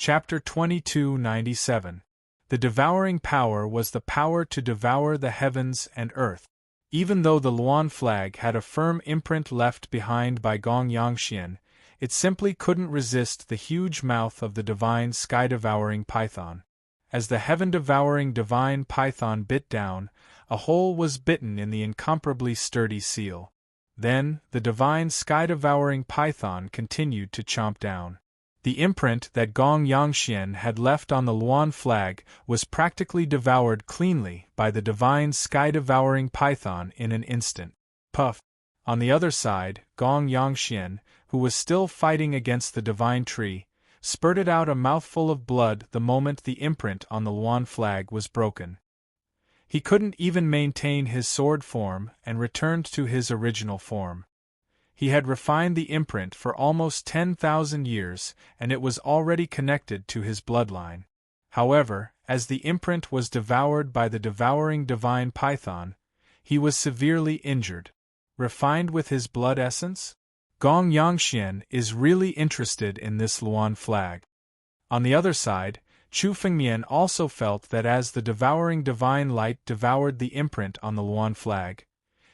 Chapter 2297. The devouring power was the power to devour the heavens and earth. Even though the Luan flag had a firm imprint left behind by Gong Yangxian, it simply couldn't resist the huge mouth of the divine sky-devouring python. As the heaven-devouring divine python bit down, a hole was bitten in the incomparably sturdy seal. Then, the divine sky-devouring python continued to chomp down. The imprint that Gong Yangxian had left on the Luan flag was practically devoured cleanly by the divine sky-devouring python in an instant. Puff! On the other side, Gong Yangxian, who was still fighting against the divine tree, spurted out a mouthful of blood the moment the imprint on the Luan flag was broken. He couldn't even maintain his sword form and returned to his original form. He had refined the imprint for almost 10,000 years, and it was already connected to his bloodline. However, as the imprint was devoured by the devouring divine python, he was severely injured. Refined with his blood essence? Gong Yangxian is really interested in this Luan flag. On the other side, Chu Fengmian also felt that as the devouring divine light devoured the imprint on the Luan flag,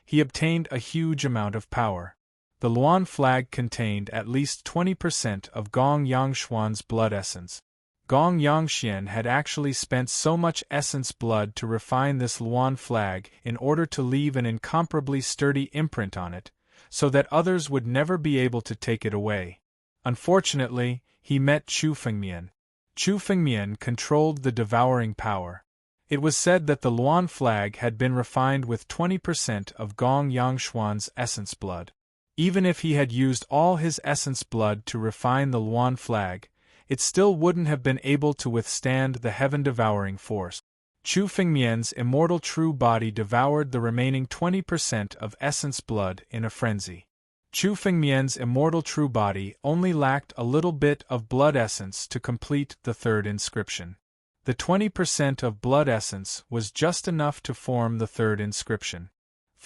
he obtained a huge amount of power. The Luan flag contained at least 20% of Gong Yangshuan's blood essence. Gong Yangxian had actually spent so much essence blood to refine this Luan flag in order to leave an incomparably sturdy imprint on it, so that others would never be able to take it away. Unfortunately, he met Chu Fengmian. Chu Fengmian controlled the devouring power. It was said that the Luan flag had been refined with 20% of Gong Yangshuan's essence blood. Even if he had used all his essence blood to refine the Luan flag, it still wouldn't have been able to withstand the heaven-devouring force. Chu Fengmian's immortal true body devoured the remaining 20% of essence blood in a frenzy. Chu Fengmian's immortal true body only lacked a little bit of blood essence to complete the third inscription. The 20% of blood essence was just enough to form the third inscription.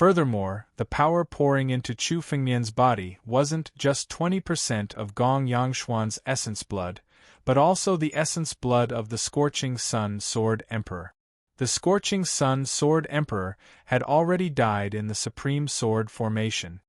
Furthermore, the power pouring into Chu Fengmian's body wasn't just 20% of Gong Yangshuan's essence blood, but also the essence blood of the Scorching Sun Sword Emperor. The Scorching Sun Sword Emperor had already died in the Supreme Sword formation.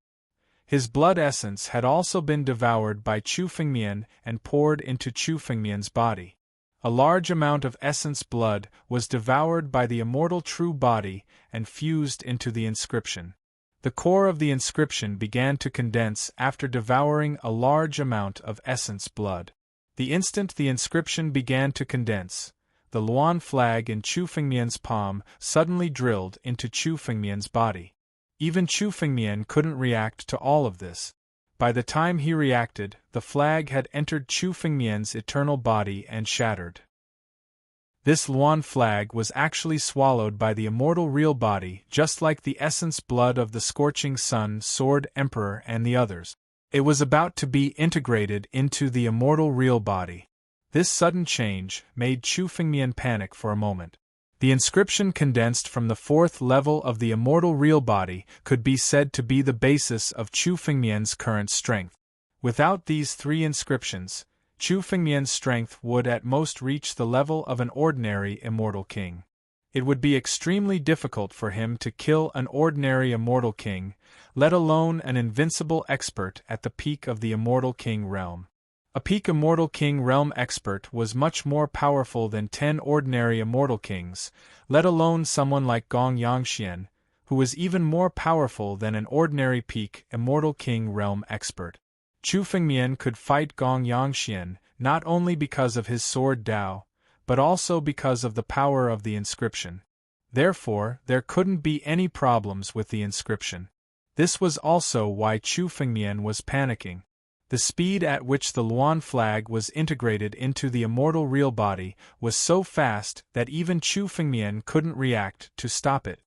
His blood essence had also been devoured by Chu Fengmian and poured into Chu Fengmian's body. A large amount of essence blood was devoured by the immortal true body and fused into the inscription. The core of the inscription began to condense after devouring a large amount of essence blood. The instant the inscription began to condense, the Luan flag in Chu Fengmian's palm suddenly drilled into Chu Fengmian's body. Even Chu Fengmian couldn't react to all of this. By the time he reacted, the flag had entered Chu Fengmian's eternal body and shattered. This Luan flag was actually swallowed by the immortal real body, just like the essence blood of the Scorching Sun Sword Emperor and the others. It was about to be integrated into the immortal real body. This sudden change made Chu Fengmian panic for a moment. The inscription condensed from the fourth level of the immortal real body could be said to be the basis of Chu Fengmian's current strength. Without these three inscriptions, Chu Fengmian's strength would at most reach the level of an ordinary immortal king. It would be extremely difficult for him to kill an ordinary immortal king, let alone an invincible expert at the peak of the immortal king realm. A peak immortal king realm expert was much more powerful than 10 ordinary immortal kings, let alone someone like Gong Yangxian, who was even more powerful than an ordinary peak immortal king realm expert. Chu Fengmian could fight Gong Yangxian not only because of his sword Dao, but also because of the power of the inscription. Therefore, there couldn't be any problems with the inscription. This was also why Chu Fengmian was panicking. The speed at which the Luan flag was integrated into the immortal real body was so fast that even Chu Fengmian couldn't react to stop it.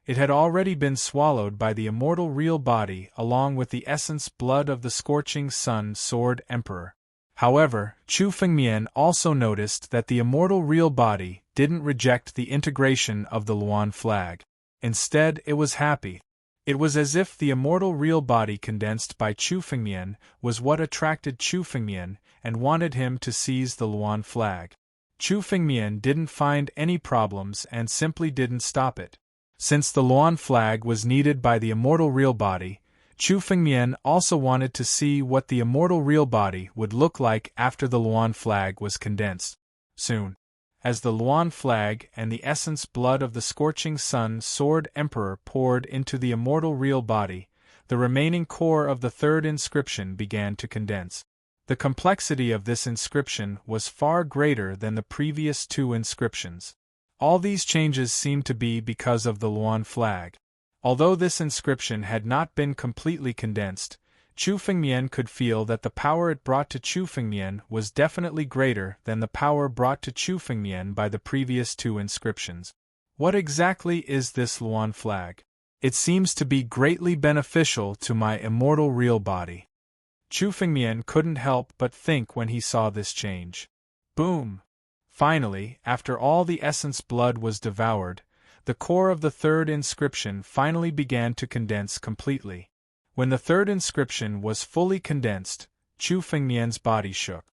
It had already been swallowed by the immortal real body along with the essence blood of the Scorching Sun Sword Emperor. However, Chu Fengmian also noticed that the immortal real body didn't reject the integration of the Luan flag. Instead, it was happy. It was as if the immortal real body condensed by Chu Fengmian was what attracted Chu Fengmian, and wanted him to seize the Luan flag. Chu Fengmian didn't find any problems and simply didn't stop it. Since the Luan flag was needed by the immortal real body, Chu Fengmian also wanted to see what the immortal real body would look like after the Luan flag was condensed. Soon, as the Luan flag and the essence blood of the scorching sun sword emperor poured into the immortal real body, the remaining core of the third inscription began to condense. The complexity of this inscription was far greater than the previous two inscriptions. All these changes seemed to be because of the Luan flag. Although this inscription had not been completely condensed, Chu Fengmian could feel that the power it brought to Chu Fengmian was definitely greater than the power brought to Chu Fengmian by the previous two inscriptions. What exactly is this Luan flag? It seems to be greatly beneficial to my immortal real body. Chu Fengmian couldn't help but think when he saw this change. Boom! Finally, after all the essence blood was devoured, the core of the third inscription finally began to condense completely. When the third inscription was fully condensed, Chu Fengmian's body shook.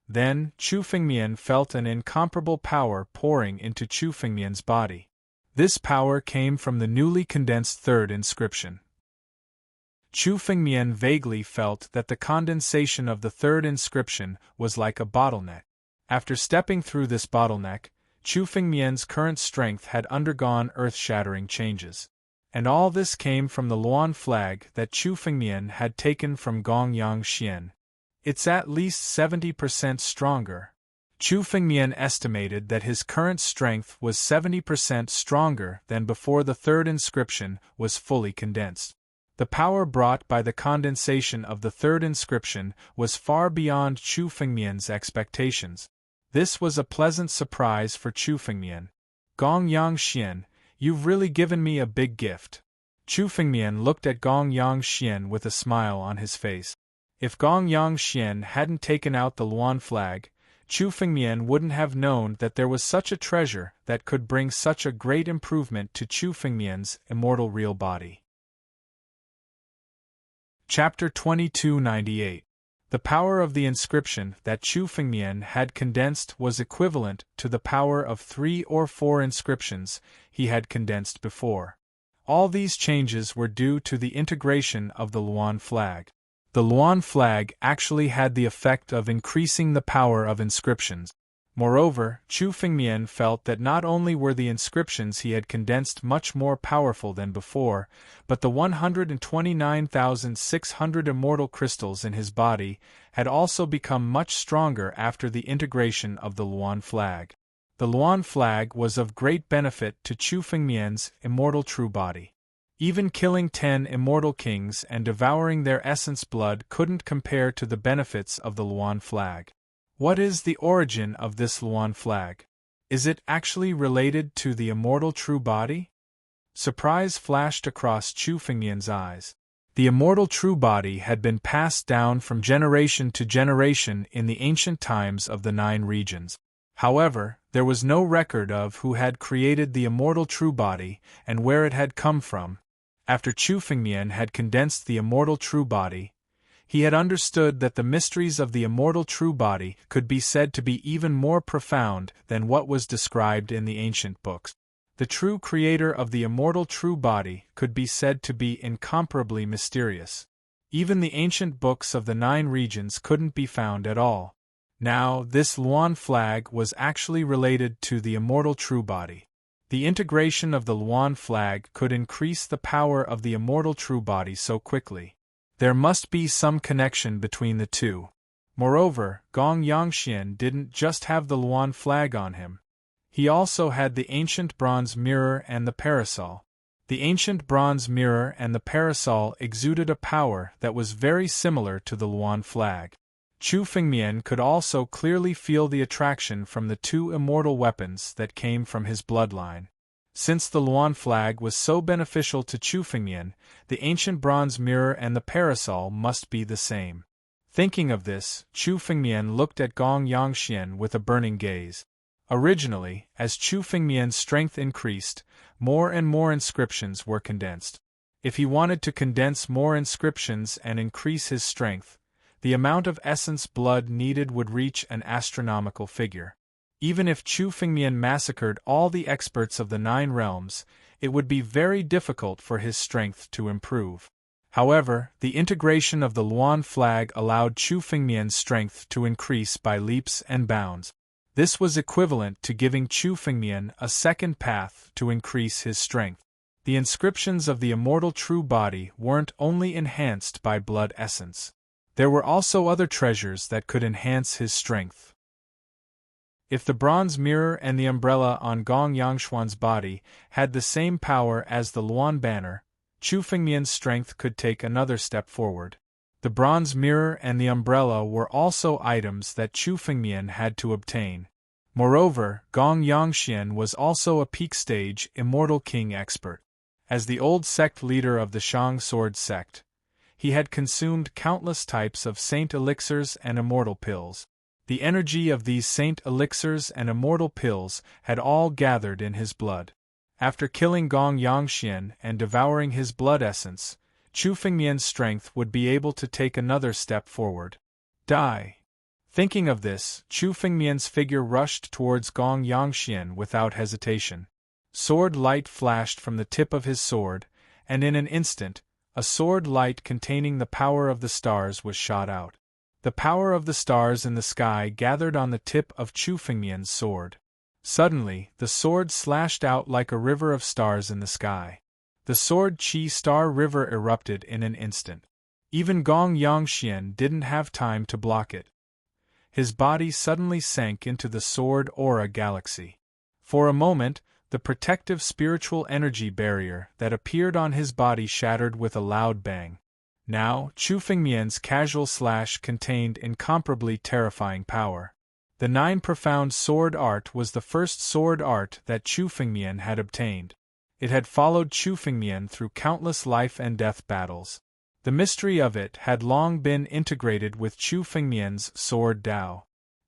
Then, Chu Fengmian felt an incomparable power pouring into Chu Fengmian's body. This power came from the newly condensed third inscription. Chu Fengmian vaguely felt that the condensation of the third inscription was like a bottleneck. After stepping through this bottleneck, Chu Fengmian's current strength had undergone earth-shattering changes. And all this came from the Luan flag that Chu Fengmian had taken from Gongyang Xian. It's at least 70% stronger. Chu Fengmian estimated that his current strength was 70% stronger than before the third inscription was fully condensed. The power brought by the condensation of the third inscription was far beyond Chu Fengmian's expectations. This was a pleasant surprise for Chu Fengmian. Gongyang Xian, you've really given me a big gift. Chu Fengmian looked at Gongyang Xian with a smile on his face. If Gongyang Xian hadn't taken out the Luan flag, Chu Fengmian wouldn't have known that there was such a treasure that could bring such a great improvement to Chu Fengmian's immortal real body. Chapter 2298. The power of the inscription that Chu Fengmian had condensed was equivalent to the power of 3 or 4 inscriptions he had condensed before. All these changes were due to the integration of the Luan flag. The Luan flag actually had the effect of increasing the power of inscriptions. Moreover, Chu Fengmian felt that not only were the inscriptions he had condensed much more powerful than before, but the 129,600 immortal crystals in his body had also become much stronger after the integration of the Luan flag. The Luan flag was of great benefit to Chu Fengmian's immortal true body. Even killing 10 immortal kings and devouring their essence blood couldn't compare to the benefits of the Luan flag. What is the origin of this Luan flag? Is it actually related to the immortal true body? Surprise flashed across Chu Fengmian's eyes. The immortal true body had been passed down from generation to generation in the ancient times of the 9 regions. However, there was no record of who had created the immortal true body and where it had come from. After Chu Fengmian had condensed the immortal true body, he had understood that the mysteries of the immortal true body could be said to be even more profound than what was described in the ancient books. The true creator of the immortal true body could be said to be incomparably mysterious. Even the ancient books of the 9 regions couldn't be found at all. Now, this Luan flag was actually related to the immortal true body. The integration of the Luan flag could increase the power of the immortal true body so quickly. There must be some connection between the two. Moreover, Gongyang Xian didn't just have the Luan flag on him. He also had the ancient bronze mirror and the parasol. The ancient bronze mirror and the parasol exuded a power that was very similar to the Luan flag. Chu Fengmian could also clearly feel the attraction from the 2 immortal weapons that came from his bloodline. Since the Luan flag was so beneficial to Chu Fengmian, the ancient bronze mirror and the parasol must be the same. Thinking of this, Chu Fengmian looked at Gongyang Xian with a burning gaze. Originally, as Chu Fengmian's strength increased, more and more inscriptions were condensed. If he wanted to condense more inscriptions and increase his strength, The amount of essence blood needed would reach an astronomical figure. Even if Chu Fengmian massacred all the experts of the 9 realms, it would be very difficult for his strength to improve. However, the integration of the Luan flag allowed Chu Fengmian's strength to increase by leaps and bounds. This was equivalent to giving Chu Fengmian a second path to increase his strength. The inscriptions of the immortal true body weren't only enhanced by blood essence. There were also other treasures that could enhance his strength. If the bronze mirror and the umbrella on Gong Yangshuan's body had the same power as the Luan banner, Chu Fengmian's strength could take another step forward. The bronze mirror and the umbrella were also items that Chu Fengmian had to obtain. Moreover, Gong Yangxian was also a peak stage Immortal King expert. As the old sect leader of the Shang Sword sect, he had consumed countless types of saint elixirs and immortal pills. The energy of these saint elixirs and immortal pills had all gathered in his blood. After killing Gong Yangxian and devouring his blood essence, Chu Fengmian's strength would be able to take another step forward. Die. Thinking of this, Chu Fengmian's figure rushed towards Gong Yangxian without hesitation. Sword light flashed from the tip of his sword, and in an instant, a sword light containing the power of the stars was shot out. The power of the stars in the sky gathered on the tip of Chu Fengmian's sword. Suddenly, the sword slashed out like a river of stars in the sky. The sword Qi Star River erupted in an instant. Even Gong Yangxian didn't have time to block it. His body suddenly sank into the sword aura galaxy. For a moment, the protective spiritual energy barrier that appeared on his body shattered with a loud bang. Now, Chu Fengmian's casual slash contained incomparably terrifying power. The 9 profound sword art was the first sword art that Chu Fengmian had obtained. It had followed Chu Fengmian through countless life and death battles. The mystery of it had long been integrated with Chu Fengmian's sword Dao.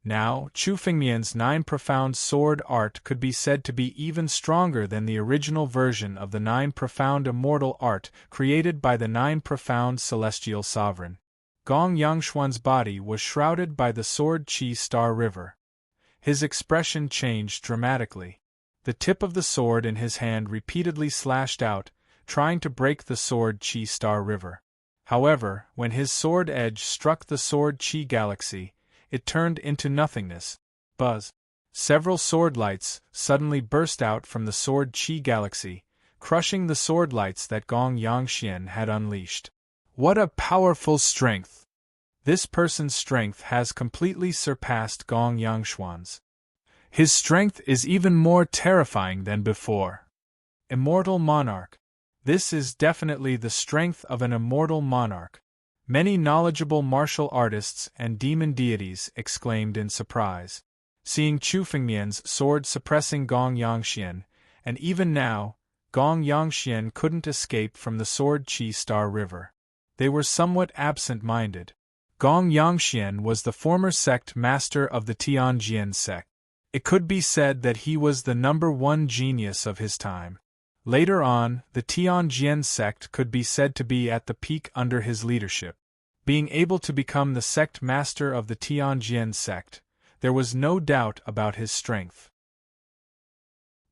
Now, Chu Fengmian's 9 profound sword art could be said to be even stronger than the original version of the 9 profound immortal art created by the 9 profound celestial sovereign. Gong Yangshuan's body was shrouded by the sword Qi Star River. His expression changed dramatically. The tip of the sword in his hand repeatedly slashed out, trying to break the sword Qi Star River. However, when his sword edge struck the sword Qi Galaxy, it turned into nothingness. Buzz! Several sword lights suddenly burst out from the sword Qi Galaxy, crushing the sword lights that Gong Yangxian had unleashed. What a powerful strength! This person's strength has completely surpassed Gong Yangshuan's. His strength is even more terrifying than before. Immortal Monarch. This is definitely the strength of an immortal monarch. Many knowledgeable martial artists and demon deities exclaimed in surprise, seeing Chu Fengmian's sword suppressing Gong Yangxian, and even now, Gong Yangxian couldn't escape from the sword Qi Star River. They were somewhat absent-minded. Gong Yangxian was the former sect master of the Tianjian sect. It could be said that he was the #1 genius of his time. Later on, the Tianjian sect could be said to be at the peak under his leadership. Being able to become the sect master of the Tianjian sect, there was no doubt about his strength.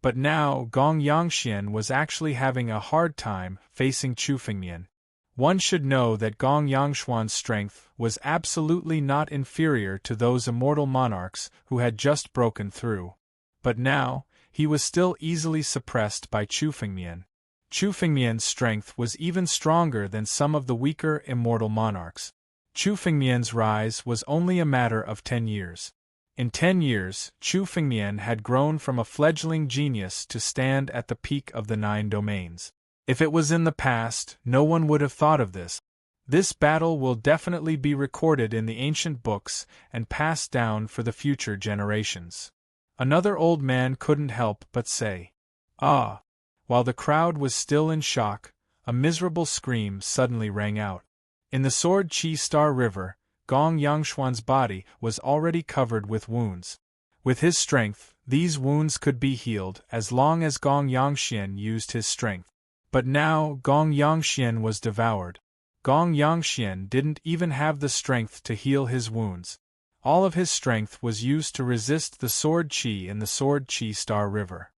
But now Gong Yangxian was actually having a hard time facing Chu Fengmian. One should know that Gong Yangshuan's strength was absolutely not inferior to those immortal monarchs who had just broken through. But now, he was still easily suppressed by Chu Fengmian. Chu Fengmian's strength was even stronger than some of the weaker immortal monarchs. Chu Fengmian's rise was only a matter of 10 years. In 10 years, Chu Fengmian had grown from a fledgling genius to stand at the peak of the 9 domains. If it was in the past, no one would have thought of this. This battle will definitely be recorded in the ancient books and passed down for the future generations. Another old man couldn't help but say, "Ah!" While the crowd was still in shock, a miserable scream suddenly rang out. In the sword Qi Star River, Gong Yangshuan's body was already covered with wounds. With his strength, these wounds could be healed as long as Gong Yangxian used his strength. But now Gong Yangxian was devoured. Gong Yangxian didn't even have the strength to heal his wounds. All of his strength was used to resist the sword qi in the sword qi star river.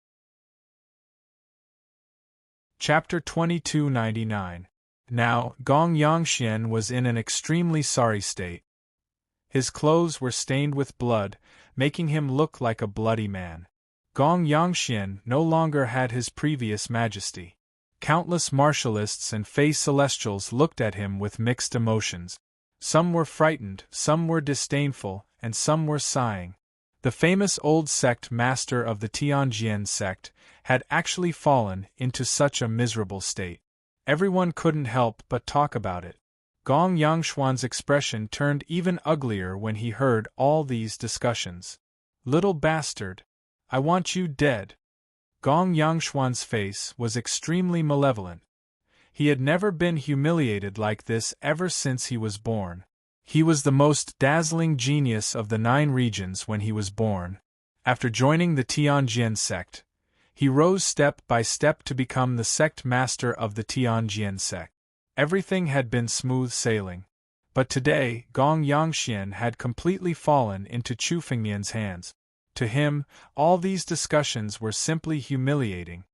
Chapter 2299. Now, Gong Yangxian was in an extremely sorry state. His clothes were stained with blood, making him look like a bloody man. Gong Yangxian no longer had his previous majesty. Countless martialists and Fey celestials looked at him with mixed emotions. Some were frightened, some were disdainful, and some were sighing. The famous old sect master of the Tianjian sect had actually fallen into such a miserable state. Everyone couldn't help but talk about it. Gong Yangshuan's expression turned even uglier when he heard all these discussions. "Little bastard! I want you dead!" Gong Yangshuan's face was extremely malevolent. He had never been humiliated like this ever since he was born. He was the most dazzling genius of the 9 regions when he was born. After joining the Tianjian sect, he rose step by step to become the sect master of the Tianjian sect. Everything had been smooth sailing. But today, Gong Yangxian had completely fallen into Chu Fengmian's hands. To him, all these discussions were simply humiliating.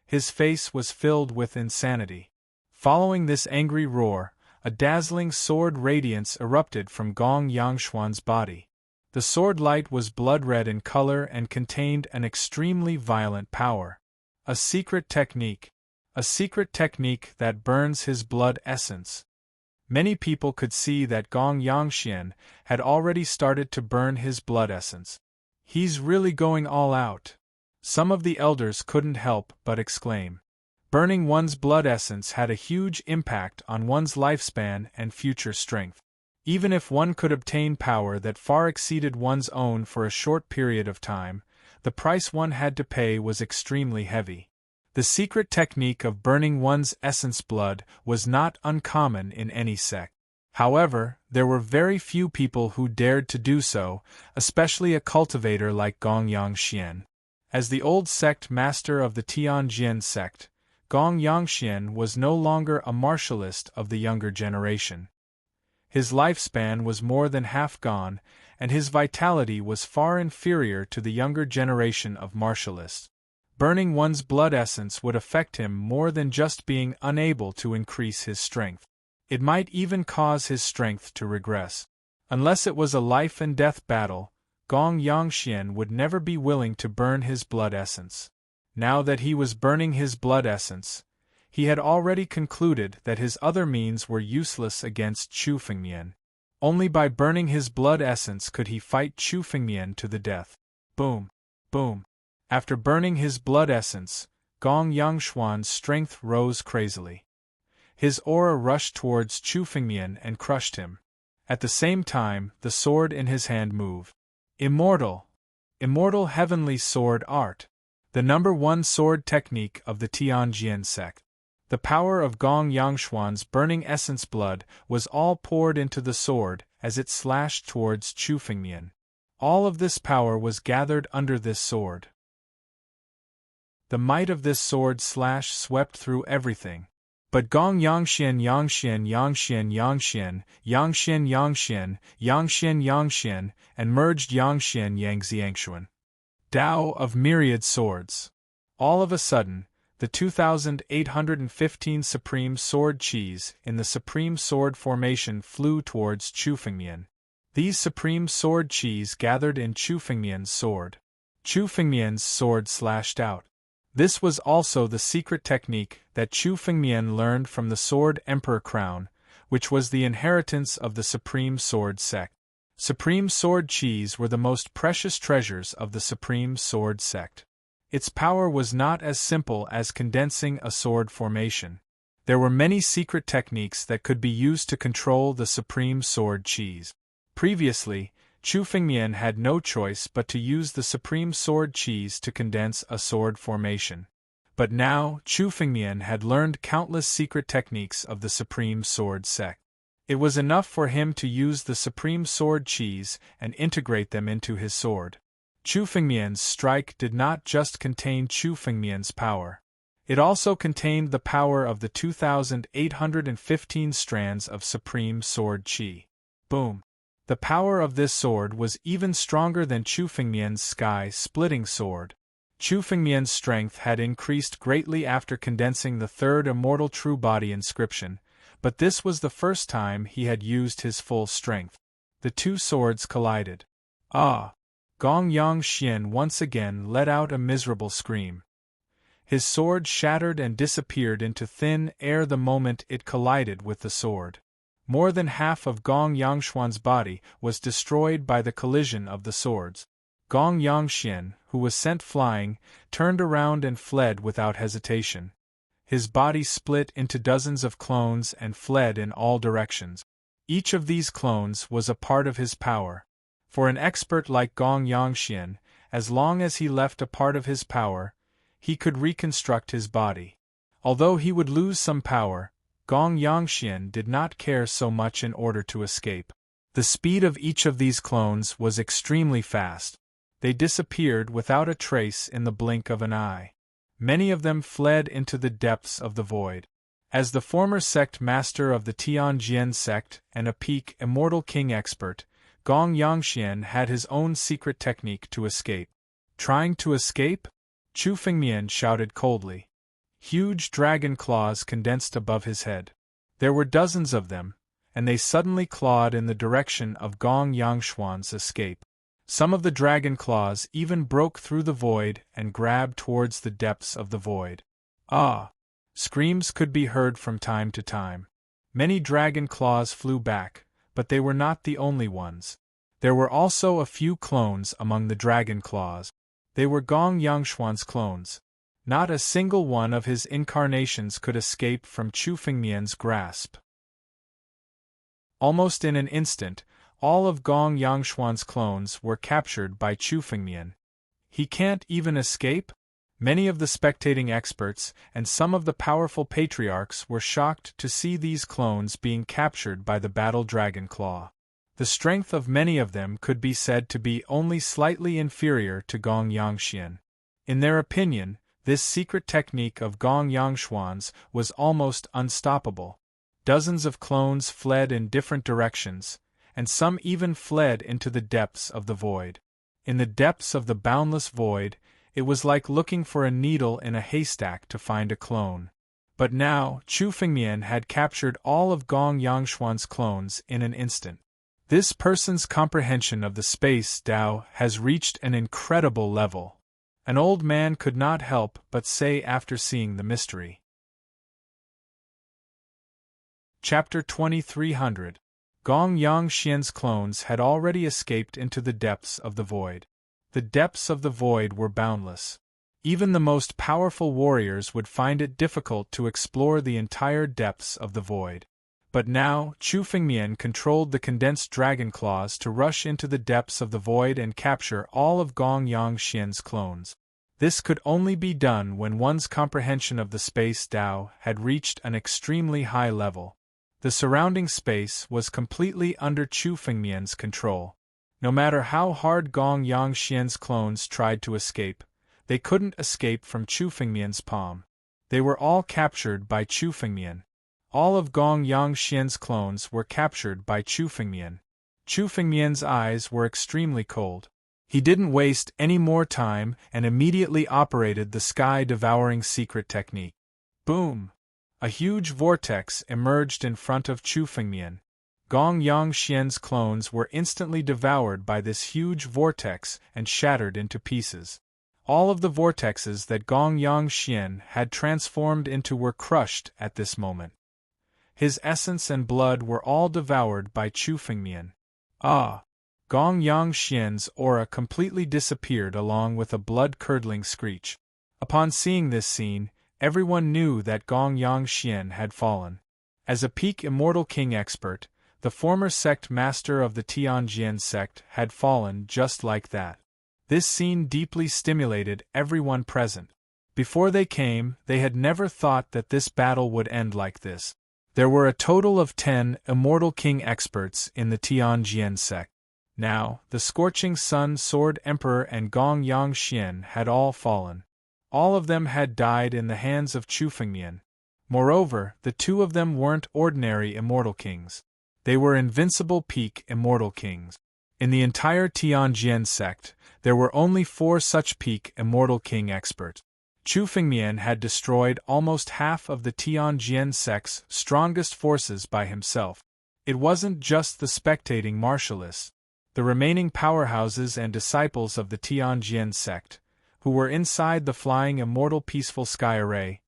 His face was filled with insanity. Following this angry roar, a dazzling sword radiance erupted from Gong Yangshuan's body. The sword light was blood-red in color and contained an extremely violent power. A secret technique that burns his blood essence. Many people could see that Gong Yangxian had already started to burn his blood essence. "He's really going all out," some of the elders couldn't help but exclaim. Burning one's blood essence had a huge impact on one's lifespan and future strength. Even if one could obtain power that far exceeded one's own for a short period of time, the price one had to pay was extremely heavy. The secret technique of burning one's essence blood was not uncommon in any sect. However, there were very few people who dared to do so, especially a cultivator like Gong Yangxian. As the old sect master of the Tianjian sect, Gong Yangxian was no longer a martialist of the younger generation. His lifespan was more than half gone, and his vitality was far inferior to the younger generation of martialists. Burning one's blood essence would affect him more than just being unable to increase his strength. It might even cause his strength to regress. Unless it was a life-and-death battle, Gong Yangxian would never be willing to burn his blood essence. Now that he was burning his blood essence, he had already concluded that his other means were useless against Chu Fengmian. Only by burning his blood essence could he fight Chu Fengmian to the death. Boom! Boom! After burning his blood essence, Gong Yangshuan's strength rose crazily. His aura rushed towards Chu Fengmian and crushed him. At the same time, the sword in his hand moved. Immortal! Immortal heavenly sword art! The #1 sword technique of the Tianjian sect. The power of Gong Yangshuan's burning essence blood was all poured into the sword as it slashed towards Chu Fengmian. All of this power was gathered under this sword. The might of this sword slash swept through everything. But Gong Yangxian and merged Yangxian. Tao of myriad swords. All of a sudden, the 2,815 Supreme Sword Qis in the Supreme Sword formation flew towards Chu Fengmian. These Supreme Sword Qis gathered in Chu Fengmian's sword. Chu Fengmian's sword slashed out. This was also the secret technique that Chu Fengmian learned from the Sword Emperor Crown, which was the inheritance of the Supreme Sword sect. Supreme Sword Qis were the most precious treasures of the Supreme Sword sect. Its power was not as simple as condensing a sword formation. There were many secret techniques that could be used to control the Supreme Sword Qis. Previously, Chu Fengmian had no choice but to use the Supreme Sword Qis to condense a sword formation. But now, Chu Fengmian had learned countless secret techniques of the Supreme Sword sect. It was enough for him to use the Supreme Sword Qis and integrate them into his sword. Chu Fengmian's strike did not just contain Chu Fengmian's power. It also contained the power of the 2,815 strands of supreme sword qi. Boom! The power of this sword was even stronger than Chu Fengmian's sky-splitting sword. Chu Fengmian's strength had increased greatly after condensing the third immortal true body inscription, but this was the first time he had used his full strength. The two swords collided. Ah! Gong Yangxian once again let out a miserable scream. His sword shattered and disappeared into thin air the moment it collided with the sword. More than half of Gong Yangshuan's body was destroyed by the collision of the swords. Gong Yangxian, who was sent flying, turned around and fled without hesitation. His body split into dozens of clones and fled in all directions. Each of these clones was a part of his power. For an expert like Gong Yangxian, as long as he left a part of his power, he could reconstruct his body. Although he would lose some power, Gong Yangxian did not care so much in order to escape. The speed of each of these clones was extremely fast. They disappeared without a trace in the blink of an eye. Many of them fled into the depths of the void. As the former sect master of the Tianjian sect and a peak immortal king expert, Gong Yangxian had his own secret technique to escape. Trying to escape? Chu Fengmian shouted coldly. Huge dragon claws condensed above his head. There were dozens of them, and they suddenly clawed in the direction of Gong Yangshuan's escape. Some of the dragon claws even broke through the void and grabbed towards the depths of the void. Ah! Screams could be heard from time to time. Many dragon claws flew back, but they were not the only ones. There were also a few clones among the dragon claws. They were Gong Yangshuan's clones. Not a single one of his incarnations could escape from Chu Fengmian's grasp. Almost in an instant, all of Gong Yangshuan's clones were captured by Chu Fengmian. He can't even escape? Many of the spectating experts and some of the powerful patriarchs were shocked to see these clones being captured by the battle dragon claw. The strength of many of them could be said to be only slightly inferior to Gong Yangxian. In their opinion, this secret technique of Gong Yangshuan's was almost unstoppable. Dozens of clones fled in different directions, and some even fled into the depths of the void. In the depths of the boundless void, it was like looking for a needle in a haystack to find a clone. But now, Chu Fengmian had captured all of Gong Yangshuan's clones in an instant. This person's comprehension of the space Tao has reached an incredible level. An old man could not help but say after seeing the mystery. Chapter 2300. Gong Yangxian's clones had already escaped into the depths of the void. The depths of the void were boundless. Even the most powerful warriors would find it difficult to explore the entire depths of the void. But now, Chu Fengmian controlled the condensed dragon claws to rush into the depths of the void and capture all of Gong Yangxian's clones. This could only be done when one's comprehension of the space Tao had reached an extremely high level. The surrounding space was completely under Chu Fengmian's control. No matter how hard Gong Yangxian's clones tried to escape, they couldn't escape from Chu Fengmian's palm. They were all captured by Chu Fengmian. All of Gong Yangxian's clones were captured by Chu Fengmian. Chu Fengmian's eyes were extremely cold. He didn't waste any more time and immediately operated the sky-devouring secret technique. Boom! A huge vortex emerged in front of Chu Fengmian. Gong Yangxian's clones were instantly devoured by this huge vortex and shattered into pieces. All of the vortexes that Gong Yangxian had transformed into were crushed at this moment. His essence and blood were all devoured by Chu Fengmian. Ah! Gong Yangxian's aura completely disappeared along with a blood-curdling screech. Upon seeing this scene, everyone knew that Gong Yangxian had fallen. As a peak immortal king expert, the former sect master of the Tianjian sect had fallen just like that. This scene deeply stimulated everyone present. Before they came, they had never thought that this battle would end like this. There were a total of 10 immortal king experts in the Tianjian sect. Now, the Scorching Sun Sword Emperor and Gong Yangxian had all fallen. All of them had died in the hands of Chu Fengmian. Moreover, the two of them weren't ordinary immortal kings. They were invincible peak immortal kings. In the entire Tianjian sect, there were only 4 such peak immortal king experts. Chu Fengmian had destroyed almost half of the Tianjian sect's strongest forces by himself. It wasn't just the spectating martialists. The remaining powerhouses and disciples of the Tianjian sect, who were inside the flying immortal peaceful sky array,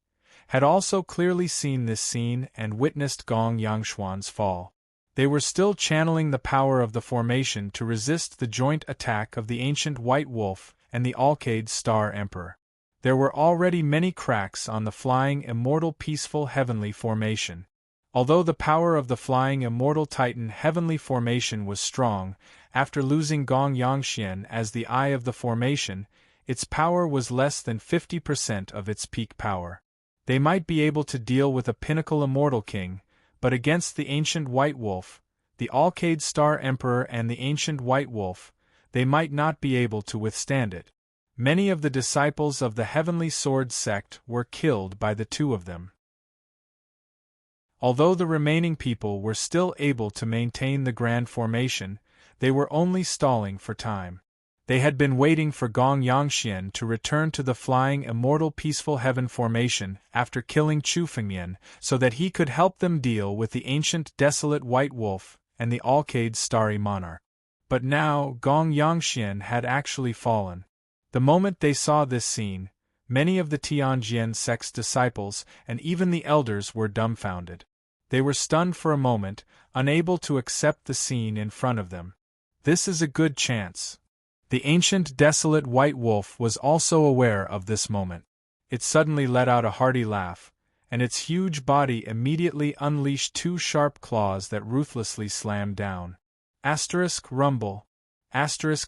had also clearly seen this scene and witnessed Gong Yangshuan's fall. They were still channeling the power of the formation to resist the joint attack of the ancient White Wolf and the Alcade Star Emperor. There were already many cracks on the flying immortal peaceful heavenly formation. Although the power of the flying immortal Titan heavenly formation was strong, after losing Gong Yangxian as the eye of the formation, its power was less than 50% of its peak power. They might be able to deal with a pinnacle immortal king, but against the ancient White Wolf, the Alcade Star Emperor and the ancient White Wolf, they might not be able to withstand it. Many of the disciples of the Heavenly Sword sect were killed by the two of them. Although the remaining people were still able to maintain the grand formation, they were only stalling for time. They had been waiting for Gong Yangxian to return to the flying immortal peaceful heaven formation after killing Chu Fengmian so that he could help them deal with the ancient desolate White Wolf and the Alcade Starry Monarch. But now Gong Yangxian had actually fallen. The moment they saw this scene, many of the Tianjian sect's disciples and even the elders were dumbfounded. They were stunned for a moment, unable to accept the scene in front of them. This is a good chance. The ancient desolate White Wolf was also aware of this moment. It suddenly let out a hearty laugh, and its huge body immediately unleashed 2 sharp claws that ruthlessly slammed down. Rumble.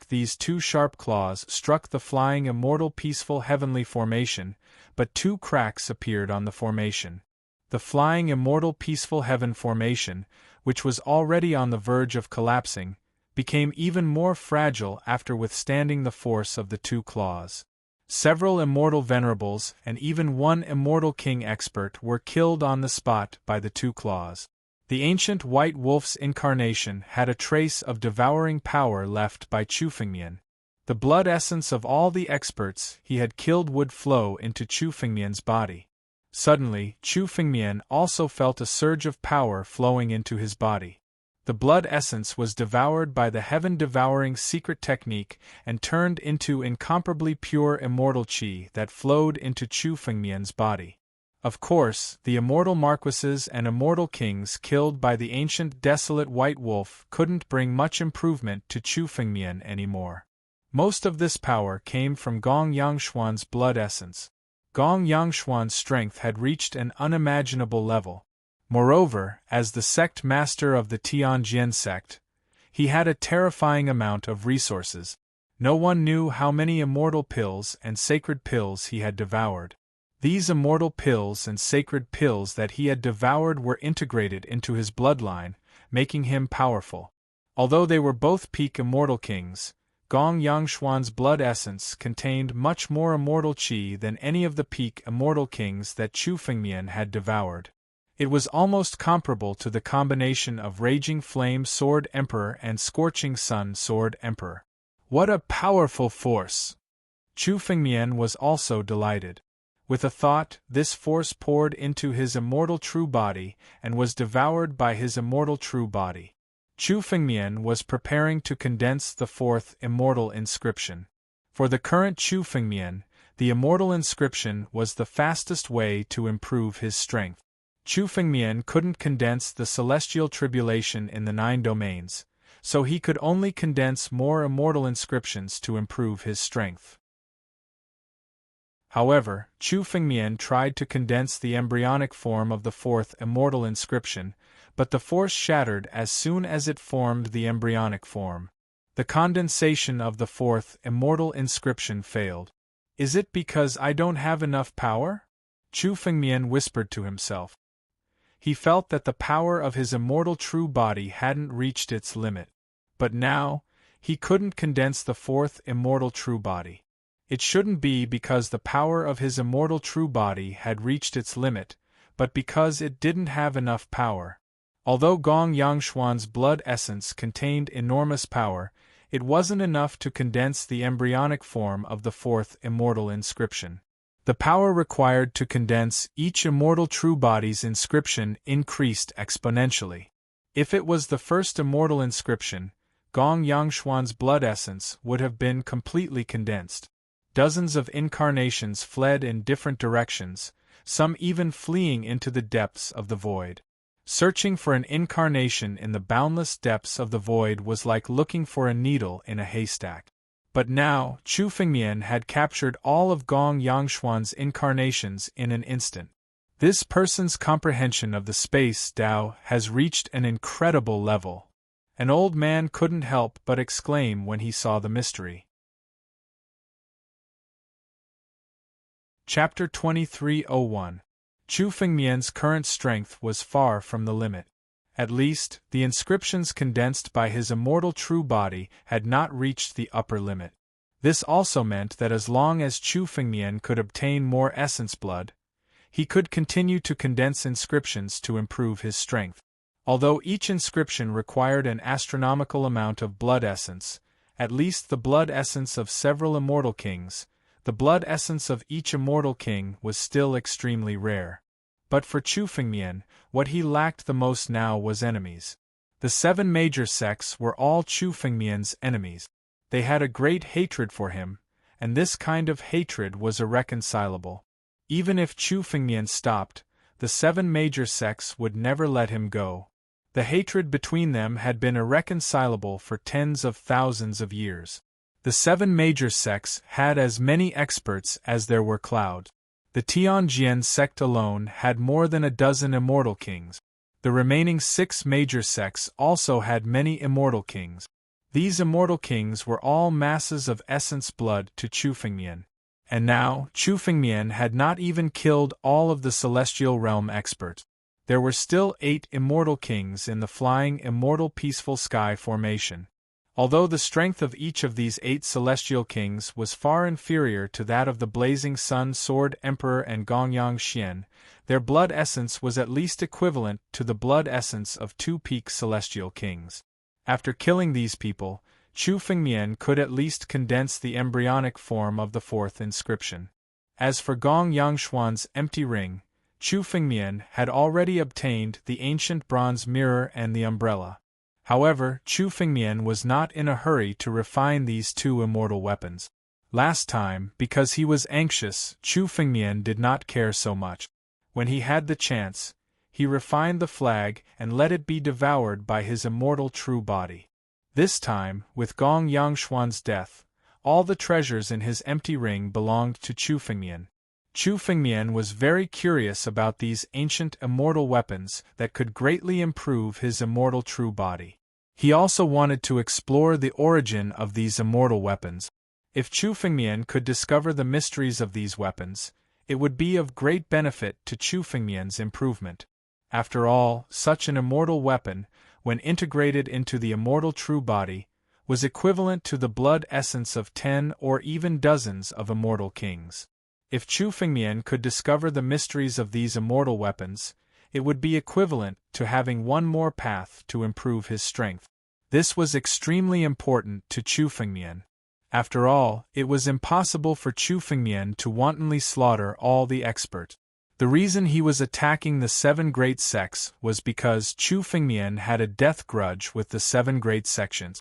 These 2 sharp claws struck the flying immortal peaceful heavenly formation, but 2 cracks appeared on the formation. The flying immortal peaceful heaven formation, which was already on the verge of collapsing, became even more fragile after withstanding the force of the 2 claws. Several immortal venerables and even 1 immortal king expert were killed on the spot by the 2 claws. The ancient White Wolf's incarnation had a trace of devouring power left by Chu Fengmian. The blood essence of all the experts he had killed would flow into Chu Fengmian's body. Suddenly, Chu Fengmian also felt a surge of power flowing into his body. The blood essence was devoured by the heaven-devouring secret technique and turned into incomparably pure immortal qi that flowed into Chu Fengmian's body. Of course, the immortal marquises and immortal kings killed by the ancient desolate White Wolf couldn't bring much improvement to Chu Fengmian anymore. Most of this power came from Gong Yangshuan's blood essence. Gong Yangshuan's strength had reached an unimaginable level. Moreover, as the sect master of the Tianjian sect, he had a terrifying amount of resources. No one knew how many immortal pills and sacred pills he had devoured. These immortal pills and sacred pills that he had devoured were integrated into his bloodline, making him powerful. Although they were both peak immortal kings, Gong Yangshuan's blood essence contained much more immortal qi than any of the peak immortal kings that Chu Fengmian had devoured. It was almost comparable to the combination of Raging Flame Sword Emperor and Scorching Sun Sword Emperor. What a powerful force! Chu Fengmian was also delighted. With a thought, this force poured into his immortal true body and was devoured by his immortal true body. Chu Fengmian was preparing to condense the 4th immortal inscription. For the current Chu Fengmian, the immortal inscription was the fastest way to improve his strength. Chu Fengmian couldn't condense the celestial tribulation in the 9 domains, so he could only condense more immortal inscriptions to improve his strength. However, Chu Fengmian tried to condense the embryonic form of the 4th immortal inscription, but the force shattered as soon as it formed the embryonic form. The condensation of the 4th immortal inscription failed. Is it because I don't have enough power? Chu Fengmian whispered to himself. He felt that the power of his immortal true body hadn't reached its limit. But now, he couldn't condense the 4th immortal true body. It shouldn't be because the power of his immortal true body had reached its limit, but because it didn't have enough power. Although Gong Yangshuan's blood essence contained enormous power, it wasn't enough to condense the embryonic form of the fourth immortal inscription. The power required to condense each immortal true body's inscription increased exponentially. If it was the first immortal inscription, Gong Yangshuan's blood essence would have been completely condensed. Dozens of incarnations fled in different directions, some even fleeing into the depths of the void. Searching for an incarnation in the boundless depths of the void was like looking for a needle in a haystack. But now, Chu Fengmian had captured all of Gong Yangshuan's incarnations in an instant. This person's comprehension of the space Tao has reached an incredible level. An old man couldn't help but exclaim when he saw the mystery. Chapter 2301. Chu Fengmian's current strength was far from the limit. At least, the inscriptions condensed by his immortal true body had not reached the upper limit. This also meant that as long as Chu Fengmian could obtain more essence blood, he could continue to condense inscriptions to improve his strength. Although each inscription required an astronomical amount of blood essence, at least the blood essence of several immortal kings, the blood essence of each immortal king was still extremely rare. But for Chu Fengmian, what he lacked the most now was enemies. The 7 major sects were all Chu Fengmian's enemies. They had a great hatred for him, and this kind of hatred was irreconcilable. Even if Chu Fengmian stopped, the 7 major sects would never let him go. The hatred between them had been irreconcilable for tens of thousands of years. The 7 major sects had as many experts as there were clouds. The Tianjian sect alone had more than a dozen immortal kings. The remaining 6 major sects also had many immortal kings. These immortal kings were all masses of essence blood to Chu Fengmian. And now, Chu Fengmian had not even killed all of the celestial realm experts. There were still 8 immortal kings in the flying immortal peaceful sky formation. Although the strength of each of these 8 celestial kings was far inferior to that of the Blazing Sun Sword Emperor and Gongyang Xian, their blood essence was at least equivalent to the blood essence of 2 peak celestial kings. After killing these people, Chu Fengmian could at least condense the embryonic form of the 4th inscription. As for Gong Yangshuan's empty ring, Chu Fengmian had already obtained the ancient bronze mirror and the umbrella. However, Chu Fengmian was not in a hurry to refine these 2 immortal weapons. Last time, because he was anxious, Chu Fengmian did not care so much. When he had the chance, he refined the flag and let it be devoured by his immortal true body. This time, with Gong Yangshuan's death, all the treasures in his empty ring belonged to Chu Fengmian. Chu Fengmian was very curious about these ancient immortal weapons that could greatly improve his immortal true body. He also wanted to explore the origin of these immortal weapons. If Chu Fengmian could discover the mysteries of these weapons, it would be of great benefit to Chu Fengmian's improvement. After all, such an immortal weapon, when integrated into the immortal true body, was equivalent to the blood essence of 10 or even dozens of immortal kings. If Chu Fengmian could discover the mysteries of these immortal weapons, it would be equivalent to having one more path to improve his strength. This was extremely important to Chu Fengmian. After all, it was impossible for Chu Fengmian to wantonly slaughter all the experts. The reason he was attacking the 7 great sects was because Chu Fengmian had a death grudge with the 7 great sections.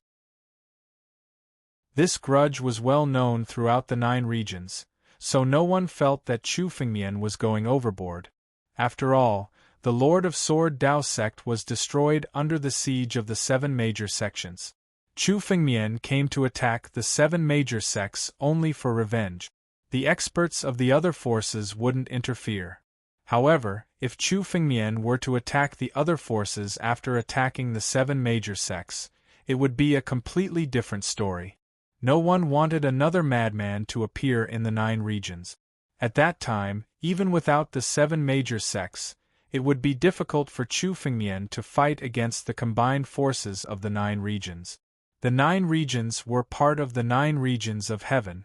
This grudge was well known throughout the 9 regions, so no one felt that Chu Fengmian was going overboard. After all, the Lord of Sword Dao sect was destroyed under the siege of the 7 major sections. Chu Fengmian came to attack the 7 major sects only for revenge. The experts of the other forces wouldn't interfere. However, if Chu Fengmian were to attack the other forces after attacking the 7 major sects, it would be a completely different story. No one wanted another madman to appear in the 9 regions. At that time, even without the 7 major sects, it would be difficult for Chu Fengmian to fight against the combined forces of the 9 regions. The 9 regions were part of the 9 regions of heaven.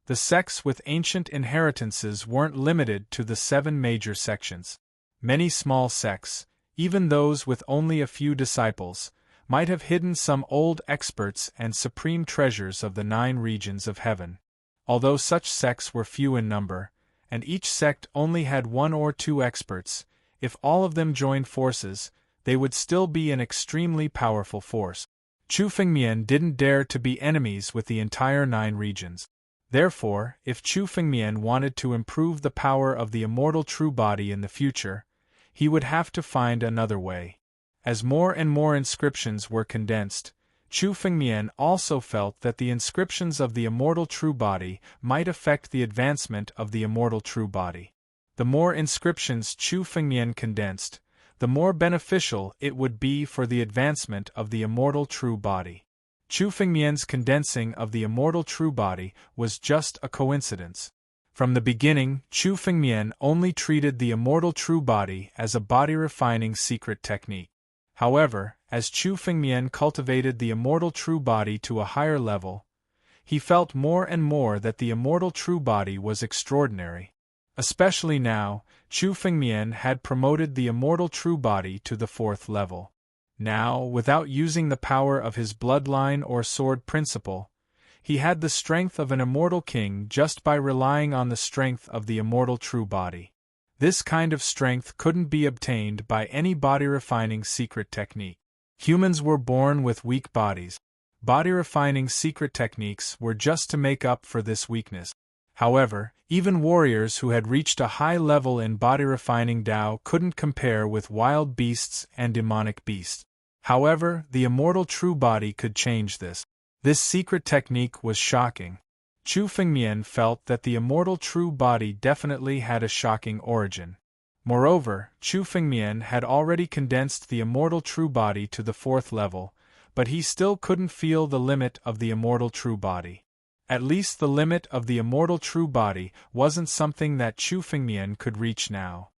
The sects with ancient inheritances weren't limited to the 7 major sections. Many small sects, even those with only a few disciples, might have hidden some old experts and supreme treasures of the 9 regions of heaven. Although such sects were few in number, and each sect only had 1 or 2 experts, if all of them joined forces, they would still be an extremely powerful force. Chu Fengmian didn't dare to be enemies with the entire 9 regions. Therefore, if Chu Fengmian wanted to improve the power of the immortal true body in the future, he would have to find another way. As more and more inscriptions were condensed, Chu Fengmian also felt that the inscriptions of the immortal true body might affect the advancement of the immortal true body. The more inscriptions Chu Fengmian condensed, the more beneficial it would be for the advancement of the immortal true body. Chu Fengmian's condensing of the immortal true body was just a coincidence. From the beginning, Chu Fengmian only treated the immortal true body as a body-refining secret technique. However, as Chu Fengmian cultivated the immortal true body to a higher level, he felt more and more that the immortal true body was extraordinary. Especially now, Chu Fengmian had promoted the immortal true body to the 4th level. Now, without using the power of his bloodline or sword principle, he had the strength of an immortal king just by relying on the strength of the immortal true body. This kind of strength couldn't be obtained by any body-refining secret technique. Humans were born with weak bodies. Body-refining secret techniques were just to make up for this weakness. However, even warriors who had reached a high level in body-refining Tao couldn't compare with wild beasts and demonic beasts. However, the immortal true body could change this. This secret technique was shocking. Chu Fengmian felt that the immortal true body definitely had a shocking origin. Moreover, Chu Fengmian had already condensed the immortal true body to the 4th level, but he still couldn't feel the limit of the immortal true body. At least the limit of the immortal true body wasn't something that Chu Fengmian could reach now.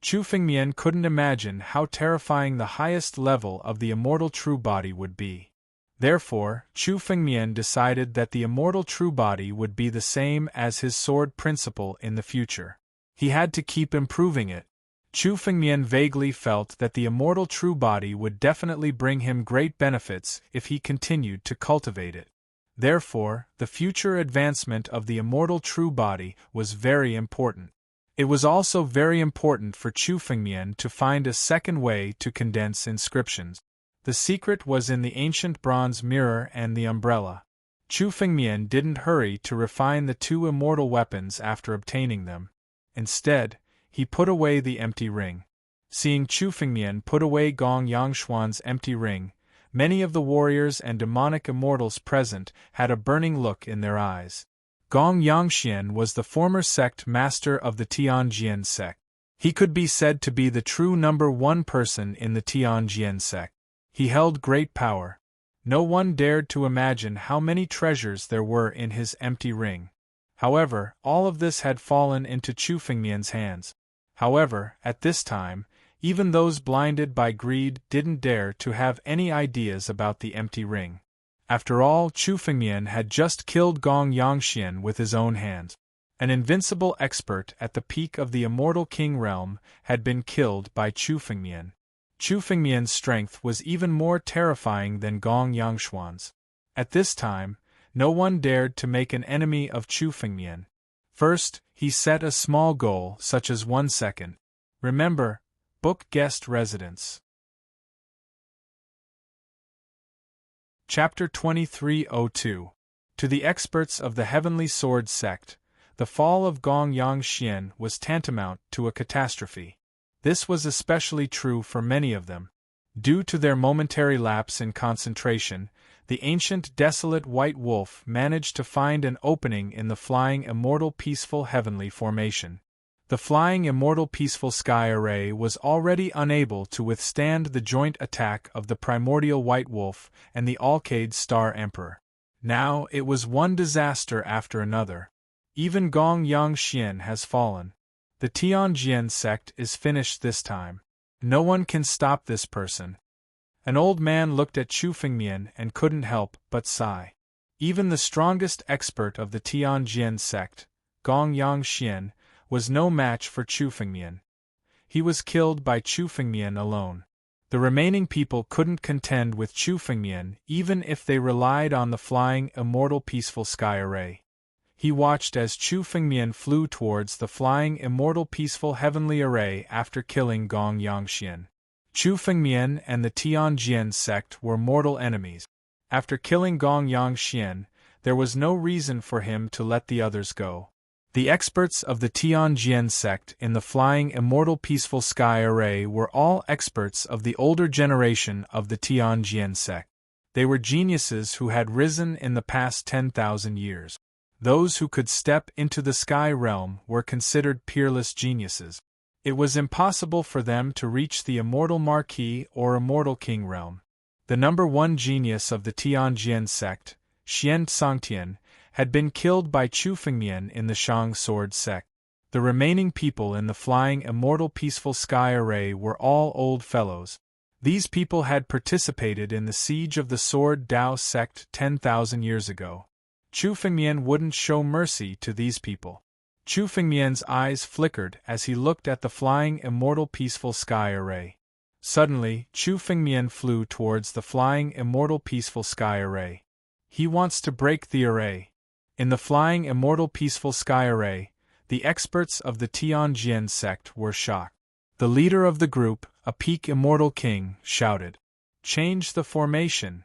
Chu Fengmian couldn't imagine how terrifying the highest level of the immortal true body would be. Therefore, Chu Fengmian decided that the immortal true body would be the same as his sword principle in the future. He had to keep improving it. Chu Fengmian vaguely felt that the immortal true body would definitely bring him great benefits if he continued to cultivate it. Therefore, the future advancement of the immortal true body was very important. It was also very important for Chu Fengmian to find a second way to condense inscriptions. The secret was in the ancient bronze mirror and the umbrella. Chu Fengmian didn't hurry to refine the 2 immortal weapons after obtaining them. Instead, he put away the empty ring. Seeing Chu Fengmian put away Gong Yangshuan's empty ring, many of the warriors and demonic immortals present had a burning look in their eyes. Gong Yangxian was the former sect master of the Tianjian sect. He could be said to be the true number 1 person in the Tianjian sect. He held great power. No one dared to imagine how many treasures there were in his empty ring. However, all of this had fallen into Chu Fengmian's hands. However, at this time, even those blinded by greed didn't dare to have any ideas about the empty ring. After all, Chu Fengmian had just killed Gong Yangxian with his own hands. An invincible expert at the peak of the immortal king realm had been killed by Chu Fengmian. Chu Fengmian's strength was even more terrifying than Gong Yangshuan's. At this time, no one dared to make an enemy of Chu Fengmian. First, he set a small goal such as 1 second. Remember, book guest residence. Chapter 2302. To the experts of the Heavenly Sword sect, the fall of Gong Yangxian was tantamount to a catastrophe. This was especially true for many of them. Due to their momentary lapse in concentration, the ancient desolate white wolf managed to find an opening in the flying immortal peaceful heavenly formation. The flying immortal peaceful sky array was already unable to withstand the joint attack of the primordial white wolf and the Alcade Star Emperor. Now it was one disaster after another. Even Gong Yangxian has fallen. The Tianjian sect is finished this time. No one can stop this person. An old man looked at Chu Fengmian and couldn't help but sigh. Even the strongest expert of the Tianjin sect, Gong Yangxian, was no match for Chu Fengmian. He was killed by Chu Fengmian alone. The remaining people couldn't contend with Chu Fengmian even if they relied on the flying immortal peaceful sky array. He watched as Chu Fengmian flew towards the flying immortal peaceful heavenly array after killing Gong Yangxian. Chu Fengmian and the Tianjin sect were mortal enemies. After killing Gong Yangxian, there was no reason for him to let the others go. The experts of the Tianjin sect in the flying immortal peaceful sky array were all experts of the older generation of the Tianjin sect. They were geniuses who had risen in the past 10,000 years. Those who could step into the sky realm were considered peerless geniuses. It was impossible for them to reach the immortal marquis or immortal king realm. The number one genius of the Tianjin sect, Xian Songtian, had been killed by Chu Fengmian in the Shang Sword sect. The remaining people in the flying immortal peaceful sky array were all old fellows. These people had participated in the siege of the Sword Dao sect 10,000 years ago. Chu Fengmian wouldn't show mercy to these people. Chu Fengmian's eyes flickered as he looked at the flying immortal peaceful sky array. Suddenly, Chu Fengmian flew towards the flying immortal peaceful sky array. He wants to break the array. In the flying immortal peaceful sky array, the experts of the Tianjin sect were shocked. The leader of the group, a peak immortal king, shouted, "Change the formation!"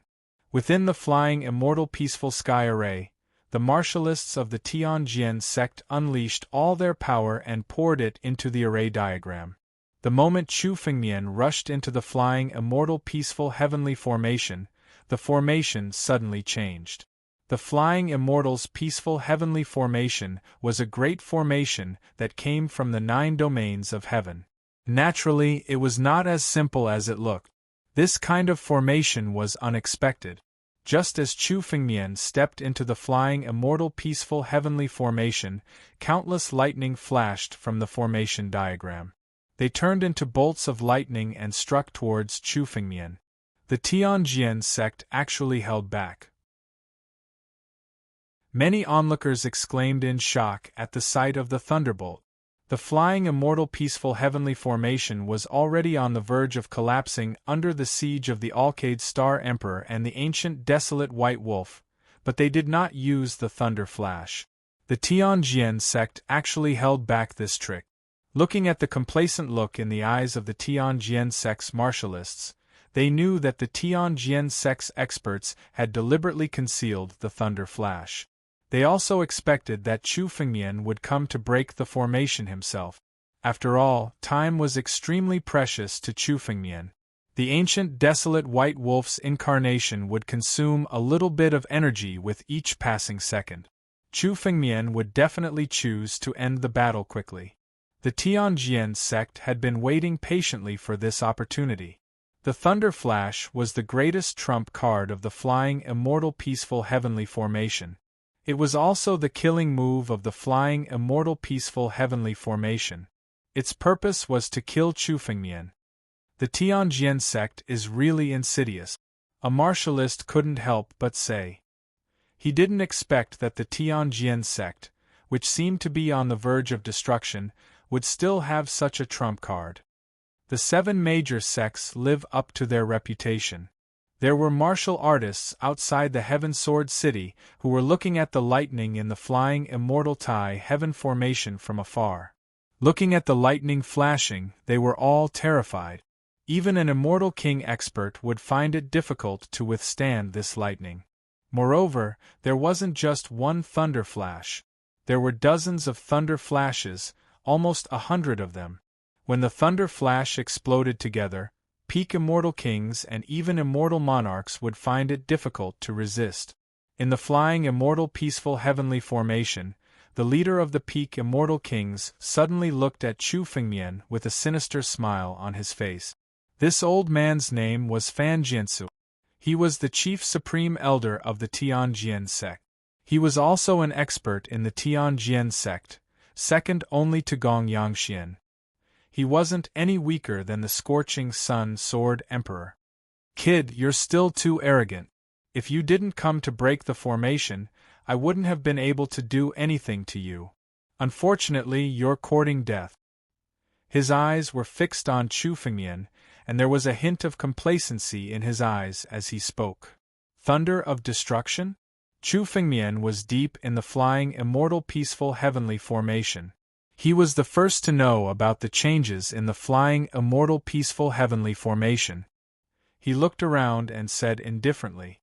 Within the flying immortal peaceful sky array, the martialists of the Tianjin sect unleashed all their power and poured it into the array diagram. The moment Chu Fengmian rushed into the flying immortal peaceful heavenly formation, the formation suddenly changed. The flying immortal's peaceful heavenly formation was a great formation that came from the 9 domains of heaven. Naturally, it was not as simple as it looked. This kind of formation was unexpected. Just as Chu Fengmian stepped into the flying immortal peaceful heavenly formation, countless lightning flashed from the formation diagram. They turned into bolts of lightning and struck towards Chu Fengmian. The Tianjin sect actually held back. Many onlookers exclaimed in shock at the sight of the thunderbolt. The flying immortal peaceful heavenly formation was already on the verge of collapsing under the siege of the Alcade Star Emperor and the ancient desolate White Wolf, but they did not use the thunder flash. The Tianjin sect actually held back this trick. Looking at the complacent look in the eyes of the Tianjin sect's martialists, they knew that the Tianjin sect's experts had deliberately concealed the thunder flash. They also expected that Chu Fengmian would come to break the formation himself. After all, time was extremely precious to Chu Fengmian. The ancient desolate White Wolf's incarnation would consume a little bit of energy with each passing second. Chu Fengmian would definitely choose to end the battle quickly. The Tianjin sect had been waiting patiently for this opportunity. The Thunder Flash was the greatest trump card of the flying immortal peaceful heavenly formation. It was also the killing move of the flying immortal peaceful heavenly formation. Its purpose was to kill Chu Fengmian. The Tianjin sect is really insidious. A martialist couldn't help but say. He didn't expect that the Tianjin sect, which seemed to be on the verge of destruction, would still have such a trump card. The 7 major sects live up to their reputation. There were martial artists outside the Heaven Sword City who were looking at the lightning in the flying immortal Tai heaven formation from afar. Looking at the lightning flashing, they were all terrified. Even an immortal king expert would find it difficult to withstand this lightning. Moreover, there wasn't just one thunder flash. There were dozens of thunder flashes, almost 100 of them. When the thunder flash exploded together, peak immortal kings and even immortal monarchs would find it difficult to resist. In the flying immortal peaceful heavenly formation, the leader of the peak immortal kings suddenly looked at Chu Fengmian with a sinister smile on his face. This old man's name was Fan Jiansu. He was the chief supreme elder of the Tianjin sect. He was also an expert in the Tianjin sect, second only to Gong Yangxian. He wasn't any weaker than the scorching sun sword emperor. "Kid, you're still too arrogant. If you didn't come to break the formation, I wouldn't have been able to do anything to you. Unfortunately, you're courting death." His eyes were fixed on Chu Fengmian, and there was a hint of complacency in his eyes as he spoke. Thunder of destruction? Chu Fengmian was deep in the flying immortal peaceful heavenly formation. He was the first to know about the changes in the flying immortal peaceful heavenly formation. He looked around and said indifferently,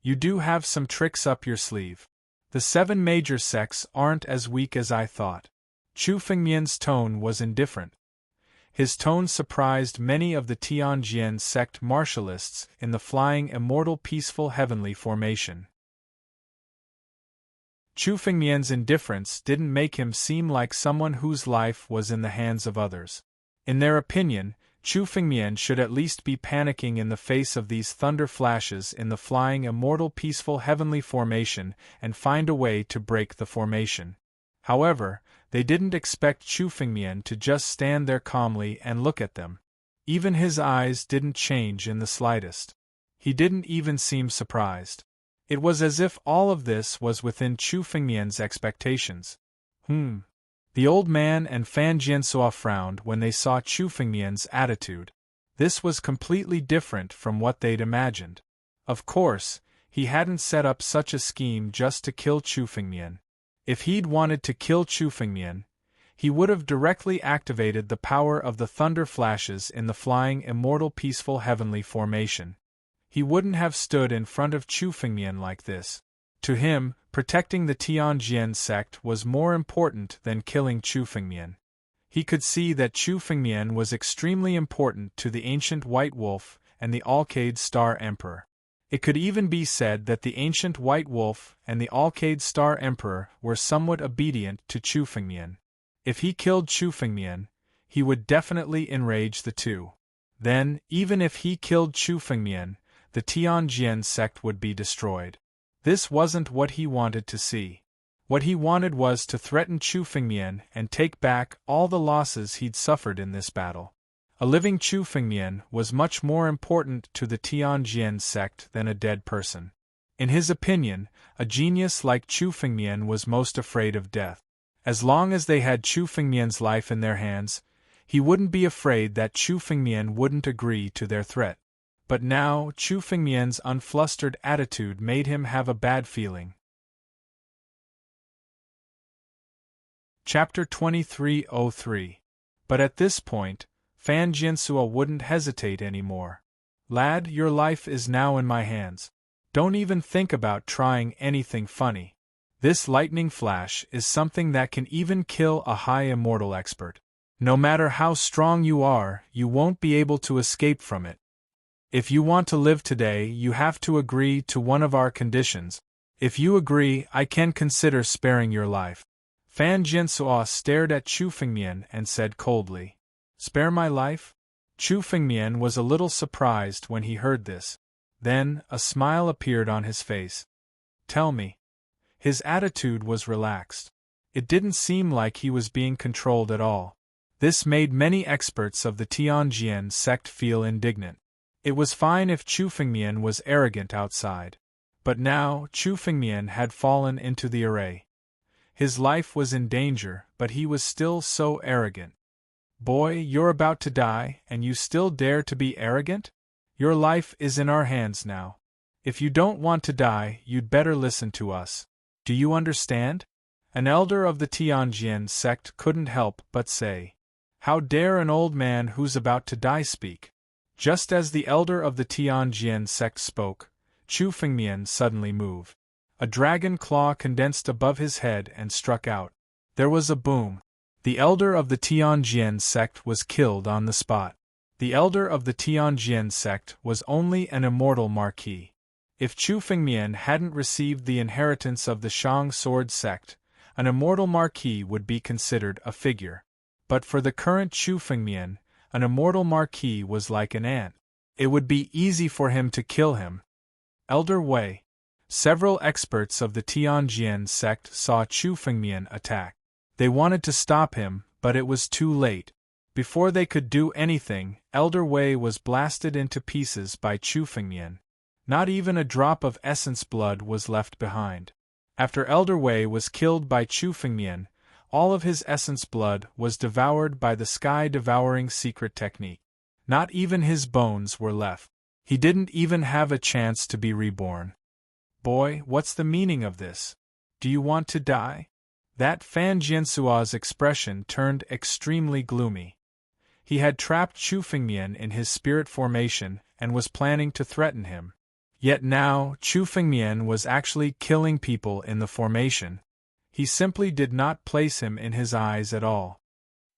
"You do have some tricks up your sleeve. The 7 major sects aren't as weak as I thought." Chu Fengmian's tone was indifferent. His tone surprised many of the Tianjian sect martialists in the flying immortal peaceful heavenly formation. Chu Fengmian's indifference didn't make him seem like someone whose life was in the hands of others. In their opinion, Chu Fengmian should at least be panicking in the face of these thunder flashes in the flying immortal peaceful heavenly formation and find a way to break the formation. However, they didn't expect Chu Fengmian to just stand there calmly and look at them. Even his eyes didn't change in the slightest. He didn't even seem surprised. It was as if all of this was within Chu Fengmian's expectations. The old man and Fan Jiansuo frowned when they saw Chu Fengmian's attitude. This was completely different from what they'd imagined. Of course, he hadn't set up such a scheme just to kill Chu Fengmian. If he'd wanted to kill Chu Fengmian, he would have directly activated the power of the thunder flashes in the flying immortal peaceful heavenly formation. He wouldn't have stood in front of Chu Fengmian like this. To him, protecting the Tianjian sect was more important than killing Chu Fengmian. He could see that Chu Fengmian was extremely important to the ancient White Wolf and the Alcade Star Emperor. It could even be said that the ancient White Wolf and the Alcade Star Emperor were somewhat obedient to Chu Fengmian. If he killed Chu Fengmian, he would definitely enrage the two. Then, even if he killed Chu Fengmian, the Tianjian sect would be destroyed. This wasn't what he wanted to see. What he wanted was to threaten Chu Fengmian and take back all the losses he'd suffered in this battle. A living Chu Fengmian was much more important to the Tianjian sect than a dead person. In his opinion, a genius like Chu Fengmian was most afraid of death. As long as they had Chu Fengmian's life in their hands, he wouldn't be afraid that Chu Fengmian wouldn't agree to their threat. But now, Chu Fengmian's unflustered attitude made him have a bad feeling. Chapter 2303. But at this point, Fan Jiansuo wouldn't hesitate anymore. "Lad, your life is now in my hands. Don't even think about trying anything funny. This lightning flash is something that can even kill a high immortal expert. No matter how strong you are, you won't be able to escape from it. If you want to live today, you have to agree to one of our conditions. If you agree, I can consider sparing your life." Fan Jiansuo stared at Chu Fengmian and said coldly, "Spare my life?" Chu Fengmian was a little surprised when he heard this. Then, a smile appeared on his face. "Tell me." His attitude was relaxed. It didn't seem like he was being controlled at all. This made many experts of the Tianjian sect feel indignant. It was fine if Chu Fengmian was arrogant outside. But now, Chu Fengmian had fallen into the array. His life was in danger, but he was still so arrogant. "Boy, you're about to die, and you still dare to be arrogant? Your life is in our hands now. If you don't want to die, you'd better listen to us. Do you understand?" An elder of the Tianjian sect couldn't help but say, "How dare an old man who's about to die speak?" Just as the elder of the Tianjian sect spoke, Chu Fengmian suddenly moved. A dragon claw condensed above his head and struck out. There was a boom. The elder of the Tianjian sect was killed on the spot. The elder of the Tianjian sect was only an immortal marquis. If Chu Fengmian hadn't received the inheritance of the Shang Sword sect, an immortal marquis would be considered a figure. But for the current Chu Fengmian, an immortal marquis was like an ant. It would be easy for him to kill him. Elder Wei. Several experts of the Tianjian sect saw Chu Fengmian attack. They wanted to stop him, but it was too late. Before they could do anything, Elder Wei was blasted into pieces by Chu Fengmian. Not even a drop of essence blood was left behind. After Elder Wei was killed by Chu Fengmian, all of his essence blood was devoured by the sky-devouring secret technique. Not even his bones were left. He didn't even have a chance to be reborn. Boy, what's the meaning of this? Do you want to die? That Fan Jiansua's expression turned extremely gloomy. He had trapped Chu Fengmian in his spirit formation and was planning to threaten him. Yet now, Chu Fengmian was actually killing people in the formation. He simply did not place him in his eyes at all.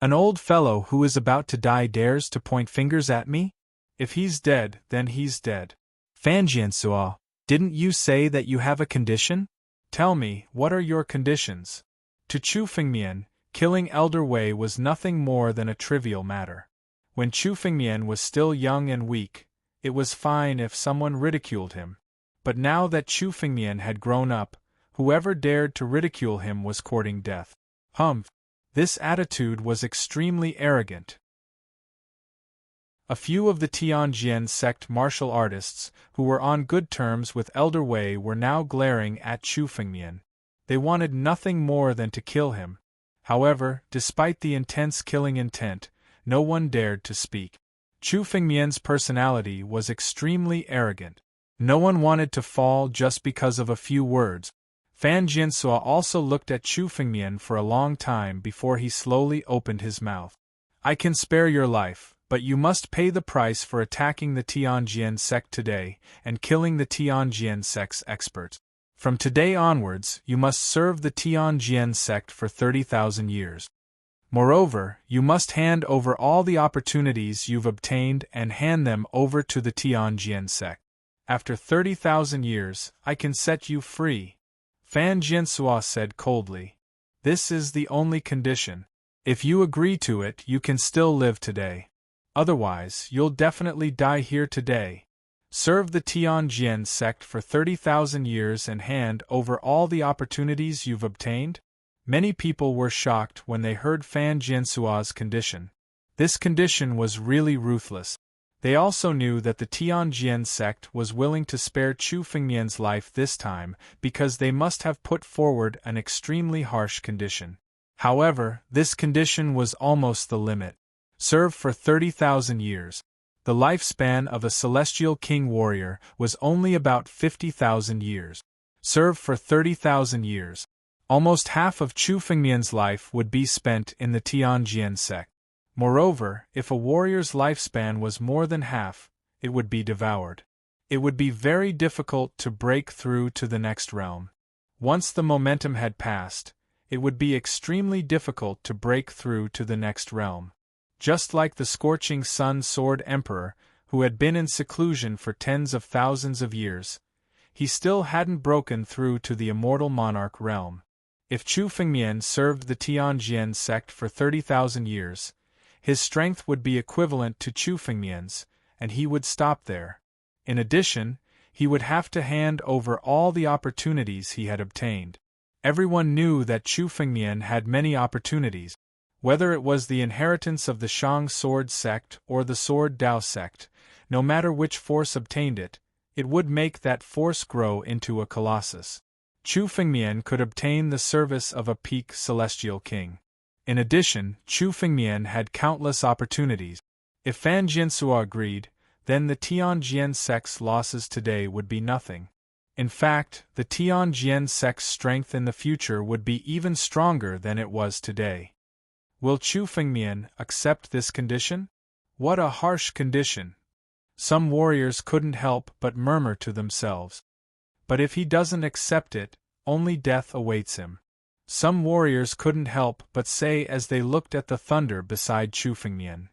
An old fellow who is about to die dares to point fingers at me? If he's dead, then he's dead. Fan Jiansua, didn't you say that you have a condition? Tell me, what are your conditions? To Chu Fengmian, killing Elder Wei was nothing more than a trivial matter. When Chu Fengmian was still young and weak, it was fine if someone ridiculed him. But now that Chu Fengmian had grown up, whoever dared to ridicule him was courting death. This attitude was extremely arrogant. A few of the Tianjin sect martial artists, who were on good terms with Elder Wei, were now glaring at Chu Fengmian. They wanted nothing more than to kill him. However, despite the intense killing intent, no one dared to speak. Chu Fengmian's personality was extremely arrogant. No one wanted to fall just because of a few words. Fan Jiansua also looked at Chu Fengmian for a long time before he slowly opened his mouth. I can spare your life, but you must pay the price for attacking the Tianjin sect today and killing the Tianjin sect's experts. From today onwards, you must serve the Tianjin sect for 30,000 years. Moreover, you must hand over all the opportunities you've obtained and hand them over to the Tianjin sect. After 30,000 years, I can set you free. Fan Jiansua said coldly. This is the only condition. If you agree to it, you can still live today. Otherwise, you'll definitely die here today. Serve the Tianjin sect for 30,000 years and hand over all the opportunities you've obtained? Many people were shocked when they heard Fan Jiansua's condition. This condition was really ruthless. They also knew that the Tianjin sect was willing to spare Chu Fengmian's life this time because they must have put forward an extremely harsh condition. However, this condition was almost the limit. Serve for 30,000 years. The lifespan of a celestial king warrior was only about 50,000 years. Serve for 30,000 years. Almost half of Chu Fengmian's life would be spent in the Tianjin sect. Moreover, if a warrior's lifespan was more than half, it would be devoured. It would be very difficult to break through to the next realm. Once the momentum had passed, it would be extremely difficult to break through to the next realm. Just like the Scorching Sun Sword Emperor, who had been in seclusion for tens of thousands of years, he still hadn't broken through to the Immortal Monarch realm. If Chu Fengmian served the Tianjin sect for 30,000 years, his strength would be equivalent to Chu Fengmian's, and he would stop there. In addition, he would have to hand over all the opportunities he had obtained. Everyone knew that Chu Fengmian had many opportunities. Whether it was the inheritance of the Shang Sword sect or the Sword Dao sect, no matter which force obtained it, it would make that force grow into a colossus. Chu Fengmian could obtain the service of a peak celestial king. In addition, Chu Fengmian had countless opportunities. If Fan Jiansua agreed, then the Tianjin sect's losses today would be nothing. In fact, the Tianjin sect's strength in the future would be even stronger than it was today. Will Chu Fengmian accept this condition? What a harsh condition! Some warriors couldn't help but murmur to themselves. But if he doesn't accept it, only death awaits him. Some warriors couldn't help but say as they looked at the thunder beside Chu Fengmian.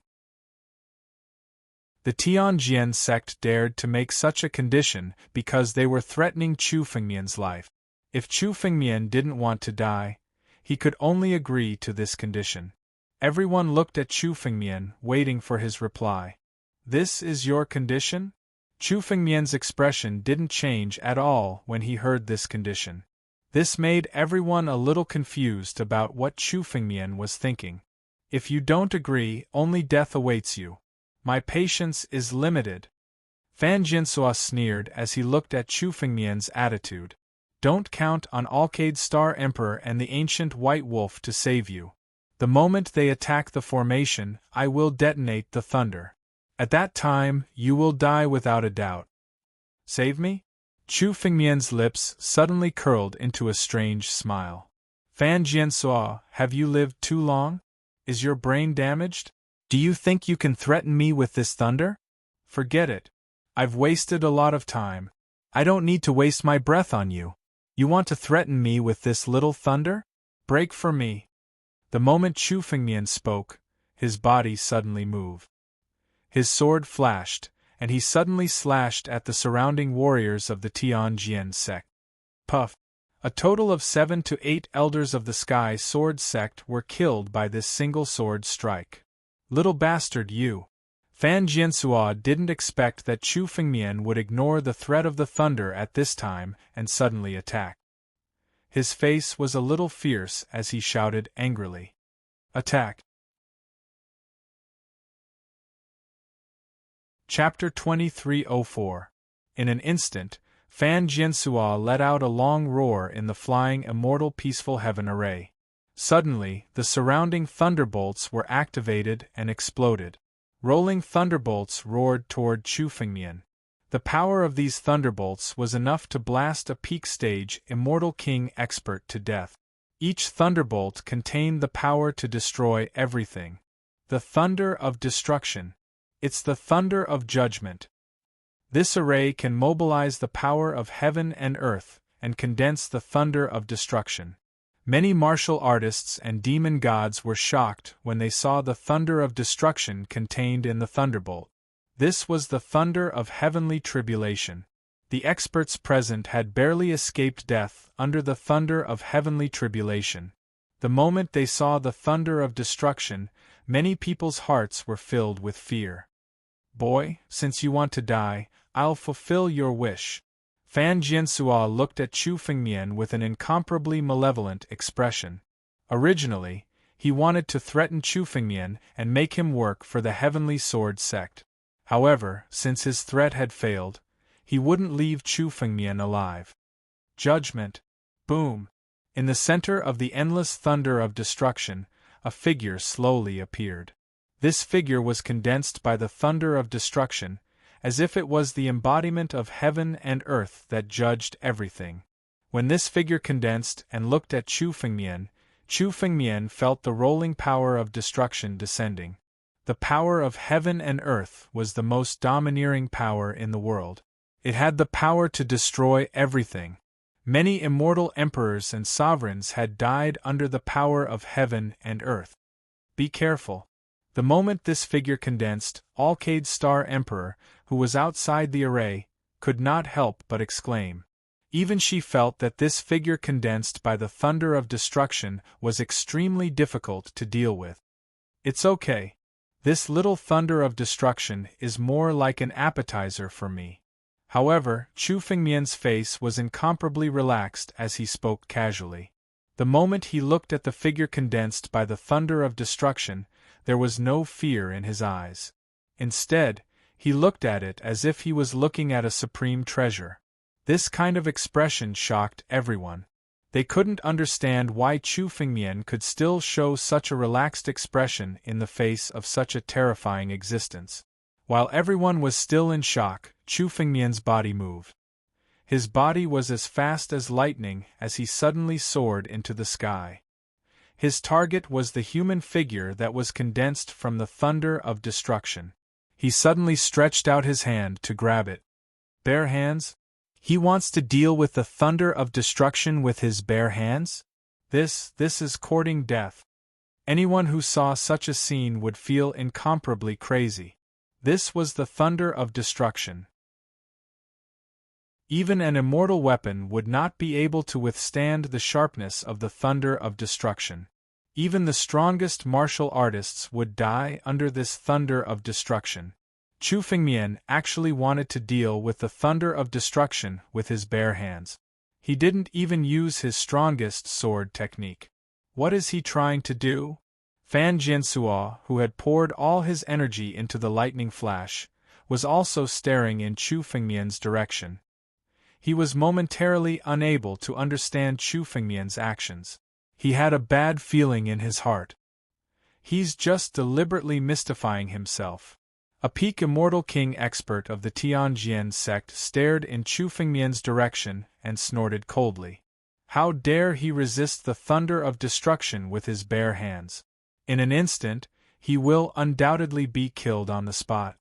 The Tianjin sect dared to make such a condition because they were threatening Chu Fengmian's life. If Chu Fengmian didn't want to die, he could only agree to this condition. Everyone looked at Chu Fengmian, waiting for his reply. This is your condition? Chu Fengmian's expression didn't change at all when he heard this condition. This made everyone a little confused about what Chu Fengmian was thinking. If you don't agree, only death awaits you. My patience is limited. Fan Jinsua sneered as he looked at Chu Fengmian's attitude. Don't count on Alcade Star Emperor and the ancient White Wolf to save you. The moment they attack the formation, I will detonate the thunder. At that time, you will die without a doubt. Save me? Chu Fengmian's lips suddenly curled into a strange smile. Fan Jinsua, have you lived too long? Is your brain damaged? Do you think you can threaten me with this thunder? Forget it. I've wasted a lot of time. I don't need to waste my breath on you. You want to threaten me with this little thunder? Break for me. The moment Chu Fengmian spoke, his body suddenly moved. His sword flashed, and he suddenly slashed at the surrounding warriors of the Tianjian sect. Puff! A total of 7 to 8 elders of the Sky Sword sect were killed by this single sword strike. Little bastard you! Fan Jinsua didn't expect that Chu Fengmian would ignore the threat of the thunder at this time and suddenly attack. His face was a little fierce as he shouted angrily. Attack! Chapter 2304. In an instant, Fan Jinsua let out a long roar in the flying immortal peaceful heaven array. Suddenly, the surrounding thunderbolts were activated and exploded. Rolling thunderbolts roared toward Chu Fengmian. The power of these thunderbolts was enough to blast a peak stage immortal king expert to death. Each thunderbolt contained the power to destroy everything. The thunder of destruction. It's the thunder of judgment. This array can mobilize the power of heaven and earth, and condense the thunder of destruction. Many martial artists and demon gods were shocked when they saw the thunder of destruction contained in the thunderbolt. This was the thunder of heavenly tribulation. The experts present had barely escaped death under the thunder of heavenly tribulation. The moment they saw the thunder of destruction, many people's hearts were filled with fear. Boy, since you want to die, I'll fulfill your wish. Fan Jinsua looked at Chu Fengmian with an incomparably malevolent expression. Originally, he wanted to threaten Chu Fengmian and make him work for the Heavenly Sword sect. However, since his threat had failed, he wouldn't leave Chu Fengmian alive. Judgment. Boom! In the center of the endless thunder of destruction, a figure slowly appeared. This figure was condensed by the thunder of destruction, as if it was the embodiment of heaven and earth that judged everything. When this figure condensed and looked at Chu Fengmian felt the rolling power of destruction descending. The power of heaven and earth was the most domineering power in the world. It had the power to destroy everything. Many immortal emperors and sovereigns had died under the power of heaven and earth. Be careful. The moment this figure condensed, Alcade Star Emperor, who was outside the array, could not help but exclaim. Even she felt that this figure condensed by the thunder of destruction was extremely difficult to deal with. It's okay. This little thunder of destruction is more like an appetizer for me. However, Chu Fengmian's face was incomparably relaxed as he spoke casually. The moment he looked at the figure condensed by the thunder of destruction, there was no fear in his eyes. Instead, he looked at it as if he was looking at a supreme treasure. This kind of expression shocked everyone. They couldn't understand why Chu Fengmian could still show such a relaxed expression in the face of such a terrifying existence. While everyone was still in shock, Chu Fengmian's body moved. His body was as fast as lightning as he suddenly soared into the sky. His target was the human figure that was condensed from the thunder of destruction. He suddenly stretched out his hand to grab it. Bare hands? He wants to deal with the thunder of destruction with his bare hands? This is courting death. Anyone who saw such a scene would feel incomparably crazy. This was the thunder of destruction. Even an immortal weapon would not be able to withstand the sharpness of the thunder of destruction. Even the strongest martial artists would die under this thunder of destruction. Chu Fengmian actually wanted to deal with the thunder of destruction with his bare hands. He didn't even use his strongest sword technique. What is he trying to do? Fan Jinsua, who had poured all his energy into the lightning flash, was also staring in Chu Fengmian's direction. He was momentarily unable to understand Chu Fengmian's actions. He had a bad feeling in his heart. He's just deliberately mystifying himself. A peak immortal king expert of the Tianjian sect stared in Chu Fengmian's direction and snorted coldly. How dare he resist the thunder of destruction with his bare hands? In an instant, he will undoubtedly be killed on the spot.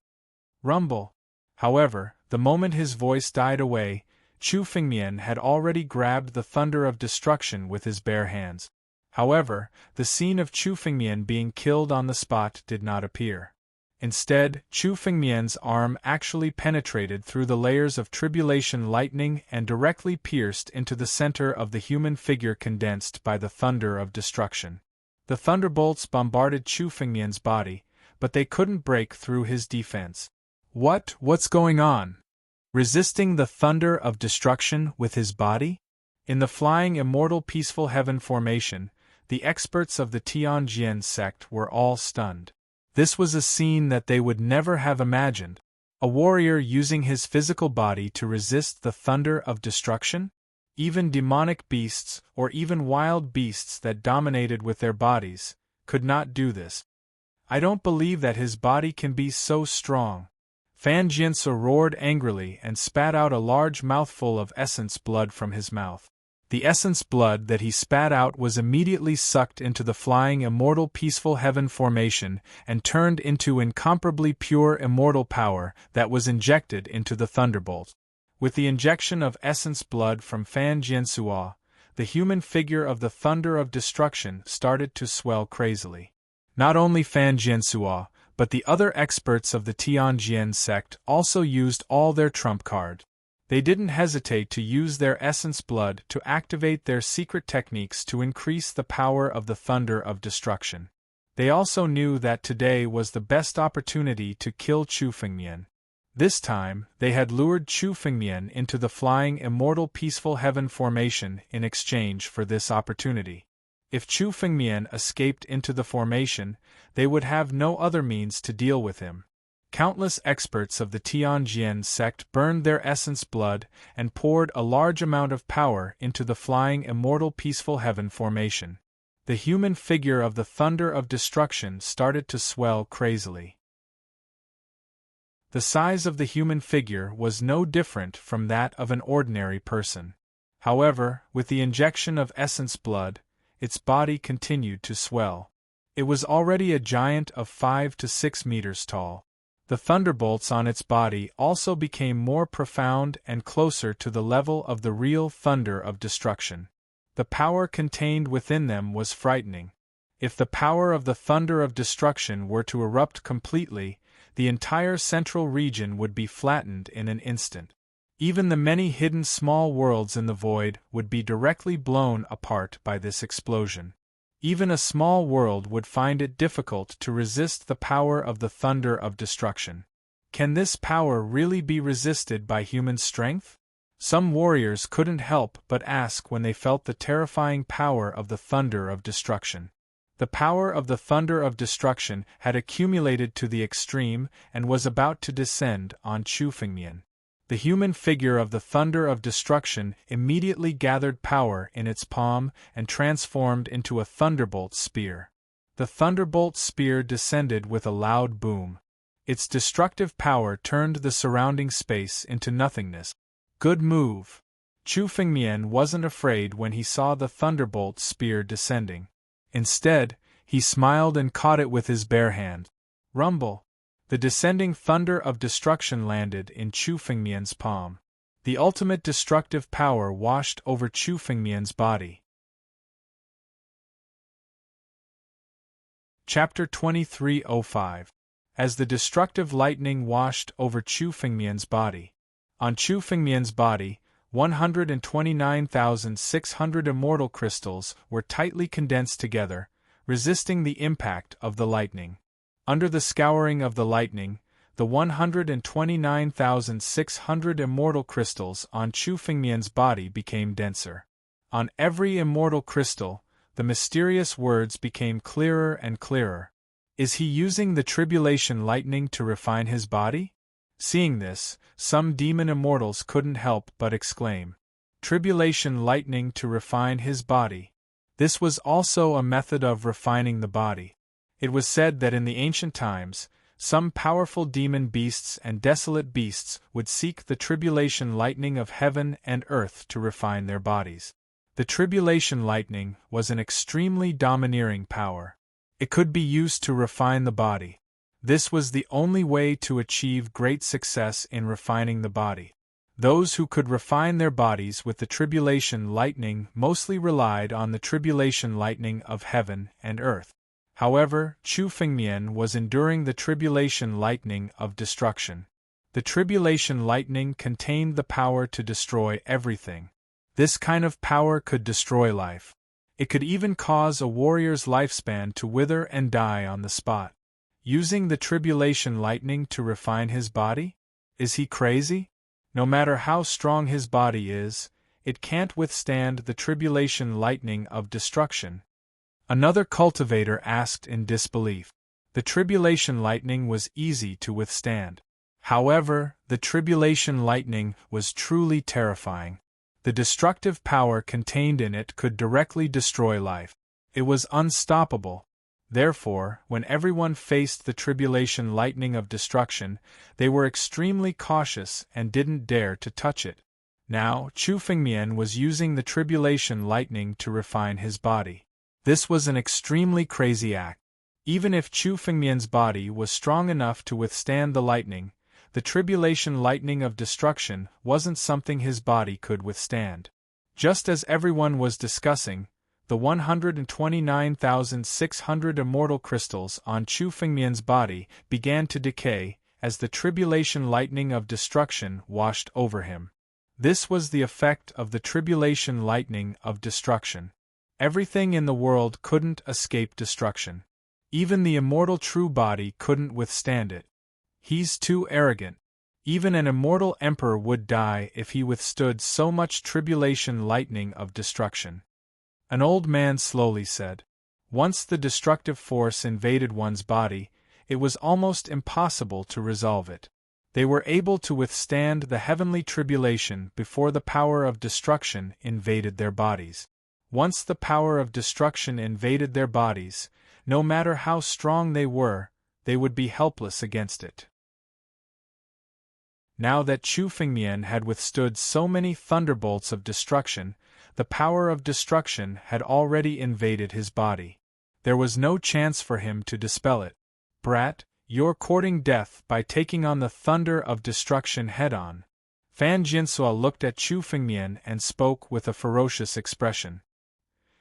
Rumble. However, the moment his voice died away, Chu Fengmian had already grabbed the thunder of destruction with his bare hands. However, the scene of Chu Fengmian being killed on the spot did not appear. Instead, Chu Fengmian's arm actually penetrated through the layers of tribulation lightning and directly pierced into the center of the human figure condensed by the thunder of destruction. The thunderbolts bombarded Chu Fengmian's body, but they couldn't break through his defense. What's going on? Resisting the thunder of destruction with his body? In the flying immortal peaceful heaven formation, the experts of the Tianjian sect were all stunned. This was a scene that they would never have imagined. A warrior using his physical body to resist the thunder of destruction? Even demonic beasts, or even wild beasts that dominated with their bodies, could not do this. I don't believe that his body can be so strong. Fan Jiansu roared angrily and spat out a large mouthful of essence blood from his mouth. The essence blood that he spat out was immediately sucked into the flying immortal peaceful heaven formation and turned into incomparably pure immortal power that was injected into the thunderbolt. With the injection of essence blood from Fan Jiansuo, the human figure of the thunder of destruction started to swell crazily. Not only Fan Jiansuo, but the other experts of the Tianjian sect also used all their trump card. They didn't hesitate to use their essence blood to activate their secret techniques to increase the power of the thunder of destruction. They also knew that today was the best opportunity to kill Chu Fengmian. This time, they had lured Chu Fengmian into the flying immortal peaceful heaven formation in exchange for this opportunity. If Chu Fengmian escaped into the formation, they would have no other means to deal with him. Countless experts of the Tianjian sect burned their essence blood and poured a large amount of power into the flying immortal peaceful heaven formation. The human figure of the thunder of destruction started to swell crazily. The size of the human figure was no different from that of an ordinary person. However, with the injection of essence blood, its body continued to swell. It was already a giant of 5 to 6 meters tall. The thunderbolts on its body also became more profound and closer to the level of the real thunder of destruction. The power contained within them was frightening. If the power of the thunder of destruction were to erupt completely, the entire central region would be flattened in an instant. Even the many hidden small worlds in the void would be directly blown apart by this explosion. Even a small world would find it difficult to resist the power of the thunder of destruction. Can this power really be resisted by human strength? Some warriors couldn't help but ask when they felt the terrifying power of the thunder of destruction. The power of the thunder of destruction had accumulated to the extreme and was about to descend on Chu Fengmian. The human figure of the thunder of destruction immediately gathered power in its palm and transformed into a thunderbolt spear. The thunderbolt spear descended with a loud boom. Its destructive power turned the surrounding space into nothingness. Good move. Chu Fengmian wasn't afraid when he saw the thunderbolt spear descending. Instead, he smiled and caught it with his bare hand. Rumble. The descending thunder of destruction landed in Chu Fengmian's palm. The ultimate destructive power washed over Chu Fengmian's body. Chapter 2305. As the destructive lightning washed over Chu Fengmian's body. On Chu Fengmian's body, 129,600 immortal crystals were tightly condensed together, resisting the impact of the lightning. Under the scouring of the lightning, the 129,600 immortal crystals on Chu Fengmian's body became denser. On every immortal crystal, the mysterious words became clearer and clearer. Is he using the tribulation lightning to refine his body? Seeing this, some demon immortals couldn't help but exclaim, "Tribulation lightning to refine his body." This was also a method of refining the body. It was said that in the ancient times, some powerful demon beasts and desolate beasts would seek the tribulation lightning of heaven and earth to refine their bodies. The tribulation lightning was an extremely domineering power. It could be used to refine the body. This was the only way to achieve great success in refining the body. Those who could refine their bodies with the tribulation lightning mostly relied on the tribulation lightning of heaven and earth. However, Chu Fengmian was enduring the tribulation lightning of destruction. The tribulation lightning contained the power to destroy everything. This kind of power could destroy life. It could even cause a warrior's lifespan to wither and die on the spot. Using the tribulation lightning to refine his body? Is he crazy? No matter how strong his body is, it can't withstand the tribulation lightning of destruction. Another cultivator asked in disbelief. The tribulation lightning was easy to withstand. However, the tribulation lightning was truly terrifying. The destructive power contained in it could directly destroy life. It was unstoppable. Therefore, when everyone faced the tribulation lightning of destruction, they were extremely cautious and didn't dare to touch it. Now, Chu Fengmian was using the tribulation lightning to refine his body. This was an extremely crazy act. Even if Chu Fengmian's body was strong enough to withstand the lightning, the tribulation lightning of destruction wasn't something his body could withstand. Just as everyone was discussing, the 129,600 immortal crystals on Chu Fengmian's body began to decay as the tribulation lightning of destruction washed over him. This was the effect of the tribulation lightning of destruction. Everything in the world couldn't escape destruction. Even the immortal true body couldn't withstand it. He's too arrogant. Even an immortal emperor would die if he withstood so much tribulation lightning of destruction. An old man slowly said, "Once the destructive force invaded one's body, it was almost impossible to resolve it. They were able to withstand the heavenly tribulation before the power of destruction invaded their bodies. Once the power of destruction invaded their bodies, no matter how strong they would be helpless against it." Now that Chu Fengmian had withstood so many thunderbolts of destruction, the power of destruction had already invaded his body. There was no chance for him to dispel it. "Brat, you're courting death by taking on the thunder of destruction head-on." Fan Jinsua looked at Chu Fengmian and spoke with a ferocious expression.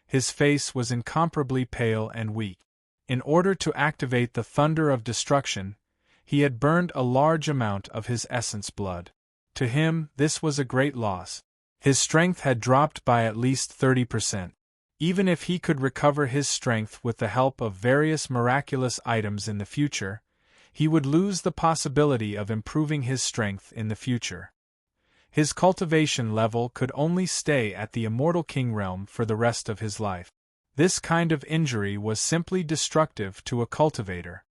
His face was incomparably pale and weak. In order to activate the thunder of destruction, he had burned a large amount of his essence blood. To him, this was a great loss. His strength had dropped by at least 30%. Even if he could recover his strength with the help of various miraculous items in the future, he would lose the possibility of improving his strength in the future. His cultivation level could only stay at the Immortal King realm for the rest of his life. This kind of injury was simply destructive to a cultivator.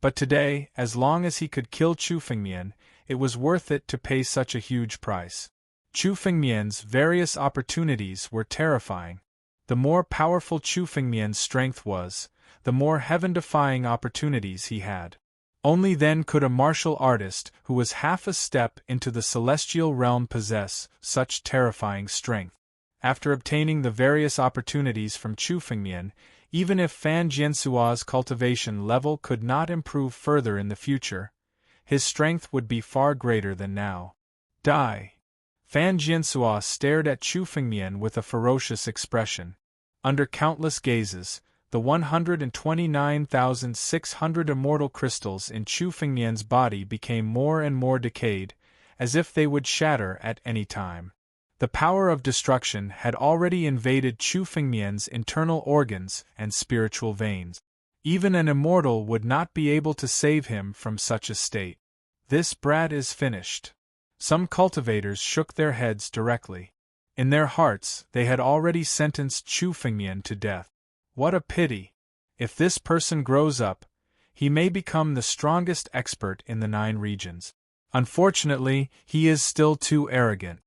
But today, as long as he could kill Chu Fengmian, it was worth it to pay such a huge price. Chu Fengmian's various opportunities were terrifying. The more powerful Chu Fengmian's strength was, the more heaven-defying opportunities he had. Only then could a martial artist who was half a step into the celestial realm possess such terrifying strength. After obtaining the various opportunities from Chu Fengmian, even if Fan Jiansua's cultivation level could not improve further in the future, his strength would be far greater than now. Die! Fan Jiansua stared at Chu Fengmian with a ferocious expression. Under countless gazes, the 129,600 immortal crystals in Chu Fengmian's body became more and more decayed, as if they would shatter at any time. The power of destruction had already invaded Chu Fengmian's internal organs and spiritual veins. Even an immortal would not be able to save him from such a state. This brat is finished. Some cultivators shook their heads directly. In their hearts, they had already sentenced Chu Fengmian to death. What a pity! If this person grows up, he may become the strongest expert in the 9 regions. Unfortunately, he is still too arrogant.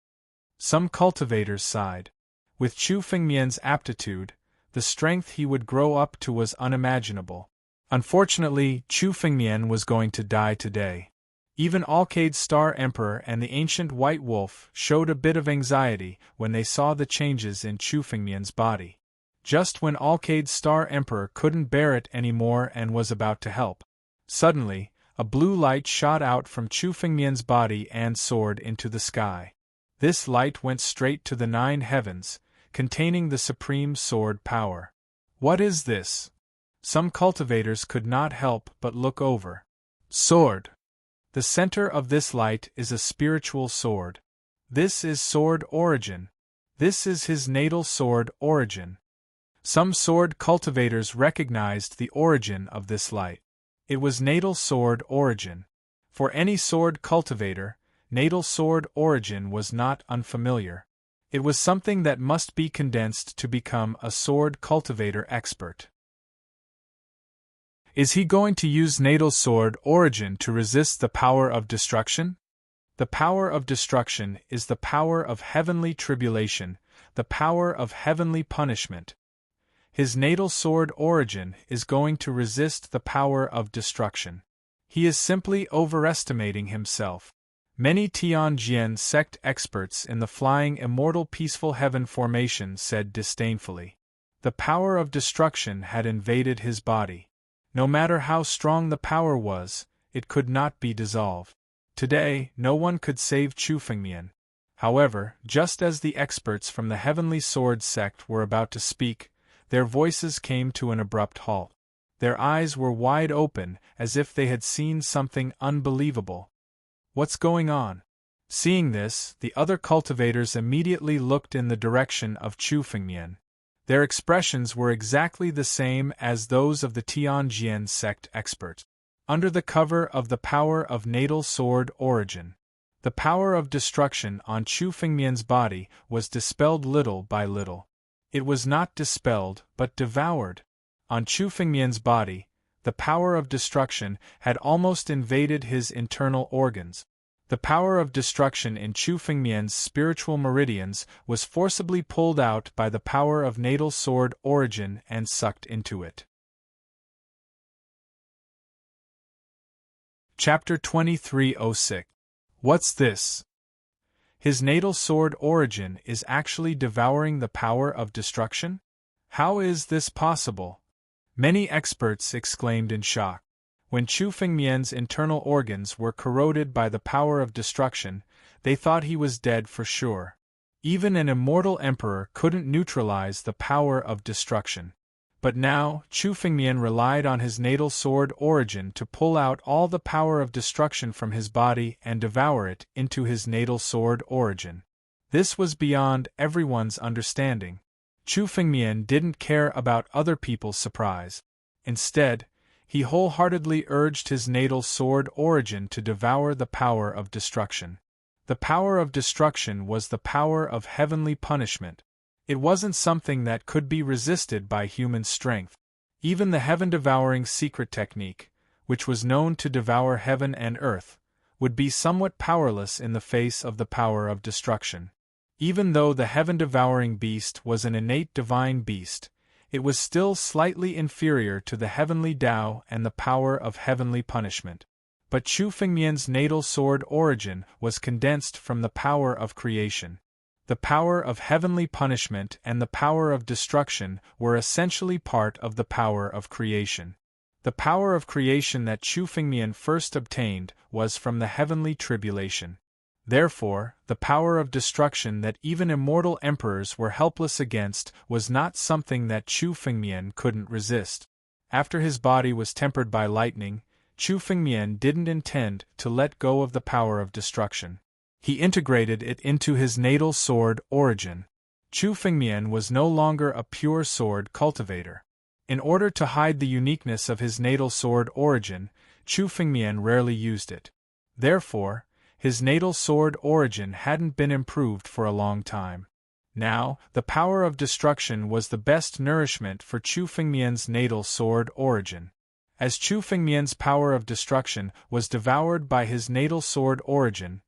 Some cultivators sighed. With Chu Fengmian's aptitude, the strength he would grow up to was unimaginable. Unfortunately, Chu Fengmian was going to die today. Even Alcade's Star Emperor and the ancient White Wolf showed a bit of anxiety when they saw the changes in Chu Fengmian's body. Just when Alcade's Star Emperor couldn't bear it anymore and was about to help, suddenly, a blue light shot out from Chu Fengmian's body and soared into the sky. This light went straight to the 9 heavens, containing the supreme sword power. What is this? Some cultivators could not help but look over. Sword. The center of this light is a spiritual sword. This is sword origin. This is his natal sword origin. Some sword cultivators recognized the origin of this light. It was natal sword origin. For any sword cultivator, natal sword origin was not unfamiliar. It was something that must be condensed to become a sword cultivator expert. Is he going to use natal sword origin to resist the power of destruction? The power of destruction is the power of heavenly tribulation, the power of heavenly punishment. His natal sword origin is going to resist the power of destruction. He is simply overestimating himself. Many Tianjian sect experts in the flying immortal peaceful heaven formation said disdainfully. The power of destruction had invaded his body. No matter how strong the power was, it could not be dissolved. Today, no one could save Chu Fengmian. However, just as the experts from the Heavenly Sword sect were about to speak, their voices came to an abrupt halt. Their eyes were wide open, as if they had seen something unbelievable. What's going on? Seeing this, the other cultivators immediately looked in the direction of Chu Fengmian. Their expressions were exactly the same as those of the Tianjian sect expert. Under the cover of the power of natal sword origin, the power of destruction on Chu Fengmian's body was dispelled little by little. It was not dispelled, but devoured. On Chu Fengmian's body, the power of destruction had almost invaded his internal organs. The power of destruction in Chu Fengmian's spiritual meridians was forcibly pulled out by the power of natal sword origin and sucked into it. Chapter 2306. What's this? His natal sword origin is actually devouring the power of destruction? How is this possible? Many experts exclaimed in shock. When Chu Fengmian's internal organs were corroded by the power of destruction, they thought he was dead for sure. Even an immortal emperor couldn't neutralize the power of destruction. But now, Chu Fengmian relied on his natal sword origin to pull out all the power of destruction from his body and devour it into his natal sword origin. This was beyond everyone's understanding. Chu Fengmian didn't care about other people's surprise. Instead, he wholeheartedly urged his natal sword origin to devour the power of destruction. The power of destruction was the power of heavenly punishment. It wasn't something that could be resisted by human strength. Even the heaven-devouring secret technique, which was known to devour heaven and earth, would be somewhat powerless in the face of the power of destruction. Even though the heaven-devouring beast was an innate divine beast, it was still slightly inferior to the heavenly Tao and the power of heavenly punishment. But Chu Fengmian's natal sword origin was condensed from the power of creation. The power of heavenly punishment and the power of destruction were essentially part of the power of creation. The power of creation that Chu Fengmian first obtained was from the heavenly tribulation. Therefore, the power of destruction that even immortal emperors were helpless against was not something that Chu Fengmian couldn't resist. After his body was tempered by lightning, Chu Fengmian didn't intend to let go of the power of destruction. He integrated it into his natal sword origin. Chu Fengmian was no longer a pure sword cultivator. In order to hide the uniqueness of his natal sword origin, Chu Fengmian rarely used it. Therefore, his natal sword origin hadn't been improved for a long time. Now, the power of destruction was the best nourishment for Chu Fengmian's natal sword origin. As Chu Fengmian's power of destruction was devoured by his natal sword origin,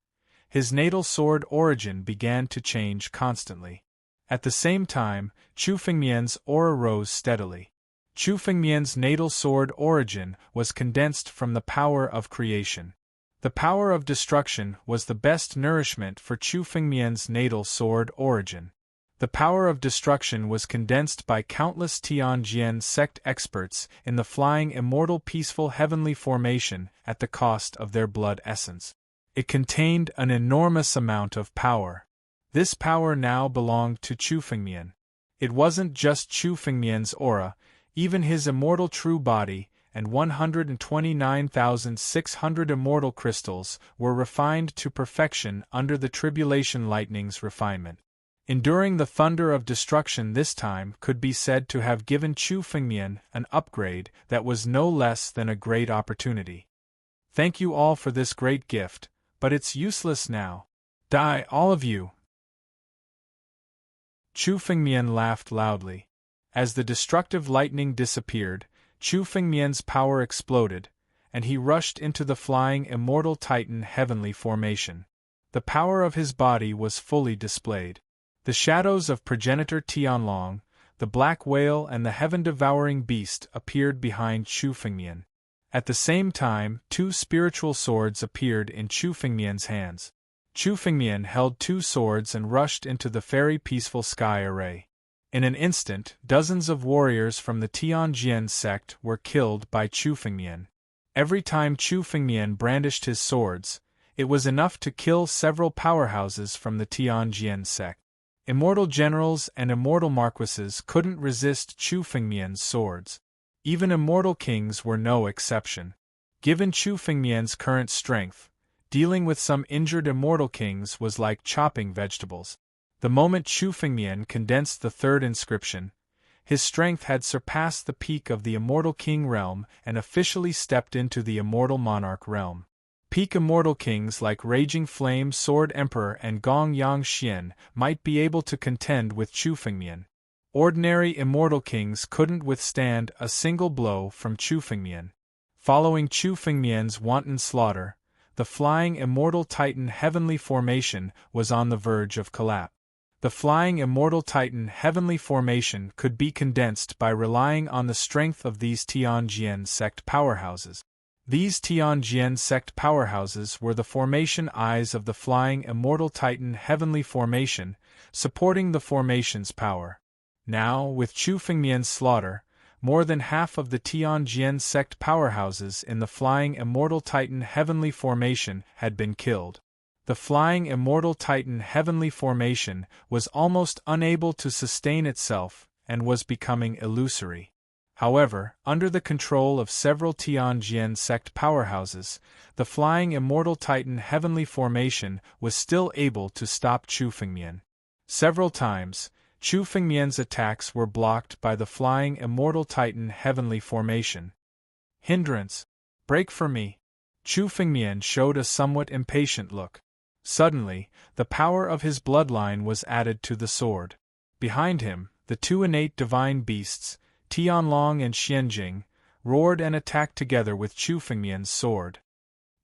his natal sword origin began to change constantly. At the same time, Chu Fengmian's aura rose steadily. Chu Fengmian's natal sword origin was condensed from the power of creation. The power of destruction was the best nourishment for Chu Fengmian's natal sword origin. The power of destruction was condensed by countless Tianjian sect experts in the flying immortal peaceful heavenly formation at the cost of their blood essence. It contained an enormous amount of power. This power now belonged to Chu Fengmian. It wasn't just Chu Fengmian's aura, even his immortal true body and 129,600 immortal crystals were refined to perfection under the tribulation lightning's refinement. Enduring the thunder of destruction this time could be said to have given Chu Fengmian an upgrade that was no less than a great opportunity. Thank you all for this great gift, but it's useless now. Die, all of you! Chu Fengmian laughed loudly. As the destructive lightning disappeared, Chu Fengmian's power exploded, and he rushed into the flying immortal titan heavenly formation. The power of his body was fully displayed. The shadows of progenitor Tianlong, the black whale and the heaven-devouring beast appeared behind Chu Fengmian. At the same time, two spiritual swords appeared in Chu Fengmian's hands. Chu Fengmian held two swords and rushed into the fairy peaceful sky array. In an instant, dozens of warriors from the Tianjian sect were killed by Chu Fengmian. Every time Chu Fengmian brandished his swords, it was enough to kill several powerhouses from the Tianjian sect. Immortal generals and immortal marquises couldn't resist Chu Fengmian's swords. Even immortal kings were no exception. Given Chu Fengmian's current strength, dealing with some injured immortal kings was like chopping vegetables. The moment Chu Fengmian condensed the third inscription, his strength had surpassed the peak of the immortal king realm and officially stepped into the immortal monarch realm. Peak immortal kings like Raging Flame Sword Emperor and Gong Yang Xian might be able to contend with Chu Fengmian. Ordinary immortal kings couldn't withstand a single blow from Chu Fengmian. Following Chu Fengmian's wanton slaughter, the flying immortal titan heavenly formation was on the verge of collapse. The flying immortal titan heavenly formation could be condensed by relying on the strength of these Tianjian sect powerhouses. These Tianjian sect powerhouses were the formation eyes of the flying immortal titan heavenly formation, supporting the formation's power. Now, with Chu Fengmian's slaughter, more than half of the Tianjian sect powerhouses in the flying immortal titan heavenly formation had been killed. The flying immortal titan heavenly formation was almost unable to sustain itself and was becoming illusory. However, under the control of several Tianjian sect powerhouses, the flying immortal titan heavenly formation was still able to stop Chu Fengmian. Several times, Chu Fengmian's attacks were blocked by the flying immortal titan heavenly formation. Hindrance! Break for me! Chu Fengmian showed a somewhat impatient look. Suddenly, the power of his bloodline was added to the sword. Behind him, the two innate divine beasts, Tianlong and Xianjing, roared and attacked together with Chu Fengmian's sword.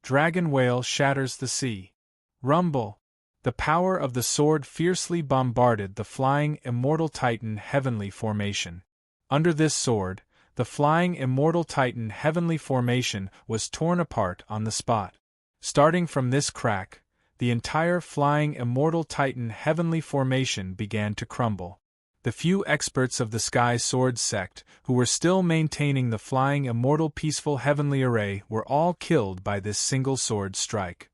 Dragon whale shatters the sea. Rumble! The power of the sword fiercely bombarded the flying immortal titan heavenly formation. Under this sword, the flying immortal titan heavenly formation was torn apart on the spot. Starting from this crack, the entire flying immortal titan heavenly formation began to crumble. The few experts of the Sky Sword sect who were still maintaining the flying immortal peaceful heavenly array were all killed by this single sword strike.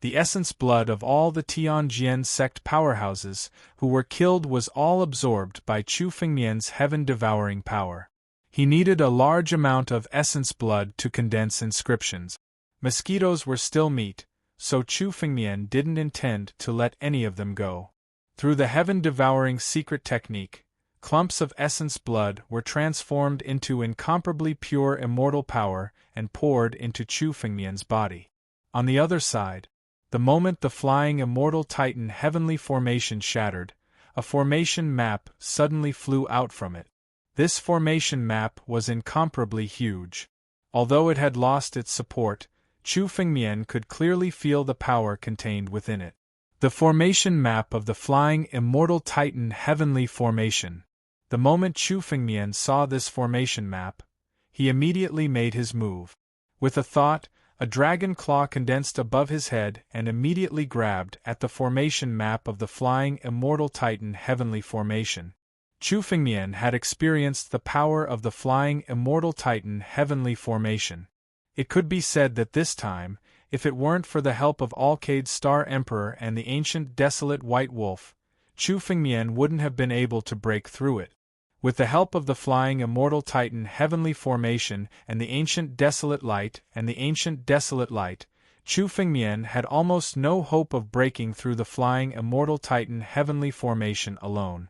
The essence blood of all the Tianjian sect powerhouses who were killed was all absorbed by Chu Fengmian's heaven-devouring power. He needed a large amount of essence blood to condense inscriptions. Mosquitoes were still meat, so Chu Fengmian didn't intend to let any of them go. Through the heaven-devouring secret technique, clumps of essence blood were transformed into incomparably pure immortal power and poured into Chu Fengmian's body. On the other side, the moment the flying immortal titan heavenly formation shattered, a formation map suddenly flew out from it. This formation map was incomparably huge. Although it had lost its support, Chu Fengmian could clearly feel the power contained within it. The formation map of the flying immortal Titan heavenly formation. The moment Chu Fengmian saw this formation map, he immediately made his move. With a thought, a dragon claw condensed above his head and immediately grabbed at the formation map of the flying immortal Titan heavenly formation. Chu Fengmian had experienced the power of the flying immortal Titan heavenly formation. It could be said that this time, if it weren't for the help of Alkaid's Star Emperor and the ancient desolate White Wolf, Chu Fengmian wouldn't have been able to break through it. With the help of the flying immortal Titan heavenly formation and the ancient desolate light, Chu Fengmian had almost no hope of breaking through the flying immortal Titan heavenly formation alone.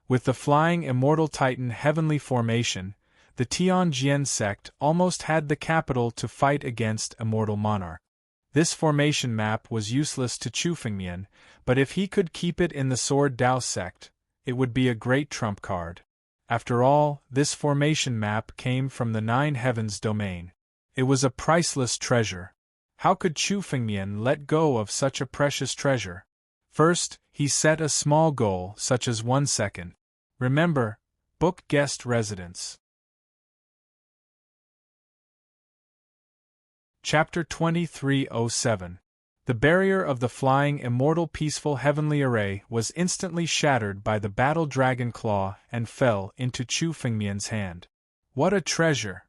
With the flying immortal Titan heavenly formation, the Tianjian sect almost had the capital to fight against Immortal Monarch. This formation map was useless to Chu Fengmian, but if he could keep it in the Sword Dao sect, it would be a great trump card. After all, this formation map came from the Nine Heavens domain. It was a priceless treasure. How could Chu Fengmian let go of such a precious treasure? First, he set a small goal such as 1 second. Remember, book guest residence. Chapter 2307. The barrier of the flying immortal peaceful heavenly array was instantly shattered by the battle dragon claw and fell into Chu Fengmian's hand. What a treasure!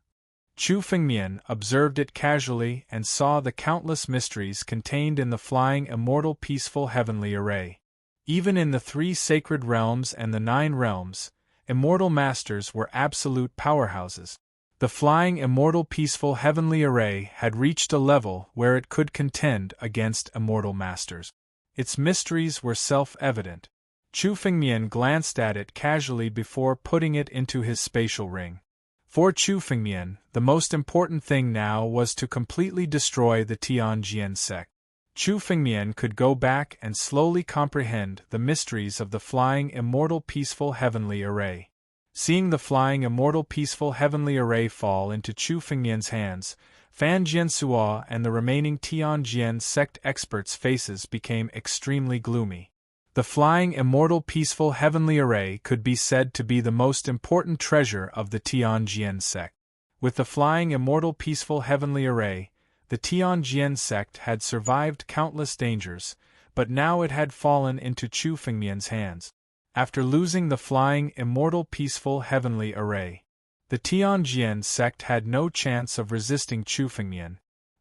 Chu Fengmian observed it casually and saw the countless mysteries contained in the flying immortal peaceful heavenly array. Even in the 3 sacred realms and the 9 realms, immortal masters were absolute powerhouses. The flying immortal peaceful heavenly array had reached a level where it could contend against immortal masters. Its mysteries were self-evident. Chu Fengmian glanced at it casually before putting it into his spatial ring. For Chu Fengmian, the most important thing now was to completely destroy the Tianjian sect. Chu Fengmian could go back and slowly comprehend the mysteries of the flying immortal peaceful heavenly array. Seeing the flying immortal peaceful heavenly array fall into Chu Fengmian's hands, Fan Jiansuo and the remaining Tianjian sect experts' faces became extremely gloomy. The flying immortal peaceful heavenly array could be said to be the most important treasure of the Tianjian sect. With the flying immortal peaceful heavenly array, the Tianjian sect had survived countless dangers, but now it had fallen into Chu Fengmian's hands. After losing the flying immortal peaceful heavenly array, the Tianjian sect had no chance of resisting Chu Fengmian.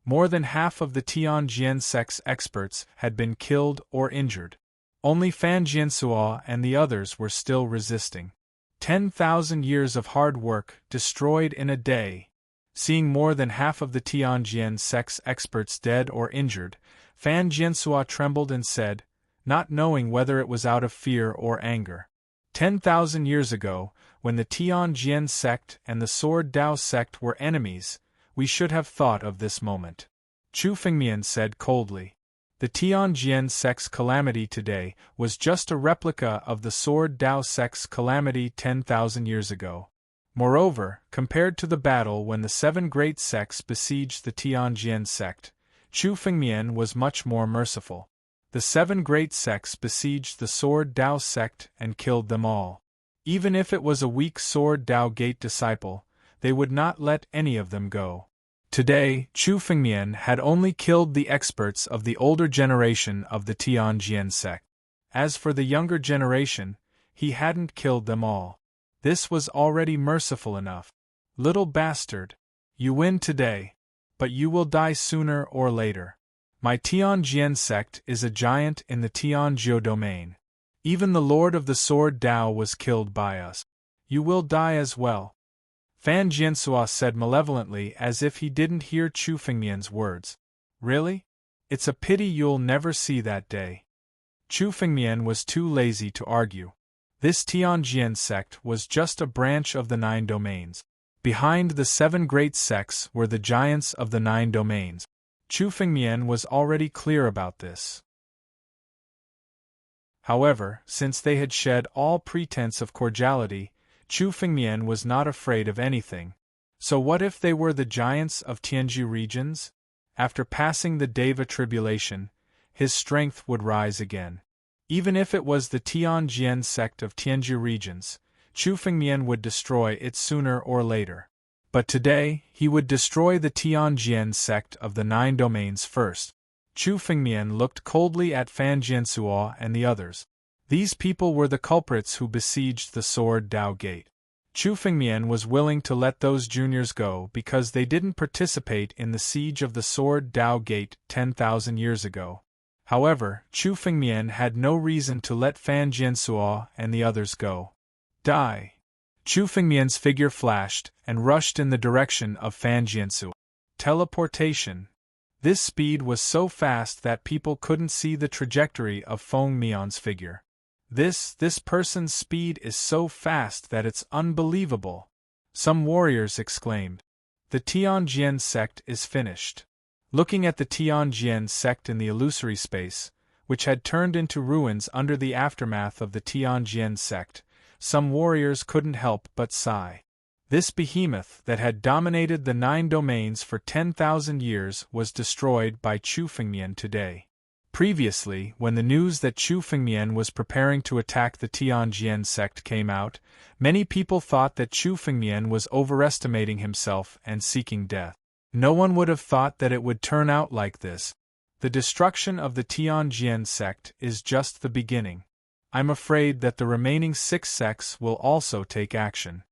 More than half of the Tianjian sect's experts had been killed or injured. Only Fan Jiansuo and the others were still resisting. 10,000 years of hard work destroyed in a day. Seeing more than half of the Tianjian sect's experts dead or injured, Fan Jiansuo trembled and said, not knowing whether it was out of fear or anger. 10,000 years ago, when the Tianjian sect and the Sword Dao sect were enemies, we should have thought of this moment. Chu Fengmian said coldly. The Tianjian sect's calamity today was just a replica of the Sword Dao sect's calamity 10,000 years ago. Moreover, compared to the battle when the 7 great sects besieged the Tianjian sect, Chu Fengmian was much more merciful. The 7 great sects besieged the Sword Dao sect and killed them all. Even if it was a weak Sword Dao Gate disciple, they would not let any of them go. Today, Chu Fengmian had only killed the experts of the older generation of the Tianjian sect. As for the younger generation, he hadn't killed them all. This was already merciful enough. Little bastard, you win today, but you will die sooner or later. My Tianjian sect is a giant in the Tianjiu domain. Even the Lord of the Sword Dao was killed by us. You will die as well. Fan Jiansuo said malevolently as if he didn't hear Chu Fengmian's words. Really? It's a pity you'll never see that day. Chu Fengmian was too lazy to argue. This Tianjian sect was just a branch of the 9 domains. Behind the 7 great sects were the giants of the 9 domains. Chu Fengmian was already clear about this. However, since they had shed all pretense of cordiality, Chu Fengmian was not afraid of anything. So what if they were the giants of Tianjia regions? After passing the Deva tribulation, his strength would rise again. Even if it was the Tianjian sect of Tianjia regions, Chu Fengmian would destroy it sooner or later. But today, he would destroy the Tianjian sect of the 9 domains first. Chu Fengmian looked coldly at Fan Jiansuo and the others. These people were the culprits who besieged the Sword Dao Gate. Chu Fengmian was willing to let those juniors go because they didn't participate in the siege of the Sword Dao Gate 10,000 years ago. However, Chu Fengmian had no reason to let Fan Jiansuo and the others go. Die! Chu Fengmian's figure flashed and rushed in the direction of Fan Jiansuo. Teleportation. This speed was so fast that people couldn't see the trajectory of Feng Mian's figure. This person's speed is so fast that it's unbelievable. Some warriors exclaimed. The Tianjian sect is finished. Looking at the Tianjian sect in the illusory space, which had turned into ruins under the aftermath of the Tianjian sect, some warriors couldn't help but sigh. This behemoth that had dominated the 9 domains for 10,000 years was destroyed by Chu Fengmian today. Previously, when the news that Chu Fengmian was preparing to attack the Tianjian sect came out, many people thought that Chu Fengmian was overestimating himself and seeking death. No one would have thought that it would turn out like this. The destruction of the Tianjian sect is just the beginning. I'm afraid that the remaining 6 sects will also take action.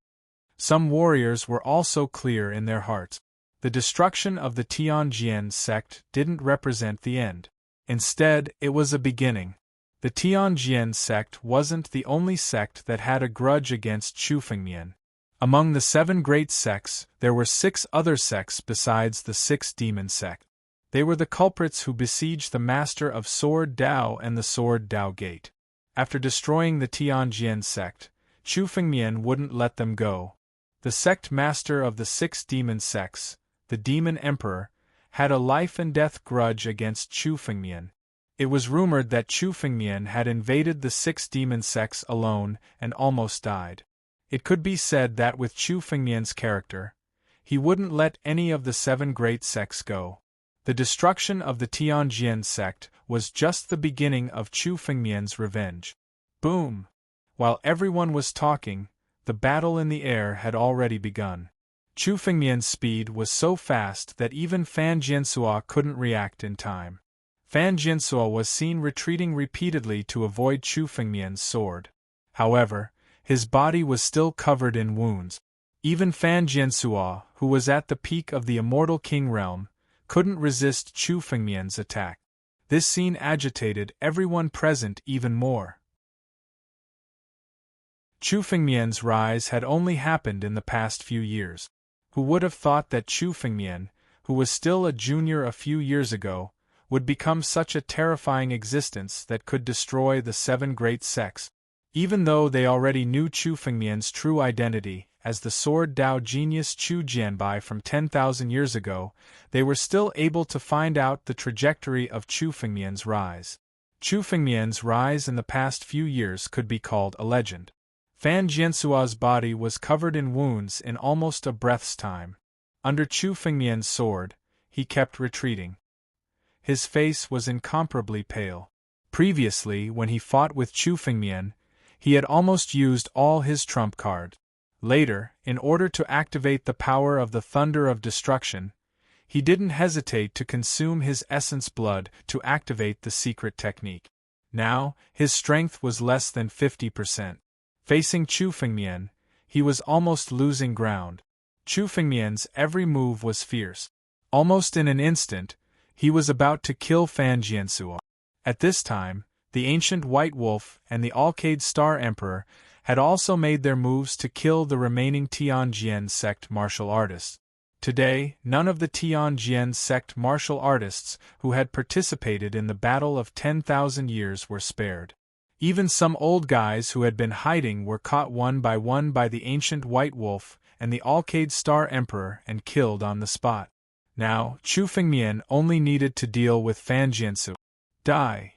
Some warriors were also clear in their hearts. The destruction of the Tianjian sect didn't represent the end. Instead, it was a beginning. The Tianjian sect wasn't the only sect that had a grudge against Chu Fengmian. Among the 7 great sects, there were 6 other sects besides the 6 demon sect. They were the culprits who besieged the master of Sword Dao and the Sword Dao Gate. After destroying the Tianjian sect, Chu Fengmian wouldn't let them go. The sect master of the 6 demon sects, the Demon Emperor, had a life-and-death grudge against Chu Fengmian. It was rumored that Chu Fengmian had invaded the 6 demon sects alone and almost died. It could be said that with Chu Fengmian's character, he wouldn't let any of the 7 great sects go. The destruction of the Tianjian sect was just the beginning of Chu Fengmian's revenge. Boom! While everyone was talking, the battle in the air had already begun. Chu Fengmian's speed was so fast that even Fan Jiansuo couldn't react in time. Fan Jiansuo was seen retreating repeatedly to avoid Chu Fengmian's sword. However, his body was still covered in wounds. Even Fan Jiansuo, who was at the peak of the Immortal King realm, couldn't resist Chu Fengmian's attack. This scene agitated everyone present even more. Chu Fengmian's rise had only happened in the past few years. Who would have thought that Chu Fengmian, who was still a junior a few years ago, would become such a terrifying existence that could destroy the 7 great sects? Even though they already knew Chu Fengmian's true identity as the Sword Dao genius Chu Jianbai from 10,000 years ago, they were still able to find out the trajectory of Chu Fengmian's rise. Chu Fengmian's rise in the past few years could be called a legend. Fan Jiansuo's body was covered in wounds in almost a breath's time. Under Chu Fengmian's sword, he kept retreating. His face was incomparably pale. Previously, when he fought with Chu Fengmian, he had almost used all his trump card. Later, in order to activate the power of the Thunder of Destruction, he didn't hesitate to consume his essence blood to activate the secret technique. Now, his strength was less than 50%. Facing Chu Fengmian, he was almost losing ground. Chu Fengmian's every move was fierce. Almost in an instant, he was about to kill Fan Jiansuo. At this time, the ancient White Wolf and the Alcade Star Emperor had also made their moves to kill the remaining Tianjian sect martial artists. Today, none of the Tianjian sect martial artists who had participated in the Battle of 10,000 Years were spared. Even some old guys who had been hiding were caught one by the ancient White Wolf and the Alcade Star Emperor and killed on the spot. Now, Chu Fengmian only needed to deal with Fan Jiansuo. Die!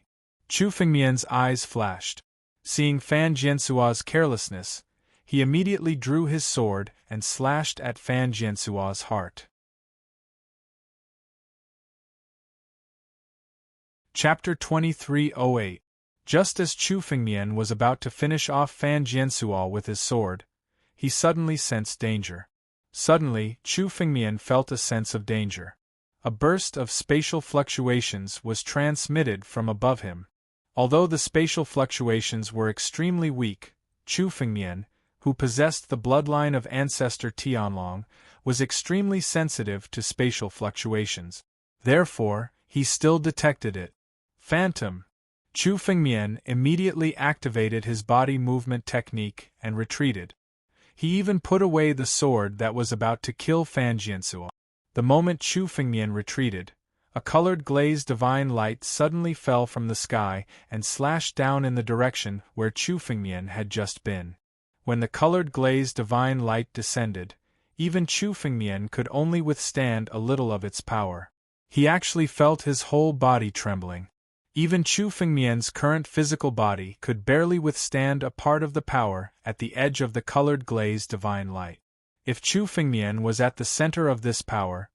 Chu Fengmian's eyes flashed. Seeing Fan Jiansuo's carelessness, he immediately drew his sword and slashed at Fan Jiansuo's heart. Chapter 2308. Just as Chu Fengmian was about to finish off Fan Jiansuo with his sword, he suddenly sensed danger. Suddenly, Chu Fengmian felt a sense of danger. A burst of spatial fluctuations was transmitted from above him. Although the spatial fluctuations were extremely weak, Chu Fengmian, who possessed the bloodline of ancestor Tianlong, was extremely sensitive to spatial fluctuations. Therefore, he still detected it. Phantom. Chu Fengmian immediately activated his body movement technique and retreated. He even put away the sword that was about to kill Fan Jiansuo. The moment Chu Fengmian retreated, a colored glazed divine light suddenly fell from the sky and slashed down in the direction where Chu Fengmian had just been. When the colored glazed divine light descended, even Chu Fengmian could only withstand a little of its power. He actually felt his whole body trembling. Even Chu Fengmian's current physical body could barely withstand a part of the power at the edge of the colored glazed divine light. If Chu Fengmian was at the center of this power,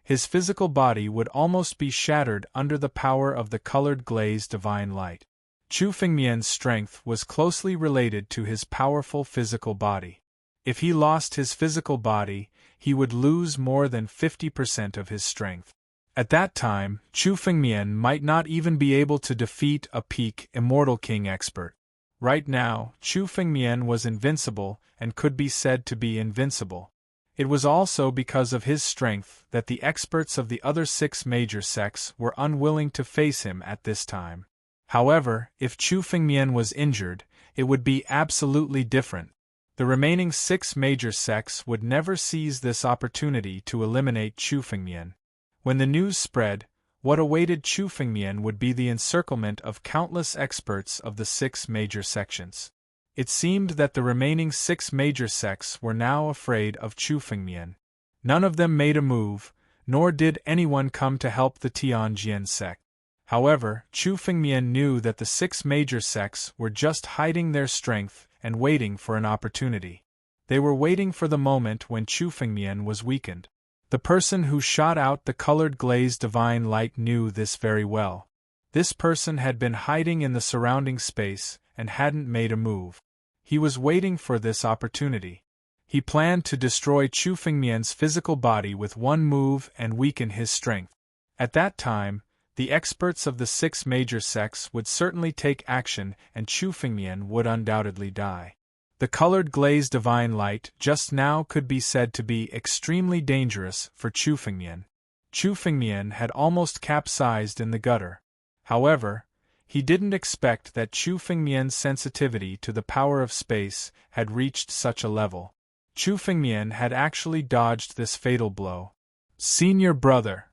his physical body would almost be shattered under the power of the colored glazed divine light. Chu Fengmian's strength was closely related to his powerful physical body. If he lost his physical body, he would lose more than 50% of his strength. At that time, Chu Fengmian might not even be able to defeat a peak Immortal King expert. Right now, Chu Fengmian was invincible and could be said to be invincible. It was also because of his strength that the experts of the other 6 major sects were unwilling to face him at this time. However, if Chu Fengmian was injured, it would be absolutely different. The remaining 6 major sects would never seize this opportunity to eliminate Chu Fengmian. When the news spread, what awaited Chu Fengmian would be the encirclement of countless experts of the 6 major sections. It seemed that the remaining 6 major sects were now afraid of Chu Fengmian. None of them made a move, nor did anyone come to help the Tianjin sect. However, Chu Fengmian knew that the 6 major sects were just hiding their strength and waiting for an opportunity. They were waiting for the moment when Chu Fengmian was weakened. The person who shot out the colored glazed divine light knew this very well. This person had been hiding in the surrounding space and hadn't made a move. He was waiting for this opportunity. He planned to destroy Chu Fengmian's physical body with one move and weaken his strength. At that time, the experts of the 6 major sects would certainly take action and Chu Fengmian would undoubtedly die. The colored glazed divine light just now could be said to be extremely dangerous for Chu Fengmian. Chu Fengmian had almost capsized in the gutter. However, he didn't expect that Chu Fengmian's sensitivity to the power of space had reached such a level. Chu Fengmian had actually dodged this fatal blow. Senior brother.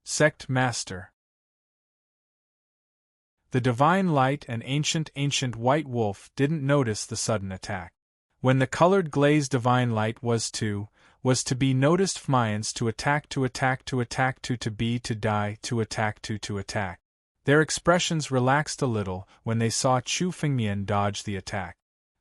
Sect Master. The divine light and ancient white wolf didn't notice the sudden attack. When the colored glazed divine light was to be noticed Fmians to attack to be to die to attack. Their expressions relaxed a little when they saw Chu Fengmian dodge the attack.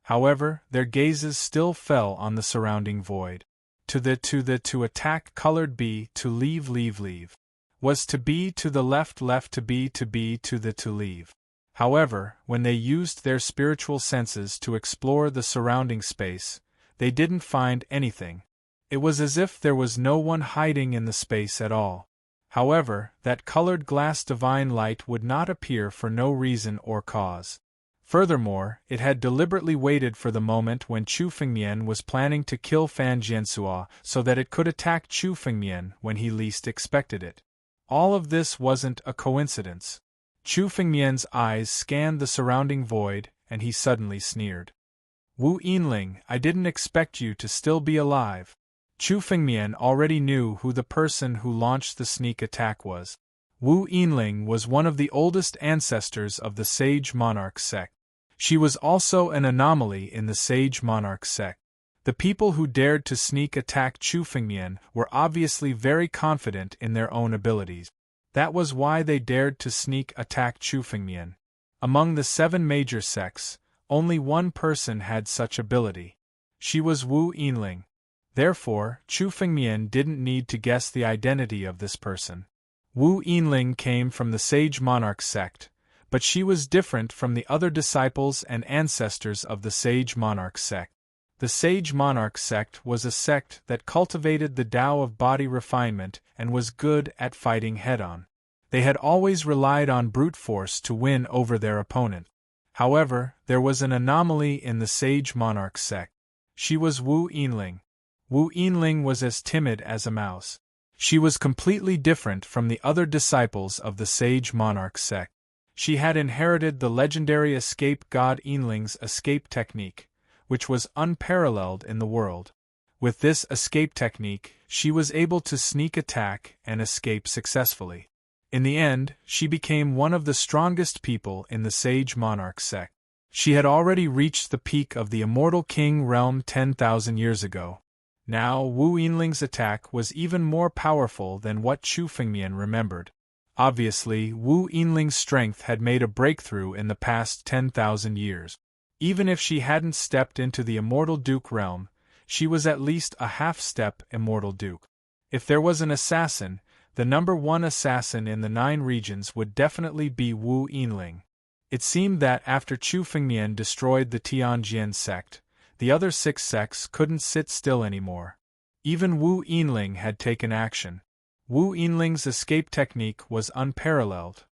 However, their gazes still fell on the surrounding void. To attack colored B to leave. Was to be to the left to be to leave. However, when they used their spiritual senses to explore the surrounding space, they didn't find anything. It was as if there was no one hiding in the space at all. However, that colored glass divine light would not appear for no reason or cause. Furthermore, it had deliberately waited for the moment when Chu Fengmian was planning to kill Fan Jiansuo so that it could attack Chu Fengmian when he least expected it. All of this wasn't a coincidence. Chu Fengmian's eyes scanned the surrounding void, and he suddenly sneered. Wu Yinling, I didn't expect you to still be alive. Chu Fengmian already knew who the person who launched the sneak attack was. Wu Yinling was one of the oldest ancestors of the Sage Monarch sect. She was also an anomaly in the Sage Monarch sect. The people who dared to sneak attack Chu Fengmian were obviously very confident in their own abilities. That was why they dared to sneak attack Chu Fengmian. Among the 7 major sects, only one person had such ability. She was Wu Yinling. Therefore, Chu Fengmian didn't need to guess the identity of this person. Wu Yinling came from the Sage Monarch sect, but she was different from the other disciples and ancestors of the Sage Monarch sect. The Sage Monarch sect was a sect that cultivated the Tao of body refinement and was good at fighting head-on. They had always relied on brute force to win over their opponent. However, there was an anomaly in the Sage Monarch sect. She was Wu Yinling. Wu Yinling was as timid as a mouse. She was completely different from the other disciples of the Sage Monarch sect. She had inherited the legendary escape god Yinling's escape technique, which was unparalleled in the world. With this escape technique, she was able to sneak attack and escape successfully. In the end, she became one of the strongest people in the Sage Monarch sect. She had already reached the peak of the Immortal King realm 10,000 years ago. Now, Wu Yinling's attack was even more powerful than what Chu Fengmian remembered. Obviously, Wu Yinling's strength had made a breakthrough in the past 10,000 years. Even if she hadn't stepped into the Immortal Duke realm, she was at least a half-step Immortal Duke. If there was an assassin, the number one assassin in the 9 regions would definitely be Wu Yinling. It seemed that after Chu Fengmian destroyed the Tianjian sect, the other 6 sects couldn't sit still anymore. Even Wu Yinling had taken action. Wu Yinling's escape technique was unparalleled.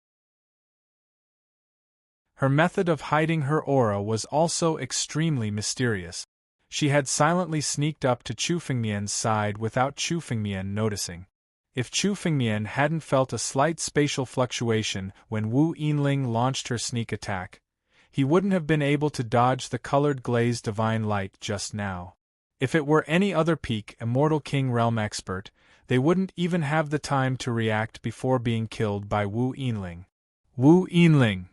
Her method of hiding her aura was also extremely mysterious. She had silently sneaked up to Chu Fengmian's side without Chu Fengmian noticing. If Chu Fengmian hadn't felt a slight spatial fluctuation when Wu Yinling launched her sneak attack, he wouldn't have been able to dodge the colored glazed divine light just now. If it were any other peak Immortal King realm expert, they wouldn't even have the time to react before being killed by Wu Yinling. Wu Yinling!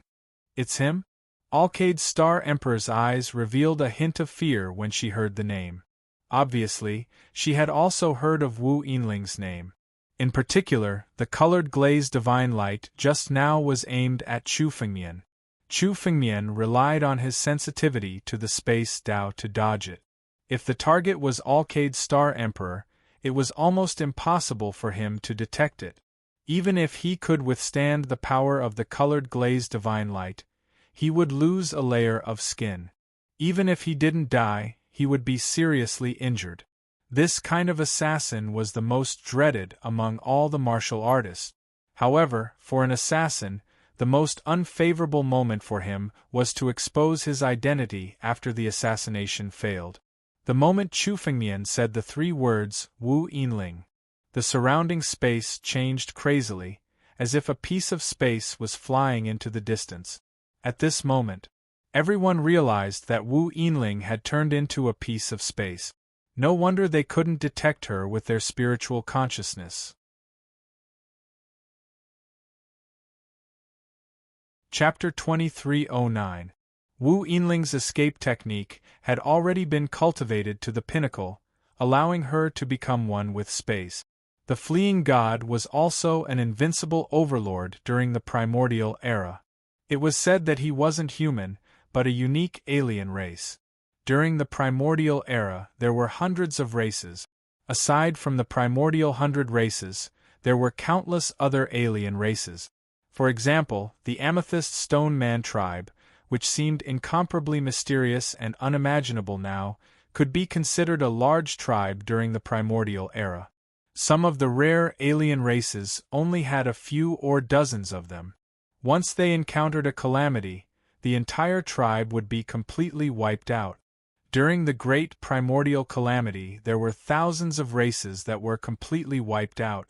It's him? Alkaid's Star Emperor's eyes revealed a hint of fear when she heard the name. Obviously, she had also heard of Wu Yinling's name. In particular, the colored glazed divine light just now was aimed at Chu Fengmian. Chu Fengmian relied on his sensitivity to the space Tao to dodge it. If the target was Alkaid's Star Emperor, it was almost impossible for him to detect it. Even if he could withstand the power of the colored glazed divine light, he would lose a layer of skin. Even if he didn't die, he would be seriously injured. This kind of assassin was the most dreaded among all the martial artists. However, for an assassin, the most unfavorable moment for him was to expose his identity after the assassination failed. The moment Chu Fengmian said the 3 words, Wu Yinling, the surrounding space changed crazily, as if a piece of space was flying into the distance. At this moment, everyone realized that Wu Yinling had turned into a piece of space. No wonder they couldn't detect her with their spiritual consciousness. Chapter 2309. Wu Yinling's escape technique had already been cultivated to the pinnacle, allowing her to become one with space. The fleeing god was also an invincible overlord during the primordial era. It was said that he wasn't human, but a unique alien race. During the primordial era, there were hundreds of races. Aside from the primordial 100 races, there were countless other alien races. For example, the Amethyst Stone Man tribe, which seemed incomparably mysterious and unimaginable now, could be considered a large tribe during the primordial era. Some of the rare alien races only had a few or dozens of them. Once they encountered a calamity, the entire tribe would be completely wiped out. During the Great Primordial Calamity, there were thousands of races that were completely wiped out.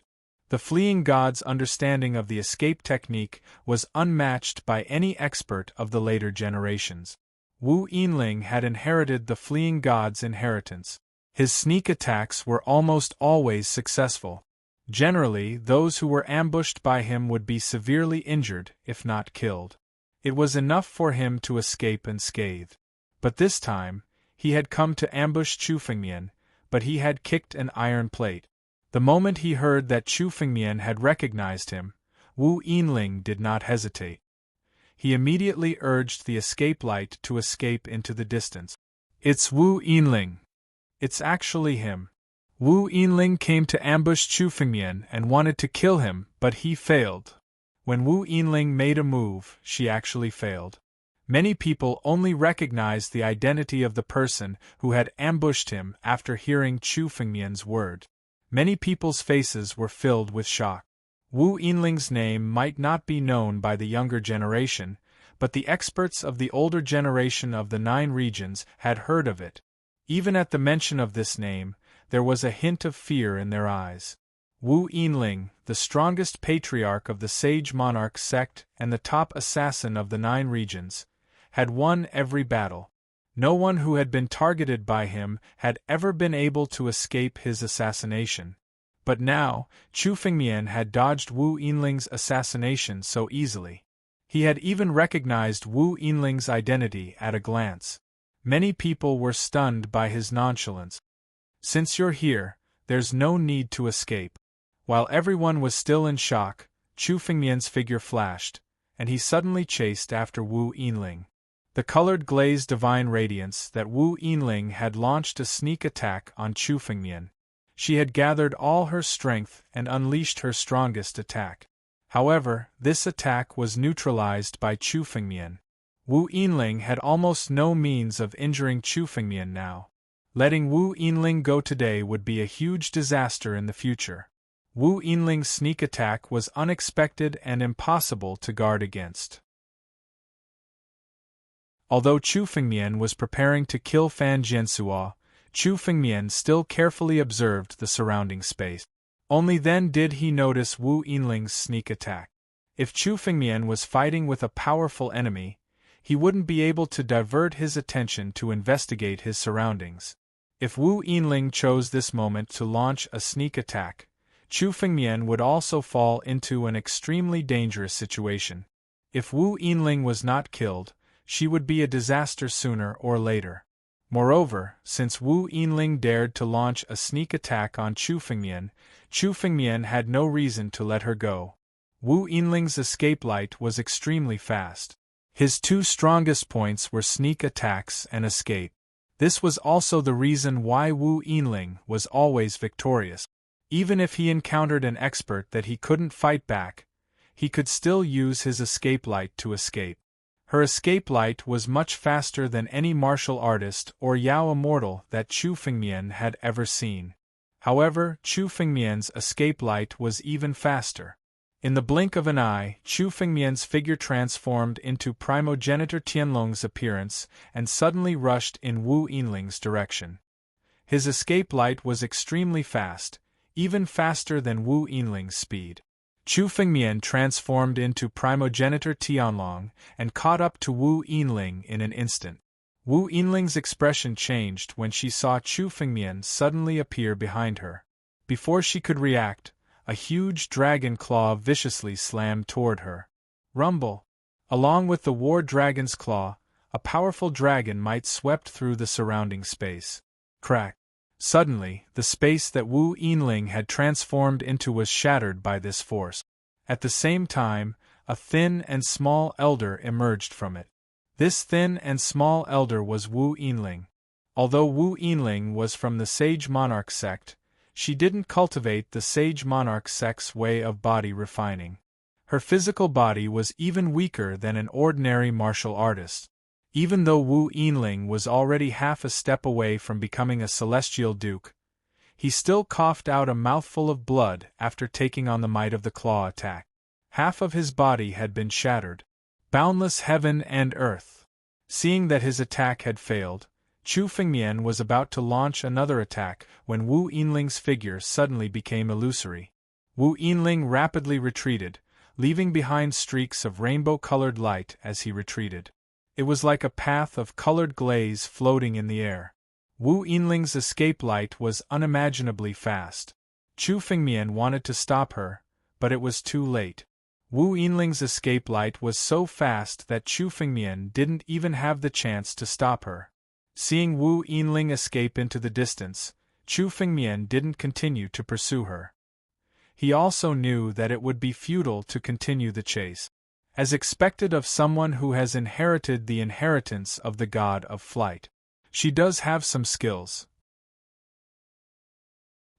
The fleeing god's understanding of the escape technique was unmatched by any expert of the later generations. Wu Yinling had inherited the fleeing god's inheritance. His sneak attacks were almost always successful. Generally, those who were ambushed by him would be severely injured, if not killed. It was enough for him to escape unscathed. But this time, he had come to ambush Chu Fengmian, but he had kicked an iron plate. The moment he heard that Chu Fengmian had recognized him, Wu Yinling did not hesitate. He immediately urged the escape light to escape into the distance. It's Wu Yinling. It's actually him. Wu Yinling came to ambush Chu Fengmian and wanted to kill him, but he failed. When Wu Yinling made a move, she actually failed. Many people only recognized the identity of the person who had ambushed him after hearing Chu Fengmian's word. Many people's faces were filled with shock. Wu Yinling's name might not be known by the younger generation, but the experts of the older generation of the 9 regions had heard of it. Even at the mention of this name, there was a hint of fear in their eyes. Wu Yinling, the strongest patriarch of the Sage Monarch sect and the top assassin of the 9 regions, had won every battle. No one who had been targeted by him had ever been able to escape his assassination. But now, Chu Fengmian had dodged Wu Yinling's assassination so easily. He had even recognized Wu Yinling's identity at a glance. Many people were stunned by his nonchalance. Since you're here, there's no need to escape. While everyone was still in shock, Chu Fengmian's figure flashed, and he suddenly chased after Wu Yinling. The colored glazed divine radiance that Wu Yinling had launched a sneak attack on Chu Fengmian. She had gathered all her strength and unleashed her strongest attack. However, this attack was neutralized by Chu Fengmian. Wu Yinling had almost no means of injuring Chu Fengmian now. Letting Wu Yinling go today would be a huge disaster in the future. Wu Yinling's sneak attack was unexpected and impossible to guard against. Although Chu Fengmian was preparing to kill Fan Jiansuo, Chu Fengmian still carefully observed the surrounding space. Only then did he notice Wu Yinling's sneak attack. If Chu Fengmian was fighting with a powerful enemy, he wouldn't be able to divert his attention to investigate his surroundings. If Wu Yinling chose this moment to launch a sneak attack, Chu Fengmian would also fall into an extremely dangerous situation. If Wu Yinling was not killed, she would be a disaster sooner or later. Moreover, since Wu Yinling dared to launch a sneak attack on Chu Fengmian had no reason to let her go. Wu Yinling's escape light was extremely fast. His 2 strongest points were sneak attacks and escape. This was also the reason why Wu Yinling was always victorious. Even if he encountered an expert that he couldn't fight back, he could still use his escape light to escape. Her escape light was much faster than any martial artist or Yao immortal that Chu Fengmian had ever seen. However, Chu Fengmian's escape light was even faster. In the blink of an eye, Chu Fengmian's figure transformed into primogenitor Tianlong's appearance and suddenly rushed in Wu Yinling's direction. His escape light was extremely fast, even faster than Wu Yinling's speed. Chu Fengmian transformed into primogenitor Tianlong and caught up to Wu Yinling in an instant. Wu Yinling's expression changed when she saw Chu Fengmian suddenly appear behind her. Before she could react, a huge dragon claw viciously slammed toward her. Rumble! Along with the war dragon's claw, a powerful dragon might swept through the surrounding space. Crack! Suddenly, the space that Wu Yinling had transformed into was shattered by this force. At the same time, a thin and small elder emerged from it. This thin and small elder was Wu Yinling. Although Wu Yinling was from the Sage Monarch sect, she didn't cultivate the Sage Monarch sect's way of body refining. Her physical body was even weaker than an ordinary martial artist. Even though Wu Yinling was already half a step away from becoming a celestial duke, he still coughed out a mouthful of blood after taking on the might of the claw attack. Half of his body had been shattered. Boundless heaven and earth! Seeing that his attack had failed, Chu Fengmian was about to launch another attack when Wu Yinling's figure suddenly became illusory. Wu Yinling rapidly retreated, leaving behind streaks of rainbow-colored light as he retreated. It was like a path of colored glaze floating in the air. Wu Yinling's escape light was unimaginably fast. Chu Fengmian wanted to stop her, but it was too late. Wu Yinling's escape light was so fast that Chu Fengmian didn't even have the chance to stop her. Seeing Wu Yinling escape into the distance, Chu Fengmian didn't continue to pursue her. He also knew that it would be futile to continue the chase. As expected of someone who has inherited the inheritance of the god of flight. She does have some skills.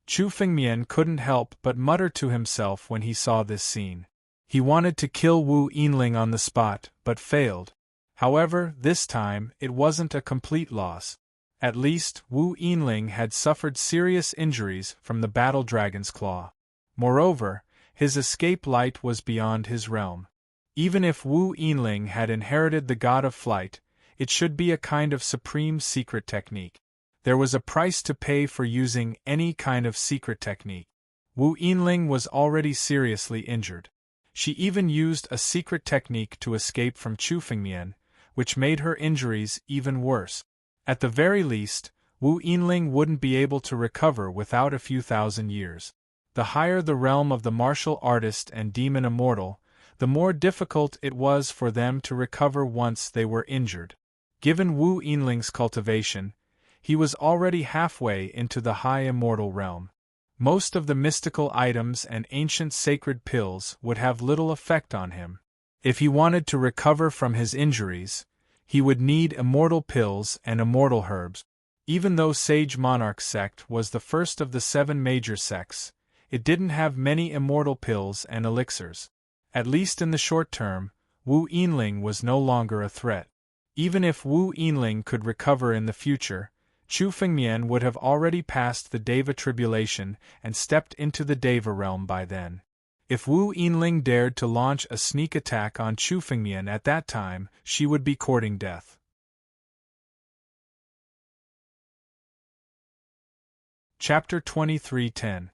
Chu Fengmian couldn't help but mutter to himself when he saw this scene. He wanted to kill Wu Yinling on the spot, but failed. However, this time, it wasn't a complete loss. At least, Wu Yinling had suffered serious injuries from the battle dragon's claw. Moreover, his escape light was beyond his realm. Even if Wu Yinling had inherited the god of flight, it should be a kind of supreme secret technique. There was a price to pay for using any kind of secret technique. Wu Yinling was already seriously injured. She even used a secret technique to escape from Chu Fengmian, which made her injuries even worse. At the very least, Wu Yinling wouldn't be able to recover without a few thousand years. The higher the realm of the martial artist and demon immortal, the more difficult it was for them to recover once they were injured. Given Wu Yinling's cultivation, he was already halfway into the high immortal realm. Most of the mystical items and ancient sacred pills would have little effect on him. If he wanted to recover from his injuries, he would need immortal pills and immortal herbs. Even though Sage Monarch's sect was the first of the 7 major sects, it didn't have many immortal pills and elixirs. At least in the short term, Wu Yinling was no longer a threat. Even if Wu Yinling could recover in the future, Chu Fengmian would have already passed the Deva tribulation and stepped into the Deva realm by then. If Wu Yinling dared to launch a sneak attack on Chu Fengmian at that time, she would be courting death. Chapter 23:10.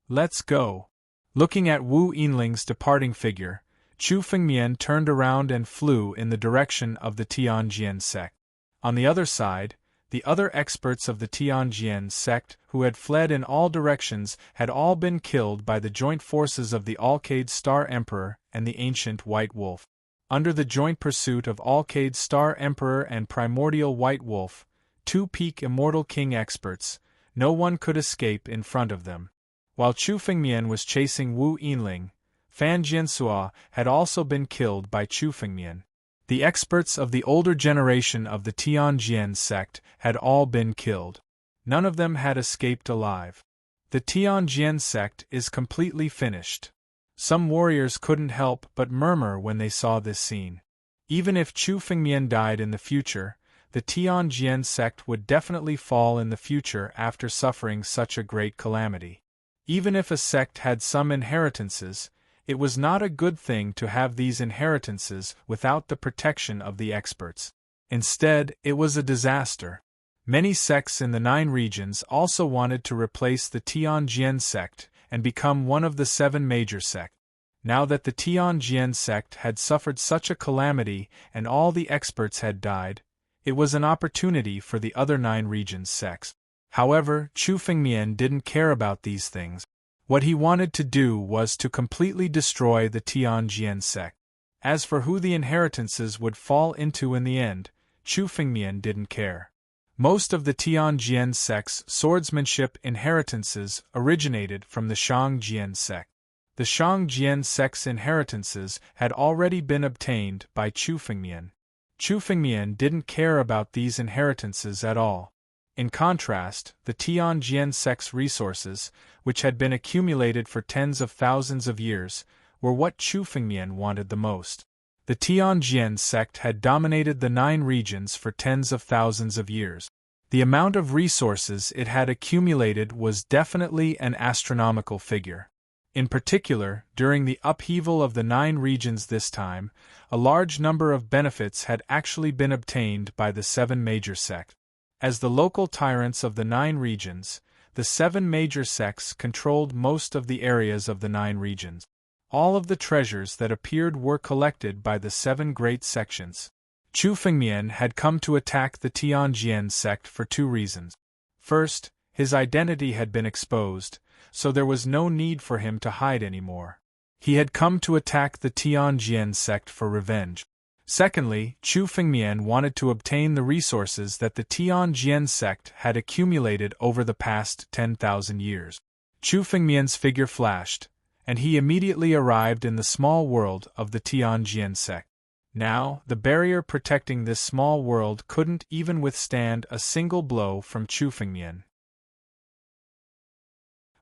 Let's go. Looking at Wu Yinling's departing figure, Chu Fengmian turned around and flew in the direction of the Tianjian sect. On the other side, the other experts of the Tianjian sect who had fled in all directions had all been killed by the joint forces of the Alcade Star Emperor and the ancient White Wolf. Under the joint pursuit of Alcade Star Emperor and Primordial White Wolf, 2 peak Immortal King experts, no one could escape in front of them. While Chu Fengmian was chasing Wu Yinling, Fan Jianxua had also been killed by Chu Fengmian. The experts of the older generation of the Tianjian sect had all been killed. None of them had escaped alive. The Tianjian sect is completely finished. Some warriors couldn't help but murmur when they saw this scene. Even if Chu Fengmian died in the future, the Tianjian sect would definitely fall in the future after suffering such a great calamity. Even if a sect had some inheritances, it was not a good thing to have these inheritances without the protection of the experts. Instead, it was a disaster. Many sects in the 9 regions also wanted to replace the Tianjian sect and become one of the 7 major sects. Now that the Tianjian sect had suffered such a calamity and all the experts had died, it was an opportunity for the other 9 regions' sects. However, Chu Fengmian didn't care about these things. What he wanted to do was to completely destroy the Tianjian sect. As for who the inheritances would fall into in the end, Chu Fengmian didn't care. Most of the Tianjian sect's swordsmanship inheritances originated from the Shangjian sect. The Shangjian sect's inheritances had already been obtained by Chu Fengmian. Chu Fengmian didn't care about these inheritances at all. In contrast, the Tianjian sect's resources, which had been accumulated for tens of thousands of years, were what Chu Fengmian wanted the most. The Tianjian sect had dominated the 9 regions for tens of thousands of years. The amount of resources it had accumulated was definitely an astronomical figure. In particular, during the upheaval of the 9 regions this time, a large number of benefits had actually been obtained by the 7 major sects. As the local tyrants of the 9 regions, the 7 major sects controlled most of the areas of the 9 regions. All of the treasures that appeared were collected by the 7 great sections. Chu Fengmian had come to attack the Tianjian sect for 2 reasons. First, his identity had been exposed, so there was no need for him to hide anymore. He had come to attack the Tianjian sect for revenge. Secondly, Chu Fengmian wanted to obtain the resources that the Tianjian sect had accumulated over the past 10,000 years. Chu Fengmian's figure flashed, and he immediately arrived in the small world of the Tianjian sect. Now, the barrier protecting this small world couldn't even withstand a single blow from Chu Fengmian.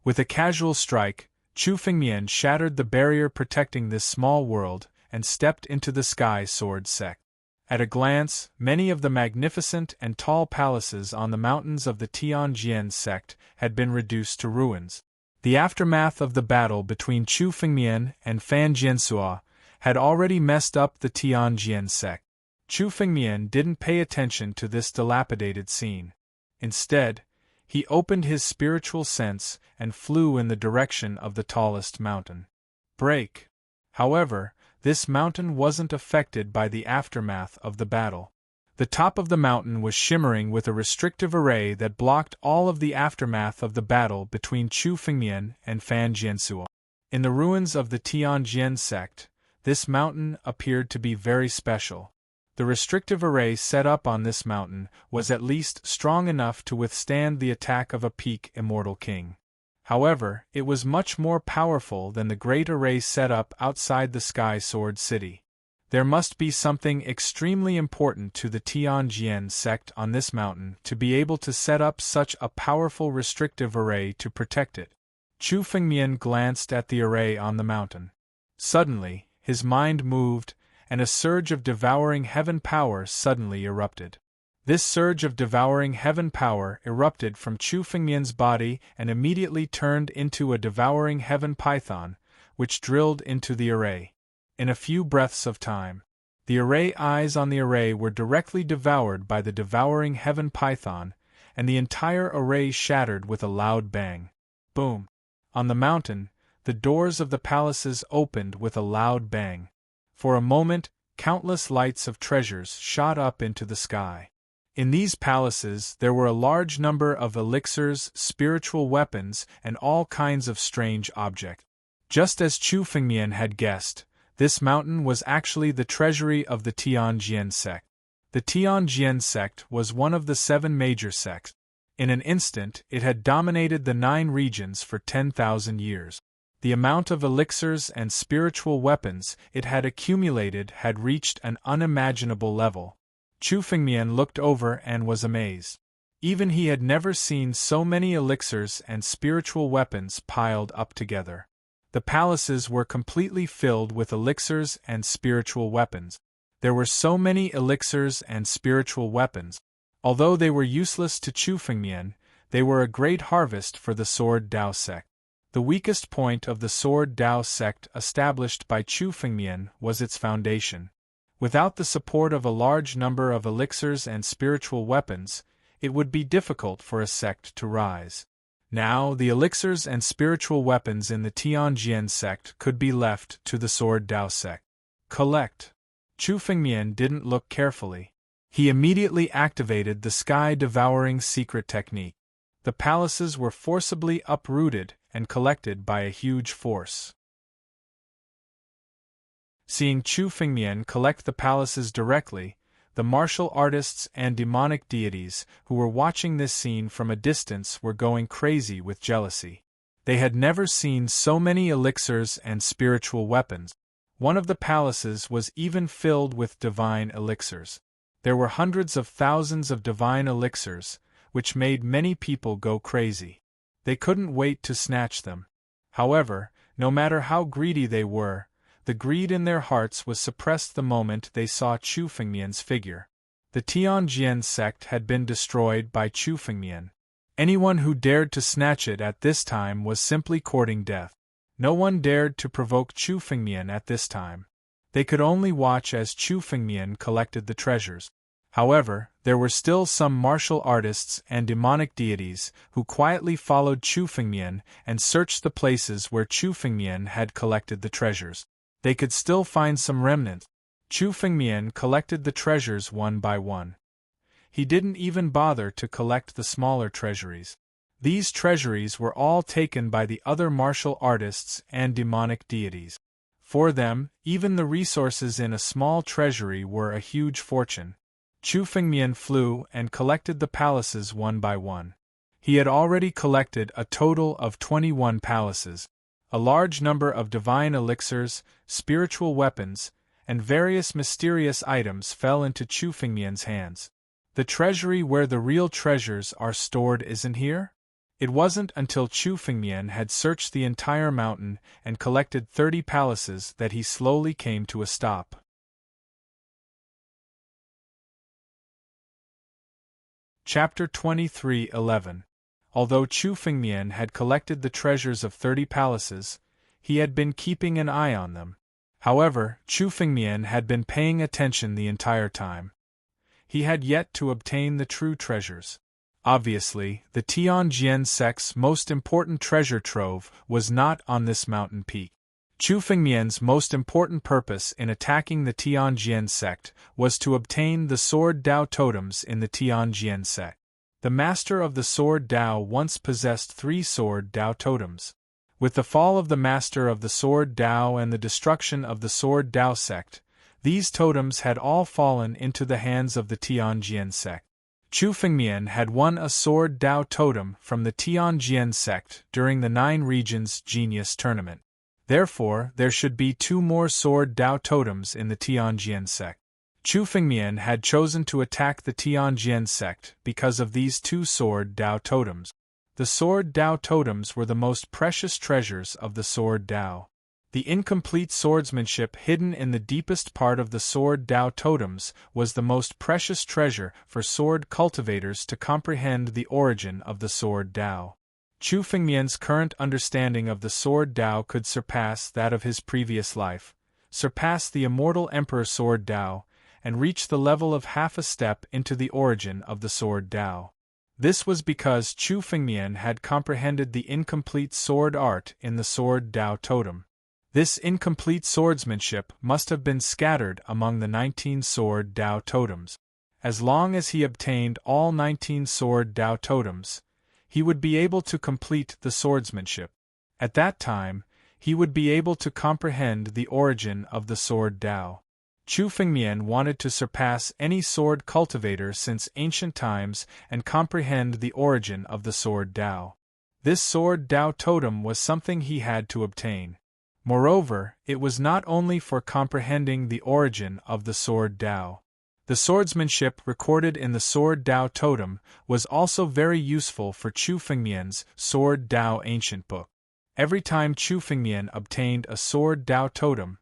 With a casual strike, Chu Fengmian shattered the barrier protecting this small world and stepped into the Sky Sword sect. At a glance, many of the magnificent and tall palaces on the mountains of the Tianjian sect had been reduced to ruins. The aftermath of the battle between Chu Fengmian and Fan Jianxua had already messed up the Tianjian sect. Chu Fengmian didn't pay attention to this dilapidated scene. Instead, he opened his spiritual sense and flew in the direction of the tallest mountain. Break. However, this mountain wasn't affected by the aftermath of the battle. The top of the mountain was shimmering with a restrictive array that blocked all of the aftermath of the battle between Chu Fengmian and Fan Jianxua. In the ruins of the Tianjian sect, this mountain appeared to be very special. The restrictive array set up on this mountain was at least strong enough to withstand the attack of a peak immortal king. However, it was much more powerful than the great array set up outside the Sky Sword City. There must be something extremely important to the Tianjian sect on this mountain to be able to set up such a powerful restrictive array to protect it. Chu Fengmian glanced at the array on the mountain. Suddenly, his mind moved, and a surge of devouring heaven power suddenly erupted. This surge of devouring heaven power erupted from Chu Fengmian's body and immediately turned into a devouring heaven python, which drilled into the array. In a few breaths of time, the array eyes on the array were directly devoured by the devouring heaven python, and the entire array shattered with a loud bang. Boom! On the mountain, the doors of the palaces opened with a loud bang. For a moment, countless lights of treasures shot up into the sky. In these palaces there were a large number of elixirs, spiritual weapons, and all kinds of strange objects. Just as Chu Fengmian had guessed, this mountain was actually the treasury of the Tianjian sect. The Tianjian sect was one of the 7 major sects. In an instant, it had dominated the 9 regions for 10,000 years. The amount of elixirs and spiritual weapons it had accumulated had reached an unimaginable level. Chu Fengmian looked over and was amazed. Even he had never seen so many elixirs and spiritual weapons piled up together. The palaces were completely filled with elixirs and spiritual weapons. There were so many elixirs and spiritual weapons. Although they were useless to Chu Fengmian, they were a great harvest for the Sword Dao sect. The weakest point of the Sword Dao sect established by Chu Fengmian was its foundation. Without the support of a large number of elixirs and spiritual weapons, it would be difficult for a sect to rise. Now, the elixirs and spiritual weapons in the Tianjian sect could be left to the Sword Dao sect. Collect. Chu Fengmian didn't look carefully. He immediately activated the sky-devouring secret technique. The palaces were forcibly uprooted and collected by a huge force. Seeing Chu Fengmian collect the palaces directly, the martial artists and demonic deities who were watching this scene from a distance were going crazy with jealousy. They had never seen so many elixirs and spiritual weapons. One of the palaces was even filled with divine elixirs. There were hundreds of thousands of divine elixirs, which made many people go crazy. They couldn't wait to snatch them. However, no matter how greedy they were, the greed in their hearts was suppressed the moment they saw Chu Fengmian's figure. The Tianjian sect had been destroyed by Chu Fengmian. Anyone who dared to snatch it at this time was simply courting death. No one dared to provoke Chu Fengmian at this time. They could only watch as Chu Fengmian collected the treasures. However, there were still some martial artists and demonic deities who quietly followed Chu Fengmian and searched the places where Chu Fengmian had collected the treasures. They could still find some remnants. Chu Fengmian collected the treasures one by one. He didn't even bother to collect the smaller treasuries. These treasuries were all taken by the other martial artists and demonic deities. For them, even the resources in a small treasury were a huge fortune. Chu Fengmian flew and collected the palaces one by one. He had already collected a total of 21 palaces. A large number of divine elixirs, spiritual weapons, and various mysterious items fell into Chu Fengmian's hands. The treasury where the real treasures are stored isn't here? It wasn't until Chu Fengmian had searched the entire mountain and collected 30 palaces that he slowly came to a stop. Chapter 23:11. Although Chu Fengmian had collected the treasures of 30 palaces, he had been keeping an eye on them. However, Chu Fengmian had been paying attention the entire time. He had yet to obtain the true treasures. Obviously, the Tianjian sect's most important treasure trove was not on this mountain peak. Chu Fengmian's most important purpose in attacking the Tianjian sect was to obtain the Sword Dao totems in the Tianjian sect. The master of the Sword Dao once possessed 3 Sword Dao totems. With the fall of the master of the Sword Dao and the destruction of the Sword Dao sect, these totems had all fallen into the hands of the Tianjian sect. Chu Fengmian had won a Sword Dao totem from the Tianjian sect during the 9 Regions Genius Tournament. Therefore, there should be 2 more Sword Dao totems in the Tianjian sect. Chu Fengmian had chosen to attack the Tianjian sect because of these 2 Sword Dao totems. The Sword Dao totems were the most precious treasures of the Sword Dao. The incomplete swordsmanship hidden in the deepest part of the Sword Dao totems was the most precious treasure for sword cultivators to comprehend the origin of the Sword Dao. Chu Fengmian's current understanding of the Sword Dao could surpass that of his previous life, surpass the immortal Emperor Sword Dao, and reach the level of half a step into the origin of the Sword Dao. This was because Chu Fengmian had comprehended the incomplete sword art in the Sword Dao totem. This incomplete swordsmanship must have been scattered among the 19 Sword Dao totems. As long as he obtained all 19 Sword Dao totems, he would be able to complete the swordsmanship. At that time, he would be able to comprehend the origin of the Sword Dao. Chu Fengmian wanted to surpass any sword cultivator since ancient times and comprehend the origin of the Sword Dao. This Sword Dao totem was something he had to obtain. Moreover, it was not only for comprehending the origin of the Sword Dao. The swordsmanship recorded in the Sword Dao totem was also very useful for Chu Fengmian's Sword Dao Ancient Book. Every time Chu Fengmian obtained a Sword Dao totem,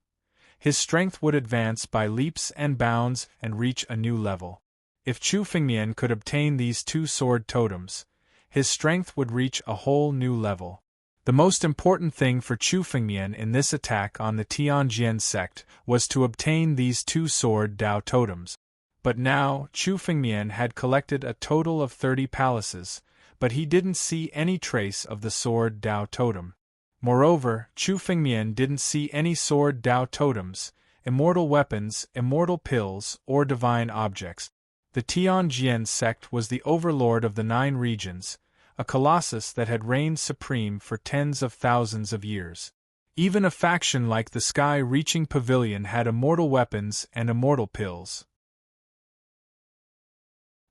his strength would advance by leaps and bounds and reach a new level. If Chu Fengmian could obtain these 2 sword totems, his strength would reach a whole new level. The most important thing for Chu Fengmian in this attack on the Tianjian sect was to obtain these 2 Sword Dao totems. But now, Chu Fengmian had collected a total of 30 palaces, but he didn't see any trace of the Sword Dao totem. Moreover, Chu Fengmian didn't see any Sword Dao totems, immortal weapons, immortal pills, or divine objects. The Tianjian sect was the overlord of the 9 regions, a colossus that had reigned supreme for tens of thousands of years. Even a faction like the Sky-Reaching Pavilion had immortal weapons and immortal pills.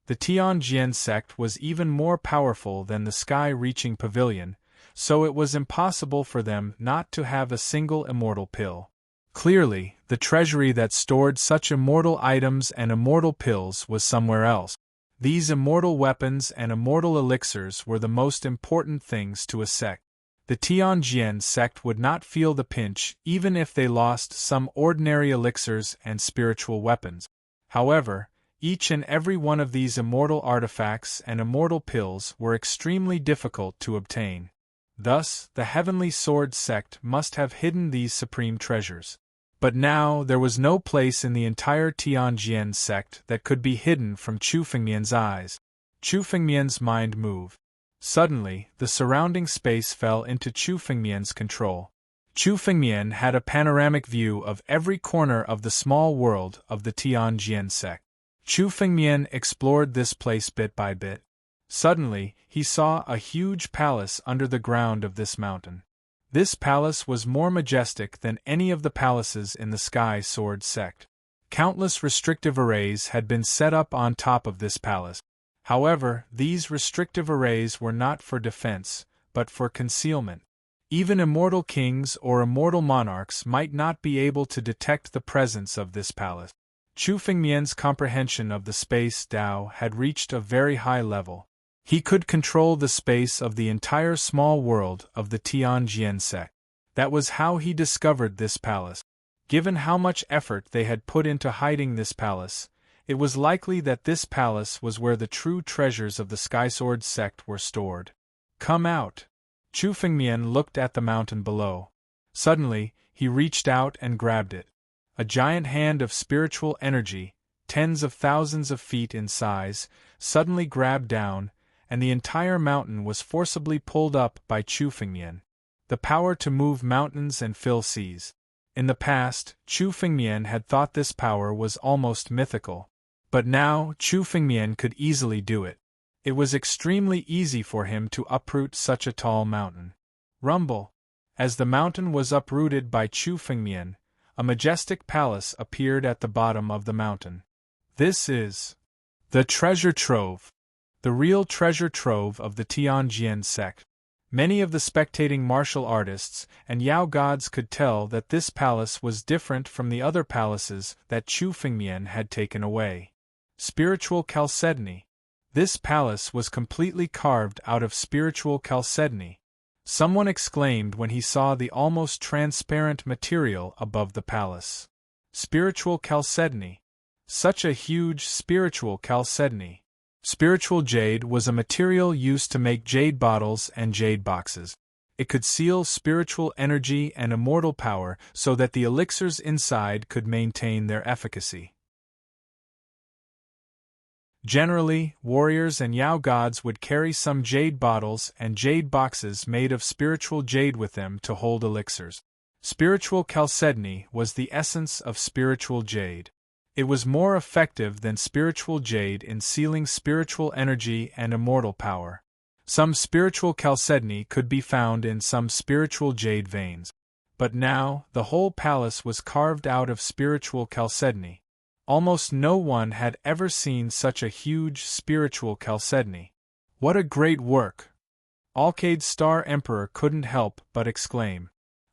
The Tianjian sect was even more powerful than the Sky-Reaching Pavilion, so it was impossible for them not to have a single immortal pill. Clearly, the treasury that stored such immortal items and immortal pills was somewhere else. These immortal weapons and immortal elixirs were the most important things to a sect. The Tianjian sect would not feel the pinch even if they lost some ordinary elixirs and spiritual weapons. However, each and every one of these immortal artifacts and immortal pills were extremely difficult to obtain. Thus, the Heavenly Sword sect must have hidden these supreme treasures. But now there was no place in the entire Tianjian sect that could be hidden from Chu Fengmian's eyes. Chu Fengmian's mind moved. Suddenly, the surrounding space fell into Chu Fengmian's control. Chu Fengmian had a panoramic view of every corner of the small world of the Tianjian sect. Chu Fengmian explored this place bit by bit. Suddenly, he saw a huge palace under the ground of this mountain. This palace was more majestic than any of the palaces in the Sky Sword sect. Countless restrictive arrays had been set up on top of this palace. However, these restrictive arrays were not for defense, but for concealment. Even immortal kings or immortal monarchs might not be able to detect the presence of this palace. Chu Fengmian's comprehension of the Space Dao had reached a very high level. He could control the space of the entire small world of the Tianjian sect. That was how he discovered this palace. Given how much effort they had put into hiding this palace, it was likely that this palace was where the true treasures of the Skysword sect were stored. Come out! Chu Fengmian looked at the mountain below. Suddenly, he reached out and grabbed it. A giant hand of spiritual energy, tens of thousands of feet in size, suddenly grabbed down, and the entire mountain was forcibly pulled up by Chu Fengmian. The power to move mountains and fill seas. In the past, Chu Fengmian had thought this power was almost mythical. But now, Chu Fengmian could easily do it. It was extremely easy for him to uproot such a tall mountain. Rumble! As the mountain was uprooted by Chu Fengmian, a majestic palace appeared at the bottom of the mountain. This is the treasure trove. The real treasure trove of the Tianjian sect. Many of the spectating martial artists and Yao gods could tell that this palace was different from the other palaces that Chu Fengmian had taken away. Spiritual chalcedony. This palace was completely carved out of spiritual chalcedony. Someone exclaimed when he saw the almost transparent material above the palace. Spiritual chalcedony. Such a huge spiritual chalcedony. Spiritual jade was a material used to make jade bottles and jade boxes. It could seal spiritual energy and immortal power so that the elixirs inside could maintain their efficacy. Generally, warriors and Yao gods would carry some jade bottles and jade boxes made of spiritual jade with them to hold elixirs. Spiritual chalcedony was the essence of spiritual jade. It was more effective than spiritual jade in sealing spiritual energy and immortal power. Some spiritual chalcedony could be found in some spiritual jade veins. But now, the whole palace was carved out of spiritual chalcedony. Almost no one had ever seen such a huge spiritual chalcedony. What a great work! Alcade's Star Emperor couldn't help but exclaim.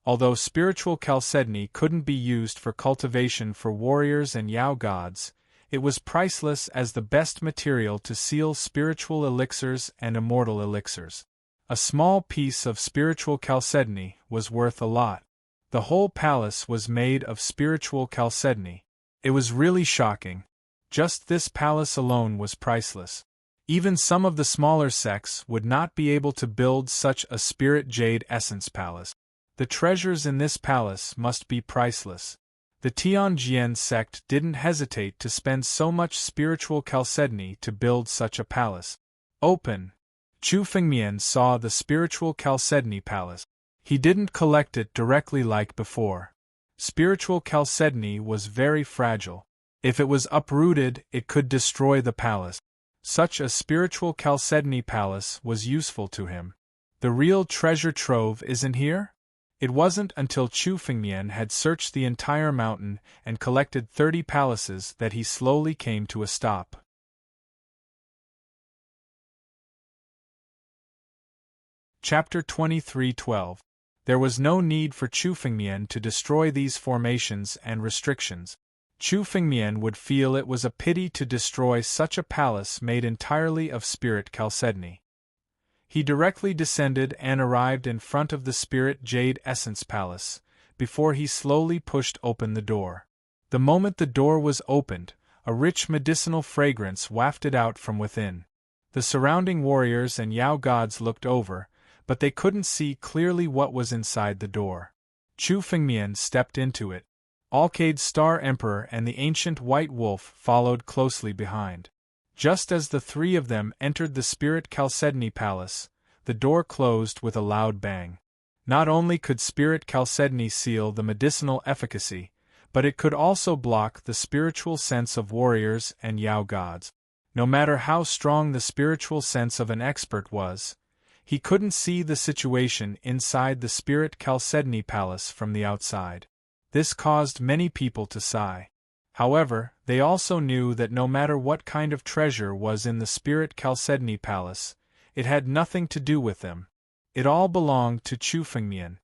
Although spiritual chalcedony couldn't be used for cultivation for warriors and Yao gods, it was priceless as the best material to seal spiritual elixirs and immortal elixirs. A small piece of spiritual chalcedony was worth a lot. The whole palace was made of spiritual chalcedony. It was really shocking. Just this palace alone was priceless. Even some of the smaller sects would not be able to build such a spirit jade essence palace. The treasures in this palace must be priceless. The Tianjian sect didn't hesitate to spend so much spiritual chalcedony to build such a palace. Open! Chu Fengmian saw the spiritual chalcedony palace. He didn't collect it directly like before. Spiritual chalcedony was very fragile. If it was uprooted, it could destroy the palace. Such a spiritual chalcedony palace was useful to him. The real treasure trove isn't here? It wasn't until Chu Fengmian had searched the entire mountain and collected 30 palaces that he slowly came to a stop. Chapter 23:12. There was no need for Chu Fengmian to destroy these formations and restrictions. Chu Fengmian would feel it was a pity to destroy such a palace made entirely of spirit chalcedony. He directly descended and arrived in front of the Spirit Jade Essence Palace, before he slowly pushed open the door. The moment the door was opened, a rich medicinal fragrance wafted out from within. The surrounding warriors and Yao gods looked over, but they couldn't see clearly what was inside the door. Chu Fengmian stepped into it. Alcade's Star Emperor and the ancient White Wolf followed closely behind. Just as the three of them entered the Spirit Chalcedony Palace, the door closed with a loud bang. Not only could Spirit Chalcedony seal the medicinal efficacy, but it could also block the spiritual sense of warriors and Yao gods. No matter how strong the spiritual sense of an expert was, he couldn't see the situation inside the Spirit Chalcedony Palace from the outside. This caused many people to sigh. However, they also knew that no matter what kind of treasure was in the Spirit Chalcedony Palace, it had nothing to do with them. It all belonged to Chu Fengmian.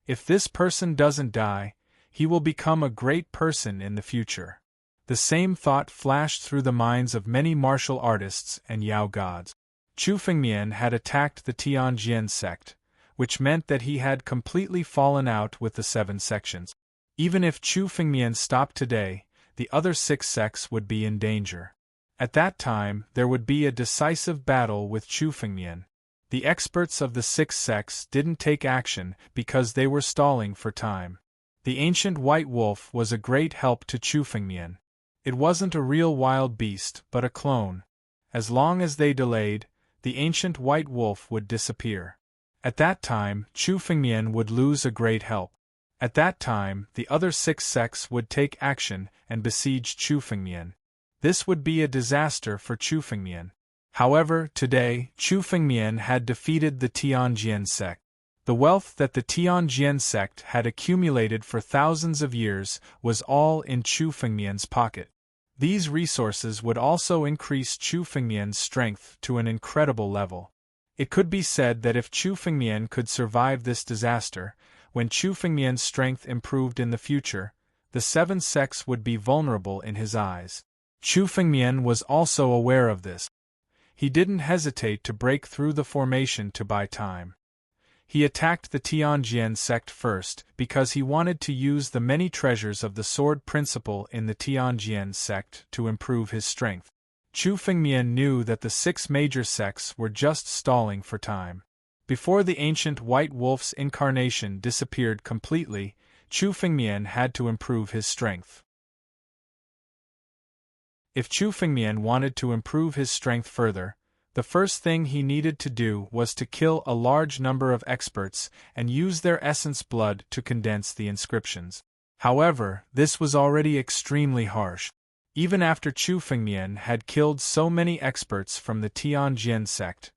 If this person doesn't die, he will become a great person in the future. The same thought flashed through the minds of many martial artists and Yao gods. Chu Fengmian had attacked the Tianjin sect, which meant that he had completely fallen out with the 7 sections. Even if Chu Fengmian stopped today, the other 6 sects would be in danger. At that time, there would be a decisive battle with Chu Fengmian. The experts of the 6 sects didn't take action because they were stalling for time. The ancient white wolf was a great help to Chu Fengmian. It wasn't a real wild beast, but a clone. As long as they delayed, the ancient white wolf would disappear. At that time, Chu Fengmian would lose a great help. At that time, the other 6 sects would take action and besiege Chu Fengmian. This would be a disaster for Chu Fengmian. However, today, Chu Fengmian had defeated the Tianjin sect. The wealth that the Tianjin sect had accumulated for thousands of years was all in Chu Fengmian's pocket. These resources would also increase Chu Fengmian's strength to an incredible level. It could be said that if Chu Fengmian could survive this disaster, when Chu Fengmian's strength improved in the future, the 7 sects would be vulnerable in his eyes. Chu Fengmian was also aware of this. He didn't hesitate to break through the formation to buy time. He attacked the Tianjin sect first because he wanted to use the many treasures of the sword principle in the Tianjin sect to improve his strength. Chu Fengmian knew that the 6 major sects were just stalling for time. Before the ancient white wolf's incarnation disappeared completely, Chu Fengmian had to improve his strength. If Chu Fengmian wanted to improve his strength further, the first thing he needed to do was to kill a large number of experts and use their essence blood to condense the inscriptions. However, this was already extremely harsh. Even after Chu Fengmian had killed so many experts from the Tianjin sect,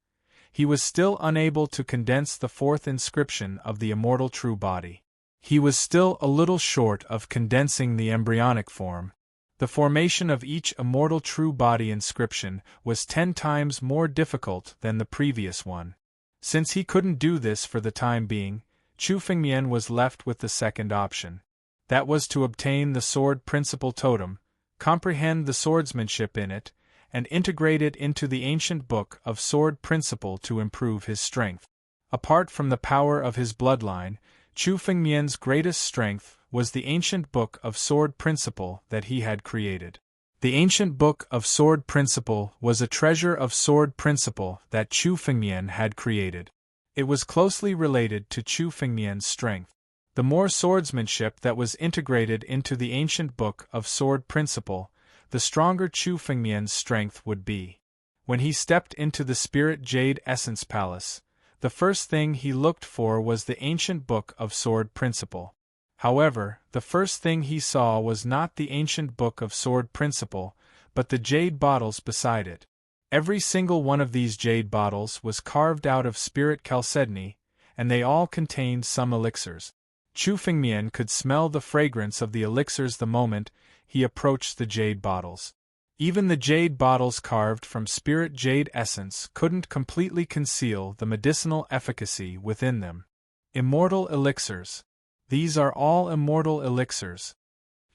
he was still unable to condense the 4th inscription of the immortal true body. He was still a little short of condensing the embryonic form. The formation of each immortal true body inscription was 10 times more difficult than the previous one. Since he couldn't do this for the time being, Chu Fengmian was left with the second option. That was to obtain the sword principle totem, comprehend the swordsmanship in it, and integrate it into the ancient book of sword principle to improve his strength. Apart from the power of his bloodline, Chu Fengmian's greatest strength was the ancient book of sword principle that he had created. The ancient book of sword principle was a treasure of sword principle that Chu Fengmian had created. It was closely related to Chu Fengmian's strength. The more swordsmanship that was integrated into the ancient book of sword principle, the stronger Chu Fengmian's strength would be. When he stepped into the Spirit Jade Essence Palace, the first thing he looked for was the ancient book of sword principle. However, the first thing he saw was not the ancient book of sword principle, but the jade bottles beside it. Every single one of these jade bottles was carved out of spirit chalcedony, and they all contained some elixirs. Chu Fengmian could smell the fragrance of the elixirs the moment he approached the jade bottles. Even the jade bottles carved from spirit jade essence couldn't completely conceal the medicinal efficacy within them. Immortal elixirs. These are all immortal elixirs.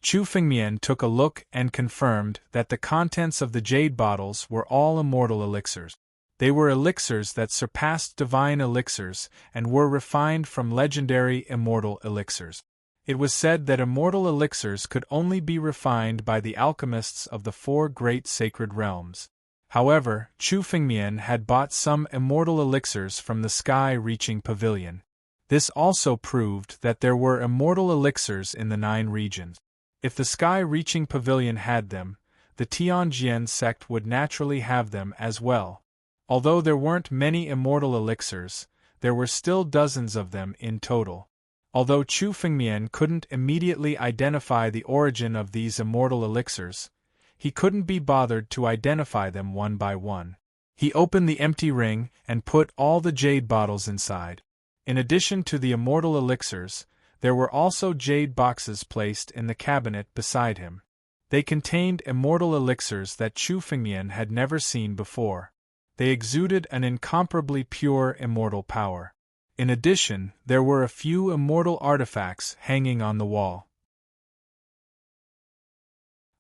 Chu Fengmian took a look and confirmed that the contents of the jade bottles were all immortal elixirs. They were elixirs that surpassed divine elixirs and were refined from legendary immortal elixirs. It was said that immortal elixirs could only be refined by the alchemists of the 4 great sacred realms. However, Chu Fengmian had bought some immortal elixirs from the sky-reaching pavilion. This also proved that there were immortal elixirs in the 9 regions. If the sky-reaching pavilion had them, the Tianjin sect would naturally have them as well. Although there weren't many immortal elixirs, there were still dozens of them in total. Although Chu Fengmian couldn't immediately identify the origin of these immortal elixirs, he couldn't be bothered to identify them one by one. He opened the empty ring and put all the jade bottles inside. In addition to the immortal elixirs, there were also jade boxes placed in the cabinet beside him. They contained immortal elixirs that Chu Fengmian had never seen before. They exuded an incomparably pure immortal power. In addition, there were a few immortal artifacts hanging on the wall.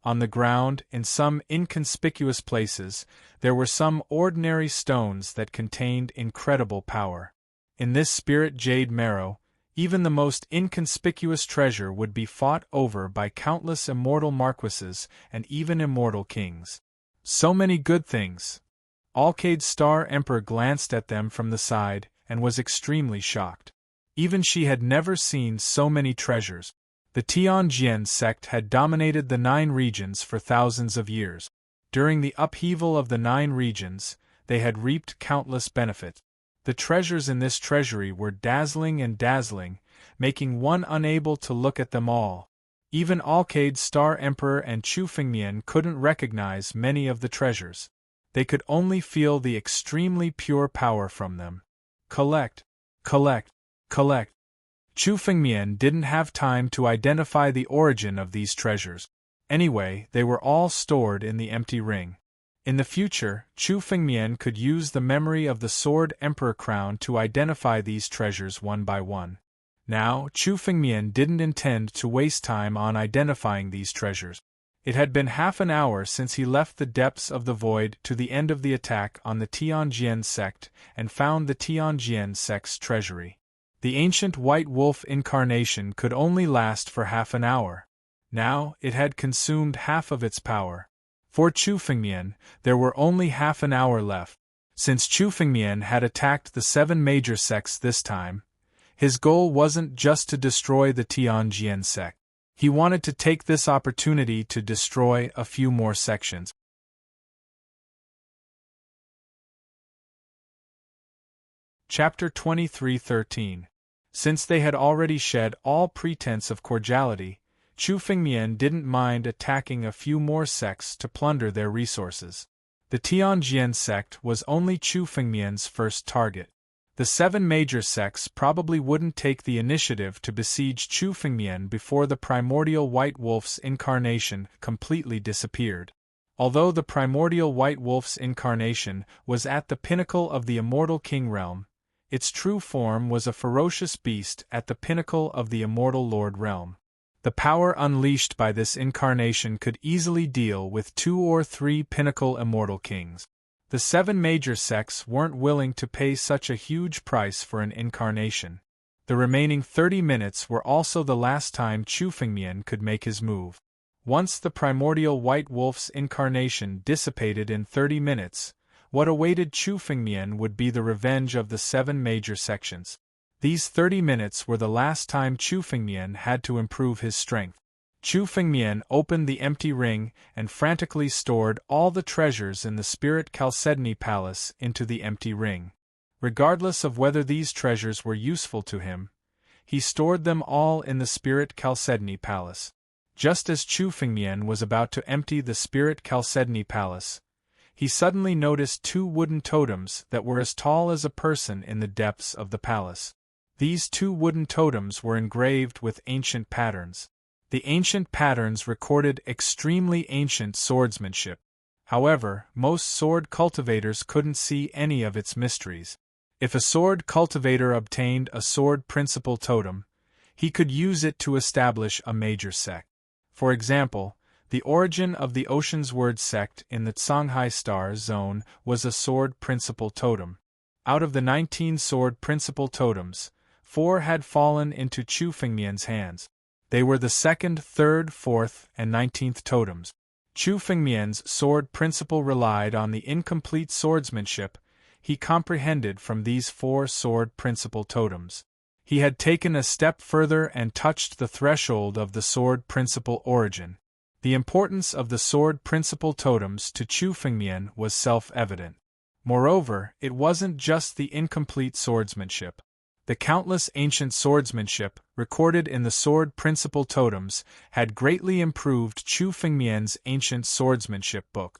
On the ground, in some inconspicuous places, there were some ordinary stones that contained incredible power. In this spirit jade marrow, even the most inconspicuous treasure would be fought over by countless immortal marquises and even immortal kings. So many good things! Alcade's Star Emperor glanced at them from the side and was extremely shocked. Even she had never seen so many treasures. The Tianjian sect had dominated the 9 regions for thousands of years. During the upheaval of the 9 regions, they had reaped countless benefits. The treasures in this treasury were dazzling and dazzling, making one unable to look at them all. Even Alcade's Star Emperor and Chu Fengmian couldn't recognize many of the treasures. They could only feel the extremely pure power from them. Collect, collect, collect. Chu Fengmian didn't have time to identify the origin of these treasures. Anyway, they were all stored in the empty ring. In the future, Chu Fengmian could use the memory of the Sword Emperor crown to identify these treasures one by one. Now, Chu Fengmian didn't intend to waste time on identifying these treasures. It had been half an hour since he left the depths of the void to the end of the attack on the Tianjian sect and found the Tianjian sect's treasury. The ancient white wolf incarnation could only last for half an hour. Now, it had consumed half of its power. For Chu Fengmian, there were only half an hour left. Since Chu Fengmian had attacked the 7 major sects this time, his goal wasn't just to destroy the Tianjian sect. He wanted to take this opportunity to destroy a few more sections. Chapter 23:13. Since they had already shed all pretense of cordiality, Chu Fengmian didn't mind attacking a few more sects to plunder their resources. The Tianjian sect was only Chu Fengmian's first target. The 7 major sects probably wouldn't take the initiative to besiege Chu Fengmian before the primordial white wolf's incarnation completely disappeared. Although the primordial white wolf's incarnation was at the pinnacle of the immortal king realm, its true form was a ferocious beast at the pinnacle of the immortal lord realm. The power unleashed by this incarnation could easily deal with 2 or 3 pinnacle immortal kings. The 7 major sects weren't willing to pay such a huge price for an incarnation. The remaining 30 minutes were also the last time Chu Fengmian could make his move. Once the primordial white wolf's incarnation dissipated in 30 minutes, what awaited Chu Fengmian would be the revenge of the 7 major sections. These 30 minutes were the last time Chu Fengmian had to improve his strength. Chu Fengmian opened the empty ring and frantically stored all the treasures in the Spirit Chalcedony Palace into the empty ring. Regardless of whether these treasures were useful to him, he stored them all in the Spirit Chalcedony Palace. Just as Chu Fengmian was about to empty the Spirit Chalcedony Palace, he suddenly noticed 2 wooden totems that were as tall as a person in the depths of the palace. These 2 wooden totems were engraved with ancient patterns. The ancient patterns recorded extremely ancient swordsmanship. However, most sword cultivators couldn't see any of its mysteries. If a sword cultivator obtained a sword principle totem, he could use it to establish a major sect. For example, the origin of the Ocean's Word sect in the Songhai Star Zone was a sword principle totem. Out of the 19 sword principle totems, 4 had fallen into Chu Fengmian's hands. They were the 2nd, 3rd, 4th, and 19th totems. Chu Fengmian's sword principle relied on the incomplete swordsmanship he comprehended from these 4 sword principle totems. He had taken a step further and touched the threshold of the sword principle origin. The importance of the sword principle totems to Chu Fengmian was self-evident. Moreover, it wasn't just the incomplete swordsmanship. The countless ancient swordsmanship recorded in the sword principle totems had greatly improved Chu Fengmian's ancient swordsmanship book.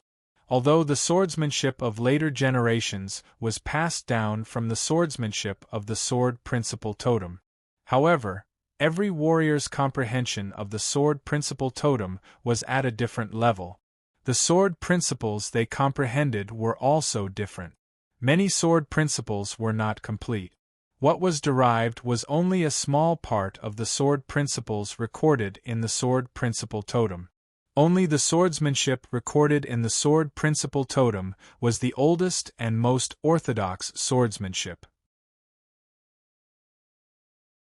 Although the swordsmanship of later generations was passed down from the swordsmanship of the sword principle totem. However, every warrior's comprehension of the sword principle totem was at a different level. The sword principles they comprehended were also different. Many sword principles were not complete. What was derived was only a small part of the sword principles recorded in the sword principle totem. Only the swordsmanship recorded in the sword principle totem was the oldest and most orthodox swordsmanship.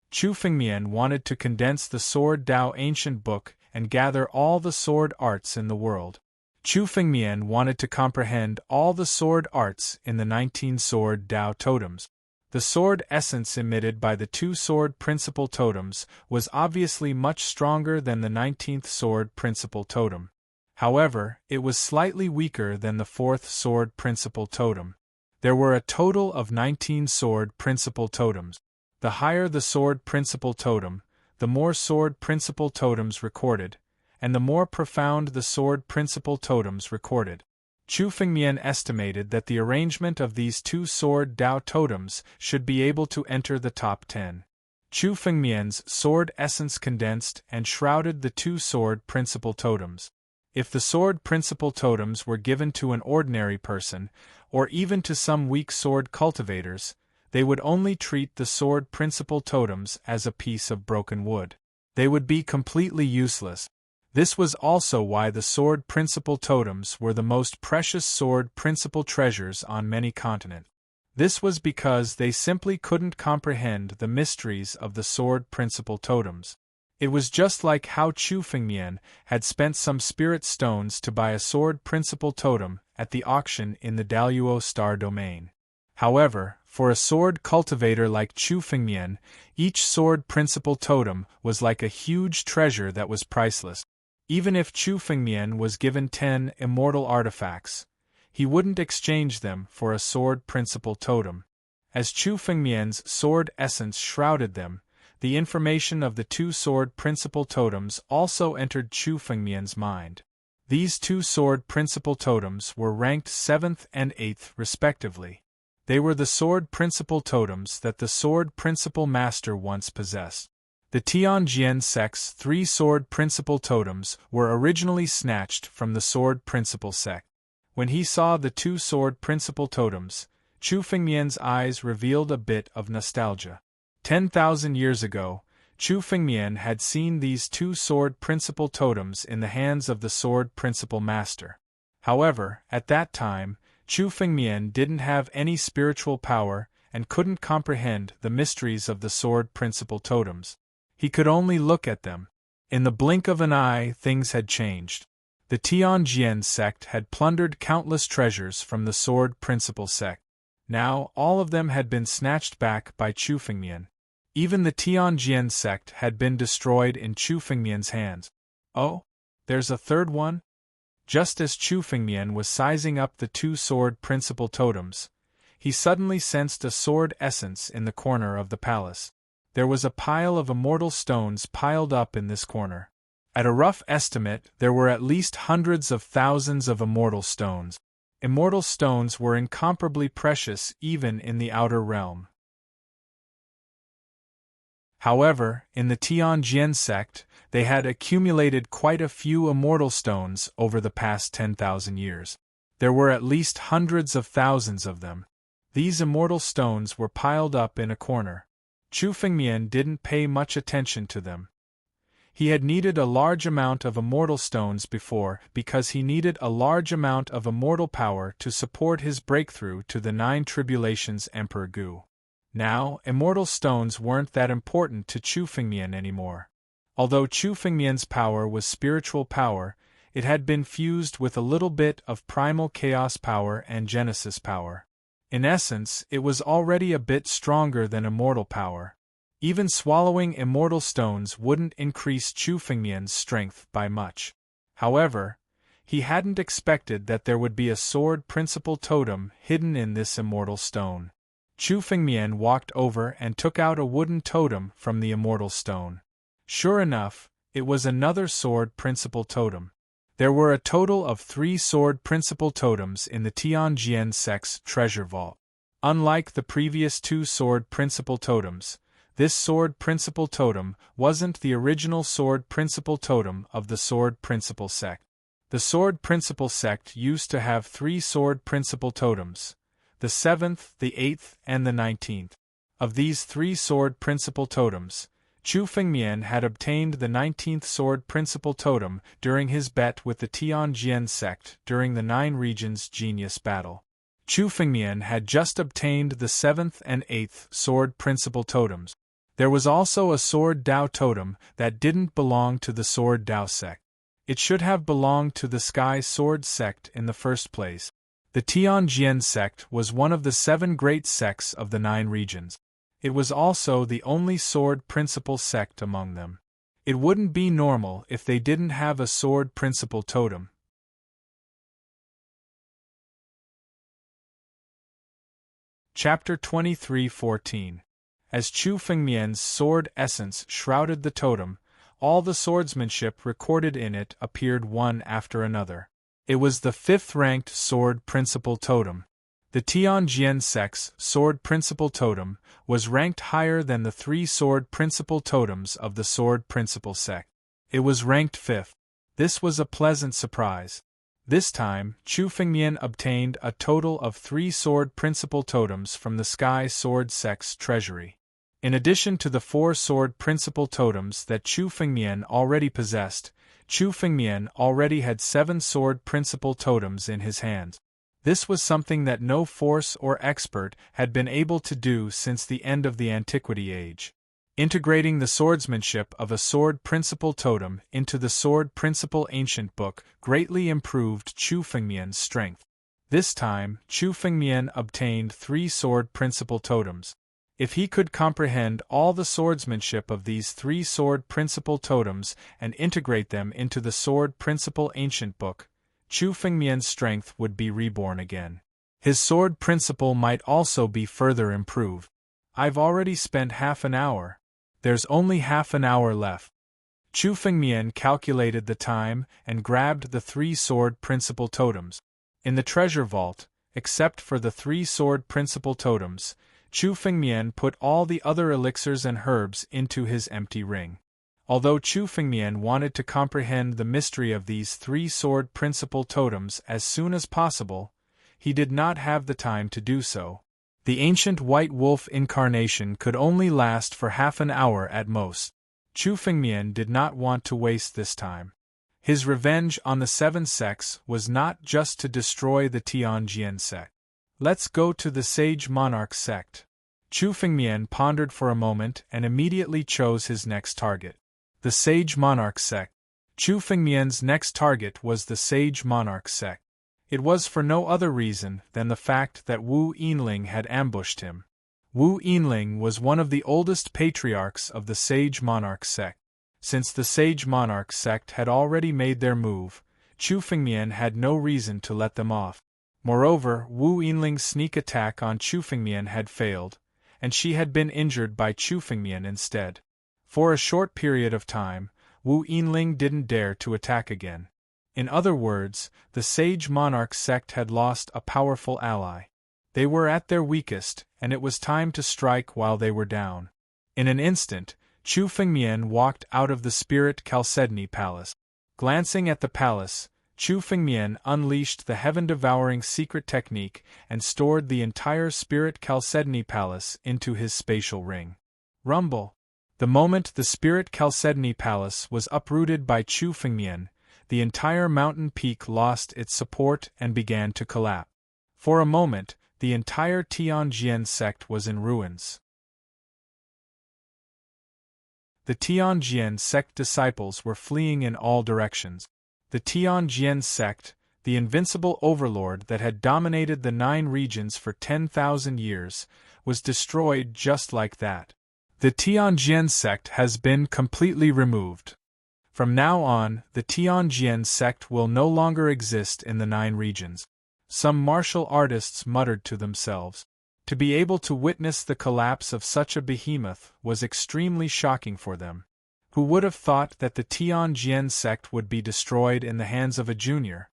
Chu Fengmian wanted to condense the Sword Dao ancient book and gather all the sword arts in the world. Chu Fengmian wanted to comprehend all the sword arts in the 19 sword Dao totems. The sword essence emitted by the 2 sword principle totems was obviously much stronger than the 19th sword principle totem. However, it was slightly weaker than the 4th sword principle totem. There were a total of 19 sword principle totems. The higher the sword principle totem, the more sword principle totems recorded, and the more profound the sword principle totems recorded. Chu Fengmian estimated that the arrangement of these 2 sword Dao totems should be able to enter the top 10. Chu Fengmian's sword essence condensed and shrouded the 2 sword principle totems. If the sword principle totems were given to an ordinary person, or even to some weak sword cultivators, they would only treat the sword principle totems as a piece of broken wood. They would be completely useless. This was also why the sword principle totems were the most precious sword principle treasures on many continents. This was because they simply couldn't comprehend the mysteries of the sword principle totems. It was just like how Chu Fengmian had spent some spirit stones to buy a sword principle totem at the auction in the Daluo Star Domain. However, for a sword cultivator like Chu Fengmian, each sword principle totem was like a huge treasure that was priceless. Even if Chu Fengmian was given 10 immortal artifacts, he wouldn't exchange them for a sword principle totem. As Chu Fengmian's sword essence shrouded them, the information of the 2 sword principle totems also entered Chu Fengmian's mind. These 2 sword principle totems were ranked 7th and 8th respectively. They were the sword principle totems that the sword principle master once possessed. The Tianjian sect's 3 sword principle totems were originally snatched from the sword principle sect. When he saw the 2 sword principle totems, Chu Fengmian's eyes revealed a bit of nostalgia. 10,000 years ago, Chu Fengmian had seen these 2 sword principle totems in the hands of the sword principle master. However, at that time, Chu Fengmian didn't have any spiritual power and couldn't comprehend the mysteries of the sword principle totems. He could only look at them. In the blink of an eye, things had changed. The Tianjian sect had plundered countless treasures from the sword principle sect. Now, all of them had been snatched back by Chu Fengmian. Even the Tianjian sect had been destroyed in Chu Fengmian's hands. Oh, there's a third one? Just as Chu Fengmian was sizing up the 2 sword principle totems, he suddenly sensed a sword essence in the corner of the palace. There was a pile of immortal stones piled up in this corner. At a rough estimate, there were at least hundreds of thousands of immortal stones. Immortal stones were incomparably precious even in the outer realm. However, in the Tianjian sect, they had accumulated quite a few immortal stones over the past 10,000 years. There were at least hundreds of thousands of them. These immortal stones were piled up in a corner. Chu Fengmian didn't pay much attention to them. He had needed a large amount of immortal stones before because he needed a large amount of immortal power to support his breakthrough to the 9 tribulations Emperor Gu. Now, immortal stones weren't that important to Chu Fengmian anymore. Although Chu Fengmian's power was spiritual power, it had been fused with a little bit of primal chaos power and genesis power. In essence, it was already a bit stronger than immortal power. Even swallowing immortal stones wouldn't increase Chu Fengmian's strength by much. However, he hadn't expected that there would be a sword principle totem hidden in this immortal stone. Chu Fengmian walked over and took out a wooden totem from the immortal stone. Sure enough, it was another sword principle totem. There were a total of 3 sword principle totems in the Tianjian sect's treasure vault. Unlike the previous 2 sword principle totems, this sword principle totem wasn't the original sword principle totem of the sword principle sect. The sword principle sect used to have 3 sword principle totems, the 7th, the 8th, and the 19th. Of these 3 sword principle totems, Chu Fengmian had obtained the 19th sword principle totem during his bet with the Tianjian sect during the Nine Regions Genius Battle. Chu Fengmian had just obtained the 7th and 8th sword principle totems. There was also a sword Dao totem that didn't belong to the sword Dao sect. It should have belonged to the Sky Sword sect in the first place. The Tianjian sect was one of the 7 great sects of the 9 regions. It was also the only sword principle sect among them. It wouldn't be normal if they didn't have a sword principle totem. Chapter 23:14. As Chu Fengmian's sword essence shrouded the totem, all the swordsmanship recorded in it appeared one after another. It was the 5th-ranked sword principle totem. The Tianjian sect's sword principle totem was ranked higher than the 3 sword principle totems of the sword principle sect. It was ranked 5th. This was a pleasant surprise. This time, Chu Fengmian obtained a total of 3 sword principle totems from the Sky Sword sect's treasury. In addition to the 4 sword principle totems that Chu Fengmian already possessed, Chu Fengmian already had 7 sword principle totems in his hands. This was something that no force or expert had been able to do since the end of the Antiquity Age. Integrating the swordsmanship of a sword principle totem into the sword principle ancient book greatly improved Chu Fengmian's strength. This time, Chu Fengmian obtained 3 sword principle totems. If he could comprehend all the swordsmanship of these 3 sword principle totems and integrate them into the sword principle ancient book, Chu Fengmian's strength would be reborn again. His sword principle might also be further improved. I've already spent half an hour. There's only half an hour left. Chu Fengmian calculated the time and grabbed the 3 sword principle totems. In the treasure vault, except for the 3 sword principle totems, Chu Fengmian put all the other elixirs and herbs into his empty ring. Although Chu Fengmian wanted to comprehend the mystery of these 3 sword principle totems as soon as possible, he did not have the time to do so. The ancient white wolf incarnation could only last for half an hour at most. Chu Fengmian did not want to waste this time. His revenge on the 7 sects was not just to destroy the Tianjian sect. Let's go to the Sage Monarch sect. Chu Fengmian pondered for a moment and immediately chose his next target. The Sage Monarch sect. Chu Fengmian's next target was the Sage Monarch sect. It was for no other reason than the fact that Wu Yinling had ambushed him. Wu Yinling was one of the oldest patriarchs of the Sage Monarch sect. Since the Sage Monarch sect had already made their move, Chu Fengmian had no reason to let them off. Moreover, Wu Yinling's sneak attack on Chu Fengmian had failed, and she had been injured by Chu Fengmian instead. For a short period of time, Wu Yinling didn't dare to attack again. In other words, the Sage Monarch sect had lost a powerful ally. They were at their weakest, and it was time to strike while they were down. In an instant, Chu Fengmian walked out of the Spirit Chalcedony Palace. Glancing at the palace, Chu Fengmian unleashed the heaven-devouring secret technique and stored the entire Spirit Chalcedony Palace into his spatial ring. Rumble! The moment the Spirit Chalcedony Palace was uprooted by Chu Fengmian, the entire mountain peak lost its support and began to collapse. For a moment, the entire Tianjian sect was in ruins. The Tianjian sect disciples were fleeing in all directions. The Tianjian sect, the invincible overlord that had dominated the 9 regions for 10,000 years, was destroyed just like that. The Tianjian sect has been completely removed. From now on, the Tianjian sect will no longer exist in the 9 regions. Some martial artists muttered to themselves. To be able to witness the collapse of such a behemoth was extremely shocking for them. Who would have thought that the Tianjian sect would be destroyed in the hands of a junior?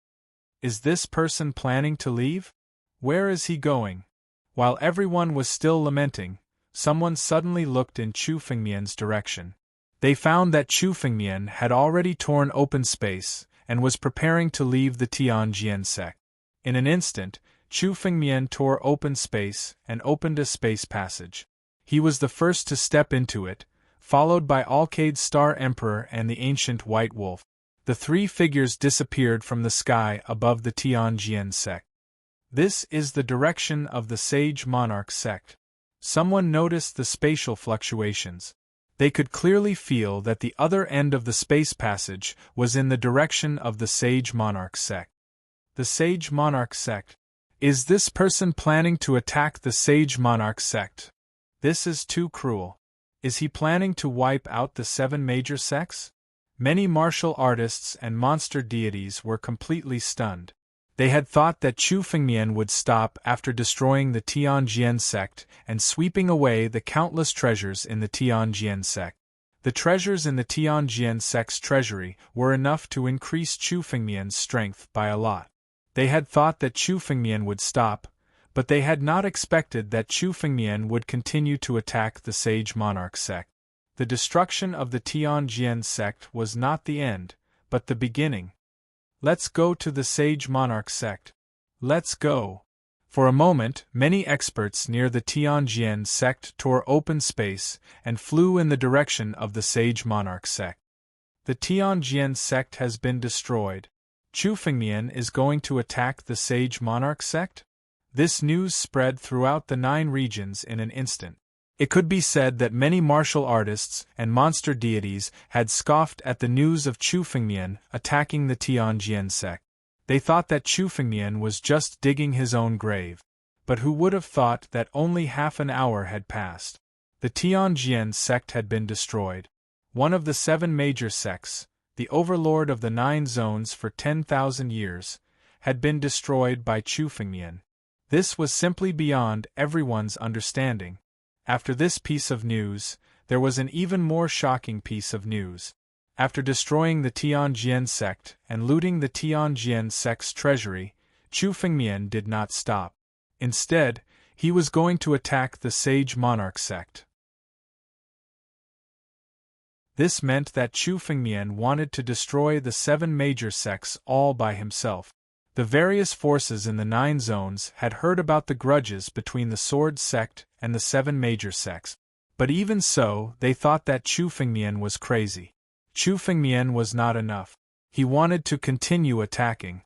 Is this person planning to leave? Where is he going? While everyone was still lamenting, someone suddenly looked in Chu Fengmian's direction. They found that Chu Fengmian had already torn open space and was preparing to leave the Tianjian sect. In an instant, Chu Fengmian tore open space and opened a space passage. He was the first to step into it, followed by Alkaid's Star Emperor and the ancient White Wolf. The three figures disappeared from the sky above the Tianjian sect. This is the direction of the Sage Monarch sect. Someone noticed the spatial fluctuations. They could clearly feel that the other end of the space passage was in the direction of the Sage Monarch sect. The Sage Monarch sect. Is this person planning to attack the Sage Monarch sect? This is too cruel. Is he planning to wipe out the 7 major sects? Many martial artists and monster deities were completely stunned. They had thought that Chu Fengmian would stop after destroying the Tianjian sect and sweeping away the countless treasures in the Tianjian sect. The treasures in the Tianjian sect's treasury were enough to increase Chu Fengmian's strength by a lot. They had thought that Chu Fengmian would stop, but they had not expected that Chu Fengmian would continue to attack the Sage Monarch sect. The destruction of the Tianjian sect was not the end, but the beginning. Let's go to the Sage Monarch sect. Let's go. For a moment, many experts near the Tianjian sect tore open space and flew in the direction of the Sage Monarch sect. The Tianjian sect has been destroyed. Chu Fengmian is going to attack the Sage Monarch sect? This news spread throughout the 9 regions in an instant. It could be said that many martial artists and monster deities had scoffed at the news of Chu Fengmian attacking the Tianjian sect. They thought that Chu Fengmian was just digging his own grave. But who would have thought that only half an hour had passed? The Tianjian sect had been destroyed. One of the 7 major sects, the overlord of the 9 zones for 10,000 years, had been destroyed by Chu Fengmian. This was simply beyond everyone's understanding. After this piece of news, there was an even more shocking piece of news. After destroying the Tianjian sect and looting the Tianjian sect's treasury, Chu Fengmian did not stop. Instead, he was going to attack the Sage Monarch sect. This meant that Chu Fengmian wanted to destroy the 7 major sects all by himself. The various forces in the 9 zones had heard about the grudges between the Sword sect and the 7 major sects. But even so, they thought that Chu Fengmian was crazy. Chu Fengmian was not enough. He wanted to continue attacking.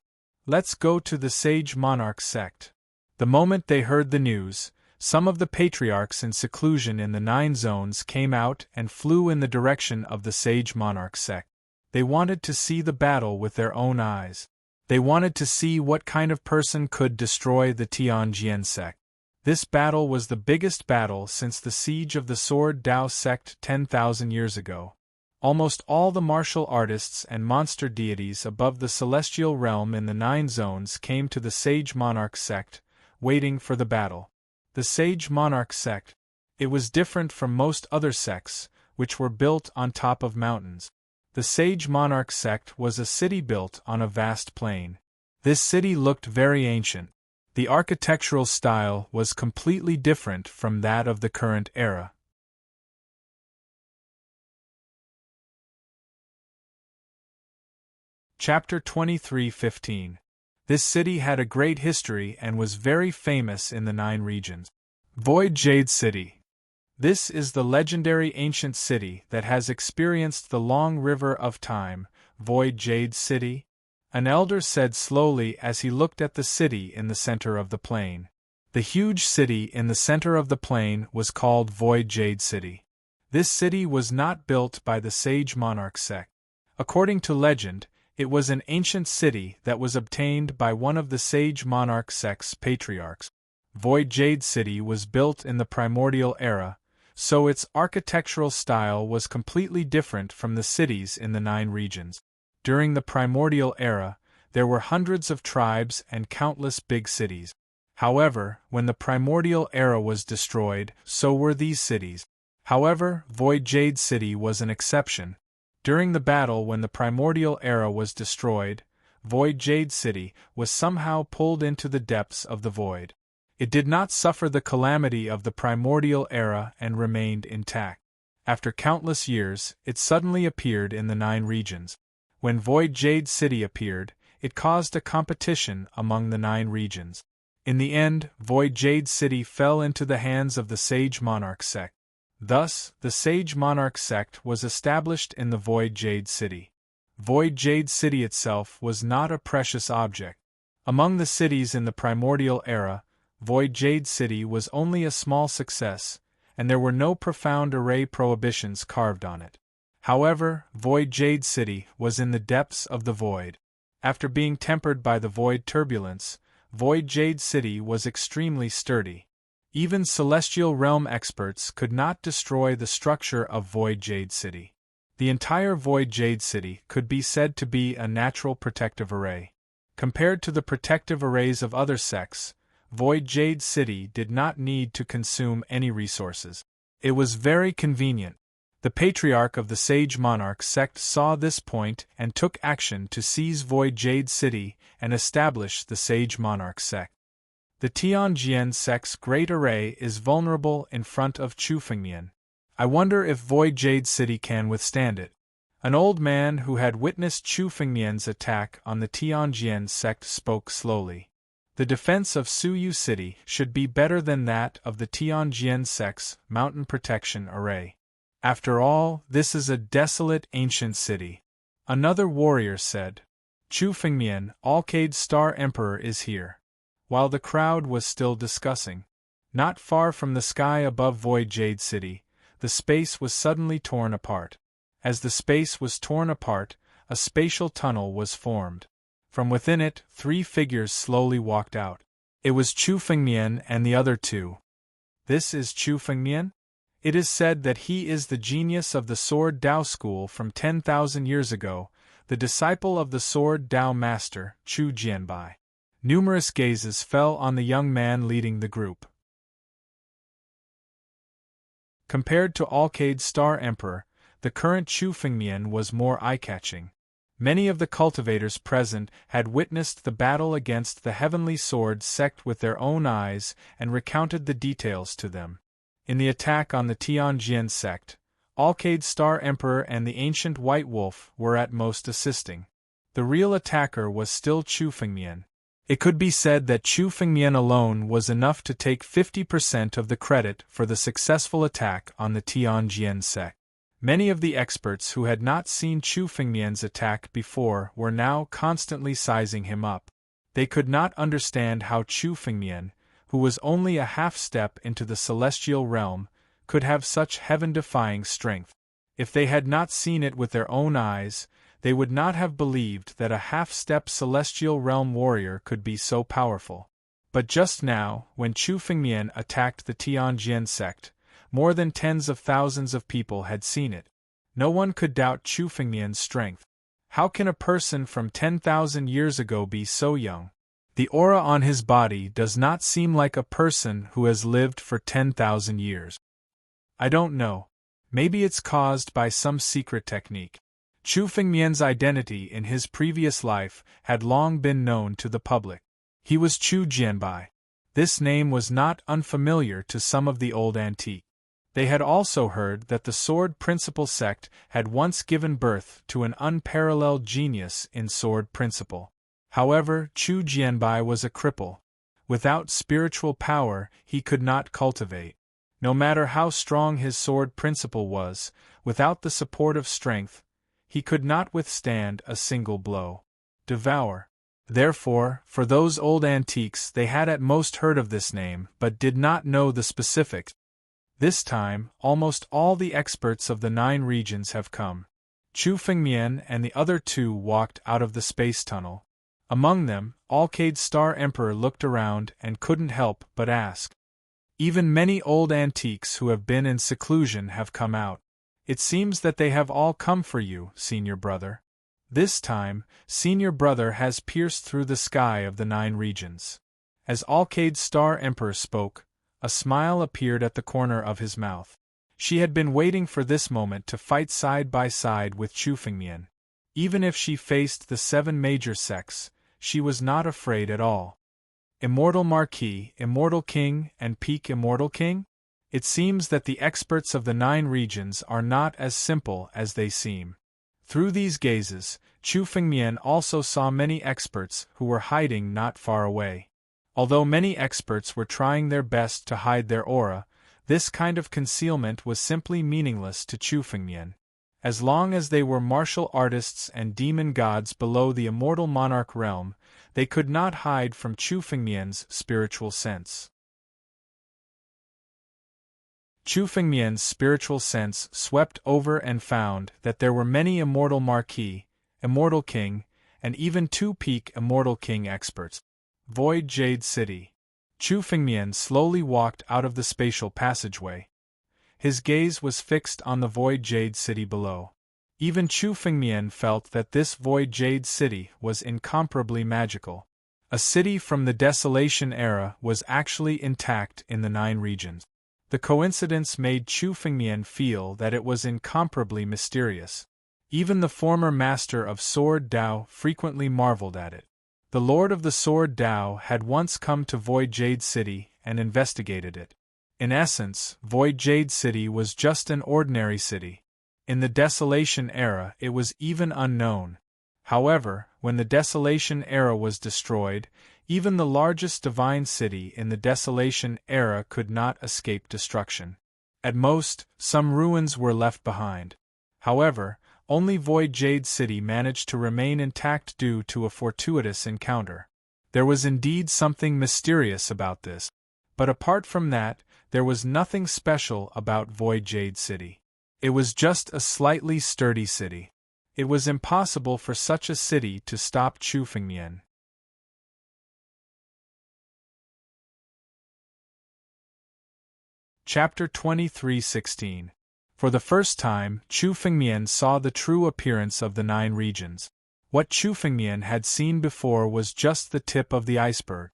Let's go to the Sage Monarch sect. The moment they heard the news, some of the patriarchs in seclusion in the 9 zones came out and flew in the direction of the Sage Monarch sect. They wanted to see the battle with their own eyes. They wanted to see what kind of person could destroy the Tianjian sect. This battle was the biggest battle since the siege of the Sword Dao sect 10,000 years ago. Almost all the martial artists and monster deities above the celestial realm in the 9 zones came to the Sage Monarch sect, waiting for the battle. The Sage Monarch sect. It was different from most other sects, which were built on top of mountains. The Sage Monarch sect was a city built on a vast plain. This city looked very ancient. The architectural style was completely different from that of the current era. Chapter 23:15. This city had a great history and was very famous in the 9 regions. Void Jade City. This is the legendary ancient city that has experienced the long river of time, Void Jade City. An elder said slowly as he looked at the city in the center of the plain. The huge city in the center of the plain was called Void Jade City. This city was not built by the Sage Monarch sect. According to legend, it was an ancient city that was obtained by one of the Sage Monarch sect's patriarchs. Void Jade City was built in the primordial era, so its architectural style was completely different from the cities in the 9 regions. During the primordial era, there were hundreds of tribes and countless big cities. However, when the primordial era was destroyed, so were these cities. However, Void Jade City was an exception. During the battle when the primordial era was destroyed, Void Jade City was somehow pulled into the depths of the void. It did not suffer the calamity of the primordial era and remained intact. After countless years, it suddenly appeared in the 9 regions. When Void Jade City appeared, it caused a competition among the 9 regions. In the end, Void Jade City fell into the hands of the Sage Monarch sect. Thus, the Sage Monarch sect was established in the Void Jade City. Void Jade City itself was not a precious object. Among the cities in the primordial era, Void Jade City was only a small success, and there were no profound array prohibitions carved on it. However, Void Jade City was in the depths of the void. After being tempered by the void turbulence, Void Jade City was extremely sturdy. Even celestial realm experts could not destroy the structure of Void Jade City. The entire Void Jade City could be said to be a natural protective array. Compared to the protective arrays of other sects, Void Jade City did not need to consume any resources. It was very convenient. The Patriarch of the Sage Monarch sect saw this point and took action to seize Void Jade City and establish the Sage Monarch sect. The Tianjian sect's great array is vulnerable in front of Chufengmian. I wonder if Void Jade City can withstand it. An old man who had witnessed Chufengmian's attack on the Tianjian sect spoke slowly. The defense of Suyu City should be better than that of the Tianjian sect's mountain protection array. After all, this is a desolate ancient city. Another warrior said. Chufengmian, Alcade Star Emperor, is here. While the crowd was still discussing, not far from the sky above Void Jade City, the space was suddenly torn apart. As the space was torn apart, a spatial tunnel was formed. From within it, 3 figures slowly walked out. It was Chufengmian and the other 2. This is Chufengmian? It is said that he is the genius of the Sword Dao school from 10,000 years ago, the disciple of the Sword Dao master, Chu Jianbai. Numerous gazes fell on the young man leading the group. Compared to Alcade Star Emperor, the current Chufengmian was more eye-catching. Many of the cultivators present had witnessed the battle against the Heavenly Sword sect with their own eyes and recounted the details to them. In the attack on the Tianjian sect, Alcade Star Emperor and the Ancient White Wolf were at most assisting. The real attacker was still Chufengmian. It could be said that Chufengmian alone was enough to take 50% of the credit for the successful attack on the Tianjian sect. Many of the experts who had not seen Chufengmian's attack before were now constantly sizing him up. They could not understand how Chufengmian, who was only a half-step into the celestial realm, could have such heaven-defying strength. If they had not seen it with their own eyes, they would not have believed that a half-step celestial realm warrior could be so powerful. But just now, when Chufengmian attacked the Tianjian sect, more than tens of thousands of people had seen it. No one could doubt Chufengmian's strength. How can a person from 10,000 years ago be so young? The aura on his body does not seem like a person who has lived for 10,000 years. I don't know. Maybe it's caused by some secret technique. Chufengmian's identity in his previous life had long been known to the public. He was Chu Jianbai. This name was not unfamiliar to some of the old antique. They had also heard that the Sword Principle sect had once given birth to an unparalleled genius in Sword Principle. However, Chu Jianbai was a cripple. Without spiritual power, he could not cultivate. No matter how strong his Sword Principle was, without the support of strength, he could not withstand a single blow. Devour. Therefore, for those old antiques, they had at most heard of this name but did not know the specifics. This time, almost all the experts of the 9 regions have come. Chufengmian and the other 2 walked out of the space tunnel. Among them, Alcade Star Emperor looked around and couldn't help but ask. Even many old antiques who have been in seclusion have come out. It seems that they have all come for you, Senior Brother. This time, Senior Brother has pierced through the sky of the 9 regions. As Alcade Star Emperor spoke, a smile appeared at the corner of his mouth. She had been waiting for this moment to fight side by side with Chufengmian. Even if she faced the 7 major sects, she was not afraid at all. Immortal Marquis, Immortal King, and Peak Immortal King? It seems that the experts of the 9 regions are not as simple as they seem. Through these gazes, Chufengmian also saw many experts who were hiding not far away. Although many experts were trying their best to hide their aura, This kind of concealment was simply meaningless to Chu Fengmian. As long as they were martial artists and demon gods below the immortal monarch realm, they could not hide from Chu Fengmian's spiritual sense. Chu Fengmian's spiritual sense swept over and found that there were many immortal marquis, immortal king, and even 2 peak immortal king experts. Void Jade City. Chu Fengmian slowly walked out of the spatial passageway. His gaze was fixed on the Void Jade City below. Even Chu Fengmian felt that this Void Jade City was incomparably magical. A city from the Desolation era was actually intact in the 9 regions. The coincidence made Chu Fengmian feel that it was incomparably mysterious. Even the former master of Sword Dao frequently marveled at it. The Lord of the Sword Dao had once come to Void Jade City and investigated it. In essence, Void Jade City was just an ordinary city. In the Desolation era it was even unknown. However, when the Desolation era was destroyed, even the largest divine city in the Desolation era could not escape destruction. At most, some ruins were left behind. However, only Void Jade City managed to remain intact due to a fortuitous encounter. There was indeed something mysterious about this. But apart from that, there was nothing special about Void Jade City. It was just a slightly sturdy city. It was impossible for such a city to stop Chu Fengmian. Chapter 23:16. For the first time, Chu Fengmian saw the true appearance of the 9 regions. What Chu Fengmian had seen before was just the tip of the iceberg.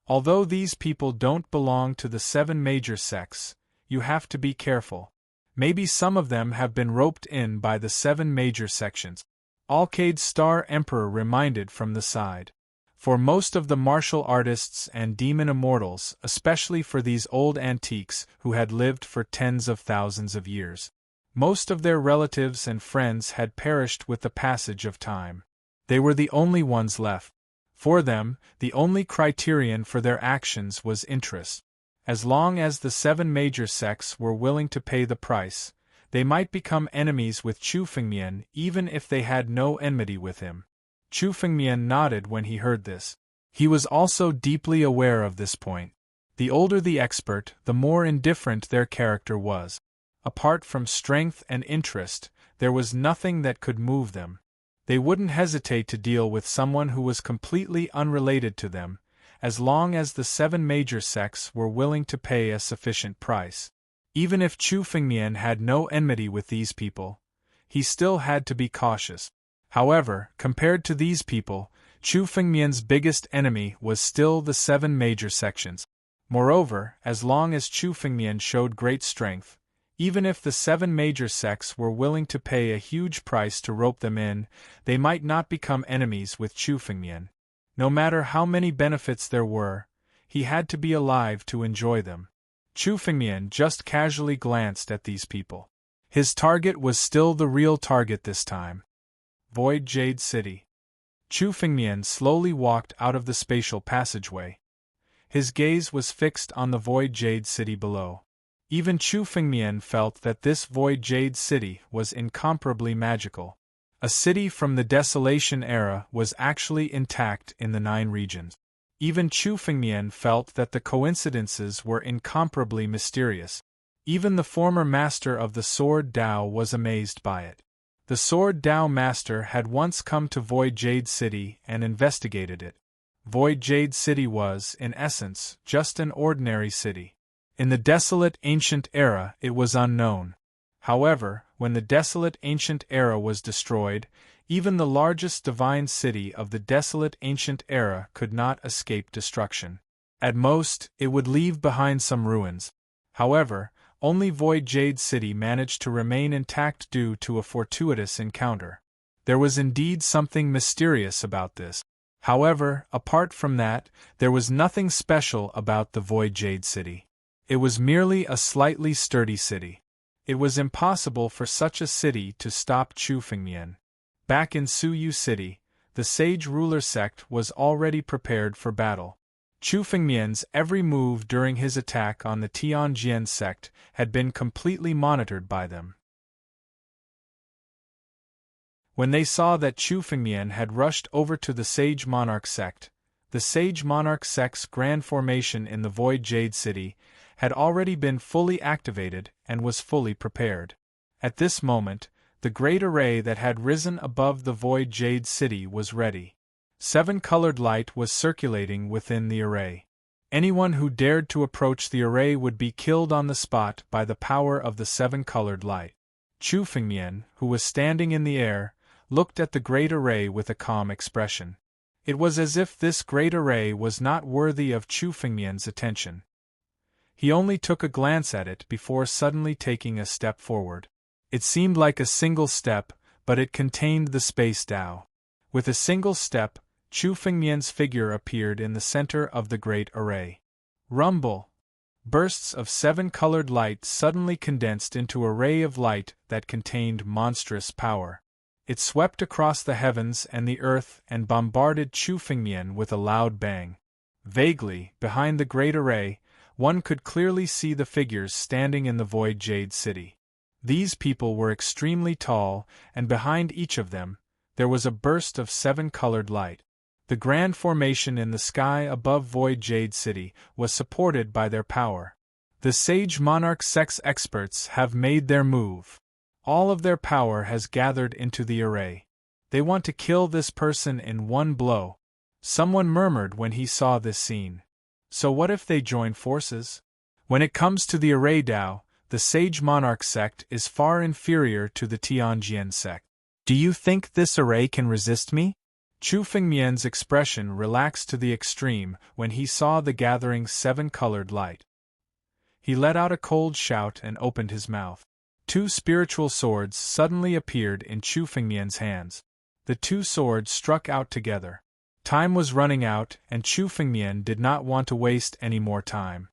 Although these people don't belong to the 7 major sects, you have to be careful. Maybe some of them have been roped in by the 7 major sections. Alcade Star Emperor reminded from the side. For most of the martial artists and demon immortals, especially for these old antiques who had lived for tens of thousands of years, most of their relatives and friends had perished with the passage of time. They were the only ones left. For them, the only criterion for their actions was interest. As long as the 7 major sects were willing to pay the price, they might become enemies with Chu Fengmian even if they had no enmity with him. Chu Fengmian nodded when he heard this. He was also deeply aware of this point. The older the expert, the more indifferent their character was. Apart from strength and interest, there was nothing that could move them. They wouldn't hesitate to deal with someone who was completely unrelated to them, as long as the 7 major sects were willing to pay a sufficient price. Even if Chu Fengmian had no enmity with these people, he still had to be cautious. However, compared to these people, Chu Fengmian's biggest enemy was still the 7 major sections. Moreover, as long as Chu Fengmian showed great strength, even if the 7 major sects were willing to pay a huge price to rope them in, they might not become enemies with Chu Fengmian. No matter how many benefits there were, he had to be alive to enjoy them. Chu Fengmian just casually glanced at these people. His target was still the real target this time. Void Jade City. Chu Fengmian slowly walked out of the spatial passageway. His gaze was fixed on the Void Jade City below. Even Chu Fengmian felt that this Void Jade City was incomparably magical. A city from the Desolation era was actually intact in the 9 regions. Even Chu Fengmian felt that the coincidences were incomparably mysterious. Even the former master of the Sword Dao was amazed by it. The Sword Dao master had once come to Void Jade City and investigated it. Void Jade City was, in essence, just an ordinary city. In the desolate ancient era it was unknown. However, when the desolate ancient era was destroyed, even the largest divine city of the desolate ancient era could not escape destruction. At most, it would leave behind some ruins. However, only Void Jade City managed to remain intact due to a fortuitous encounter. There was indeed something mysterious about this. However, apart from that, there was nothing special about the Void Jade City. It was merely a slightly sturdy city. It was impossible for such a city to stop Chu Fengmian. Back in Jiuyu City, the sage ruler sect was already prepared for battle. Chu Fengmian's every move during his attack on the Tianjian sect had been completely monitored by them. When they saw that Chu Fengmian had rushed over to the Sage Monarch sect, the Sage Monarch sect's grand formation in the Void Jade City had already been fully activated and was fully prepared. At this moment, the great array that had risen above the Void Jade City was ready. 7-colored light was circulating within the array. Anyone who dared to approach the array would be killed on the spot by the power of the 7-colored light. Chu Fengmian, who was standing in the air, looked at the great array with a calm expression. It was as if this great array was not worthy of Chu Fengmian's attention. He only took a glance at it before suddenly taking a step forward. It seemed like a single step, but it contained the space Tao. With a single step, Chu Fengmian's figure appeared in the center of the great array. Rumble! Bursts of 7-colored light suddenly condensed into a ray of light that contained monstrous power. It swept across the heavens and the earth and bombarded Chu Fengmian with a loud bang. Vaguely, behind the great array, one could clearly see the figures standing in the Void Jade City. These people were extremely tall, and behind each of them, there was a burst of 7-colored light. The grand formation in the sky above Void Jade City was supported by their power. The Sage Monarch sect's experts have made their move. All of their power has gathered into the array. They want to kill this person in one blow. Someone murmured when he saw this scene. So what if they join forces? When it comes to the array Tao, the Sage Monarch sect is far inferior to the Tianjian sect. Do you think this array can resist me? Chu Fengmian's expression relaxed to the extreme when he saw the gathering 7-colored light. He let out a cold shout and opened his mouth. 2 spiritual swords suddenly appeared in Chu Fengmian's hands. The 2 swords struck out together. Time was running out, and Chu Fengmian did not want to waste any more time.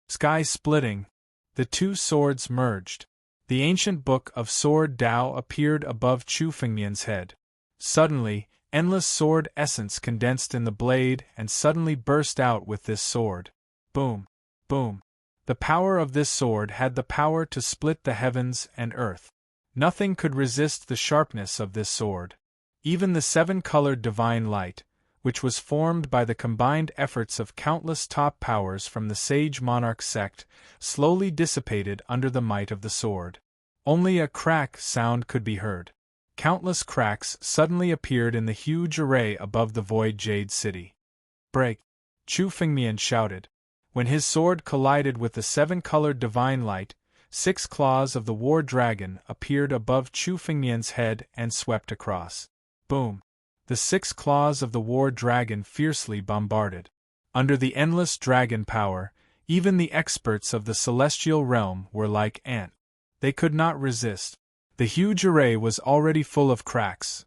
Sky splitting. The 2 swords merged. The ancient book of Sword Tao appeared above Chu Fengmian's head. Suddenly, endless sword essence condensed in the blade and suddenly burst out with this sword. Boom! Boom! The power of this sword had the power to split the heavens and earth. Nothing could resist the sharpness of this sword. Even the 7-colored divine light, which was formed by the combined efforts of countless top powers from the Sage Monarch sect, slowly dissipated under the might of the sword. Only a crack sound could be heard. Countless cracks suddenly appeared in the huge array above the Void Jade City. Break! Chu Fengmian shouted. When his sword collided with the 7-colored divine light, 6 claws of the war dragon appeared above Chu Fengmian's head and swept across. Boom! The 6 claws of the war dragon fiercely bombarded. Under the endless dragon power, even the experts of the celestial realm were like ants. They could not resist. The huge array was already full of cracks.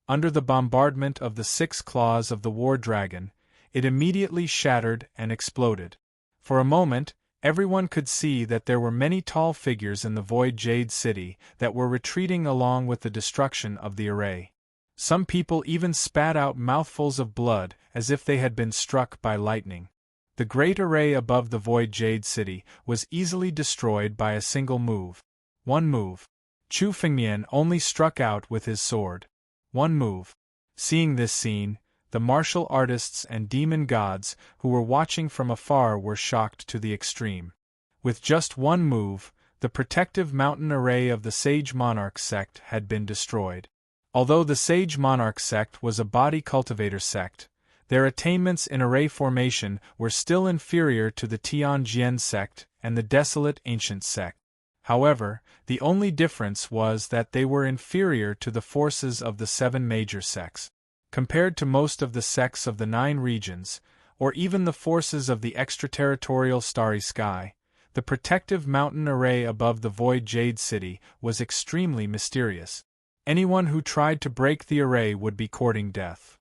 Under the bombardment of the 6 claws of the war dragon, it immediately shattered and exploded. For a moment, everyone could see that there were many tall figures in the Void Jade City that were retreating along with the destruction of the array. Some people even spat out mouthfuls of blood as if they had been struck by lightning. The great array above the Void Jade City was easily destroyed by a single move. One move. Chu Fengmian only struck out with his sword. One move. Seeing this scene, the martial artists and demon gods who were watching from afar were shocked to the extreme. With just one move, the protective mountain array of the Sage Monarch sect had been destroyed. Although the Sage Monarch sect was a body cultivator sect, their attainments in array formation were still inferior to the Tianjian sect and the desolate ancient sect. However, the only difference was that they were inferior to the forces of the 7 major sects. Compared to most of the sects of the 9 regions, or even the forces of the extraterritorial starry sky, the protective mountain array above the Void Jade City was extremely mysterious. Anyone who tried to break the array would be courting death.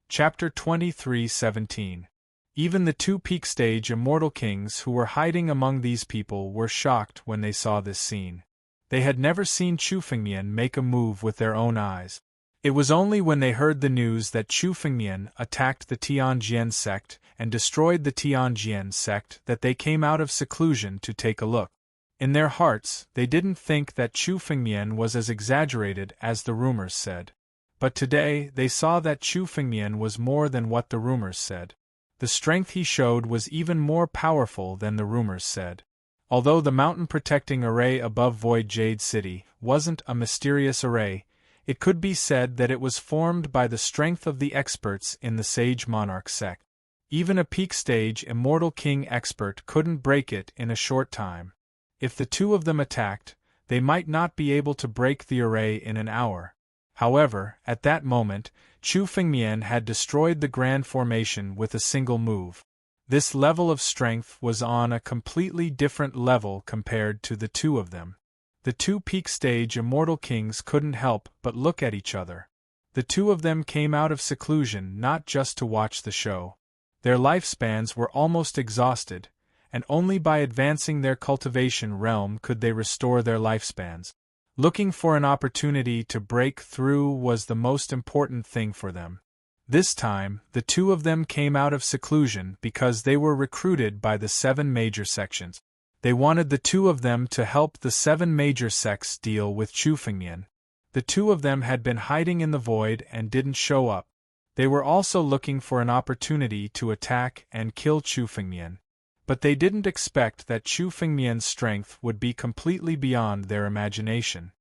Chapter 23:17. Even the 2 peak-stage immortal kings who were hiding among these people were shocked when they saw this scene. They had never seen Chu Fengmian make a move with their own eyes. It was only when they heard the news that Chu Fengmian attacked the Tianjian sect and destroyed the Tianjian sect that they came out of seclusion to take a look. In their hearts, they didn't think that Chu Fengmian was as exaggerated as the rumors said. But today, they saw that Chu Fengmian was more than what the rumors said. The strength he showed was even more powerful than the rumors said. Although the mountain-protecting array above Void Jade City wasn't a mysterious array, it could be said that it was formed by the strength of the experts in the Sage Monarch sect. Even a peak-stage Immortal King expert couldn't break it in a short time. If the two of them attacked, they might not be able to break the array in an hour. However, at that moment, Chu Fengmian had destroyed the Grand Formation with a single move. This level of strength was on a completely different level compared to the two of them. The two peak-stage Immortal Kings couldn't help but look at each other. The two of them came out of seclusion not just to watch the show. Their lifespans were almost exhausted, and only by advancing their cultivation realm could they restore their lifespans. Looking for an opportunity to break through was the most important thing for them. This time, the two of them came out of seclusion because they were recruited by the 7 major sections. They wanted the two of them to help the 7 major sects deal with Chu Fengmian. The two of them had been hiding in the void and didn't show up. They were also looking for an opportunity to attack and kill Chu Fengmian. But they didn't expect that Chu Fengmian's strength would be completely beyond their imagination.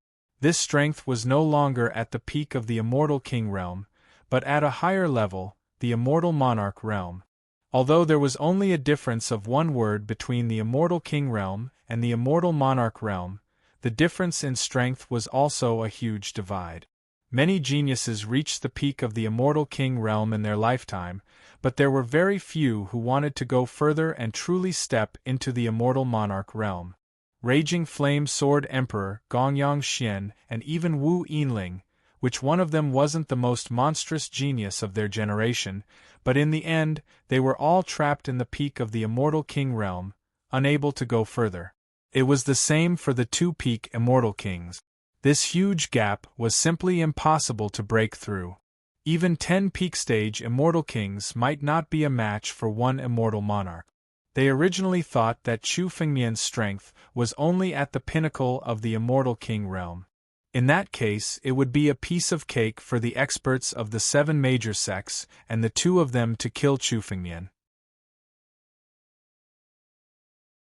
This strength was no longer at the peak of the Immortal King realm, but at a higher level, the Immortal Monarch realm. Although there was only a difference of 1 word between the Immortal King realm and the Immortal Monarch realm, the difference in strength was also a huge divide. Many geniuses reached the peak of the Immortal King realm in their lifetime, but there were very few who wanted to go further and truly step into the Immortal Monarch realm. Raging Flame Sword Emperor Gongyang Xian and even Wu Yinling, which one of them wasn't the most monstrous genius of their generation, but in the end, they were all trapped in the peak of the Immortal King realm, unable to go further. It was the same for the 2 peak Immortal Kings. This huge gap was simply impossible to break through. Even 10 peak-stage Immortal Kings might not be a match for 1 Immortal Monarch. They originally thought that Chu Fengmian's strength was only at the pinnacle of the Immortal King realm. In that case, it would be a piece of cake for the experts of the 7 major sects and the two of them to kill Chu Fengmian.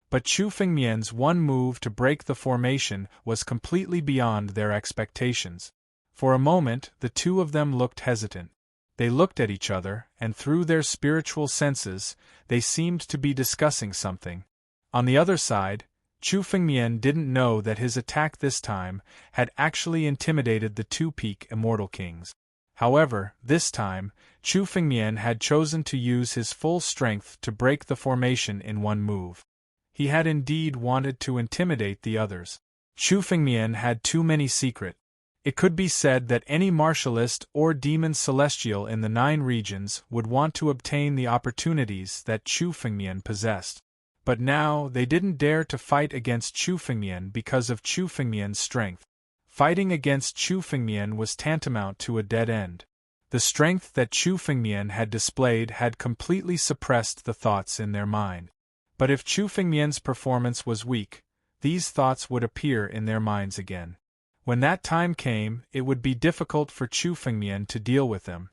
But Chu Fengmian's one move to break the formation was completely beyond their expectations. For a moment, the two of them looked hesitant. They looked at each other, and through their spiritual senses, they seemed to be discussing something. On the other side, Chu Fengmian didn't know that his attack this time had actually intimidated the 2 peak Immortal Kings. However, this time, Chu Fengmian had chosen to use his full strength to break the formation in one move. He had indeed wanted to intimidate the others. Chu Fengmian had too many secrets. It could be said that any martialist or demon celestial in the 9 regions would want to obtain the opportunities that Chu Fengmian possessed. But now they didn't dare to fight against Chu Fengmian because of Chu Fengmian's strength. Fighting against Chu Fengmian was tantamount to a dead end. The strength that Chu Fengmian had displayed had completely suppressed the thoughts in their mind. But if Chu Fengmian's performance was weak, these thoughts would appear in their minds again. When that time came, it would be difficult for Chu Fengmian to deal with them.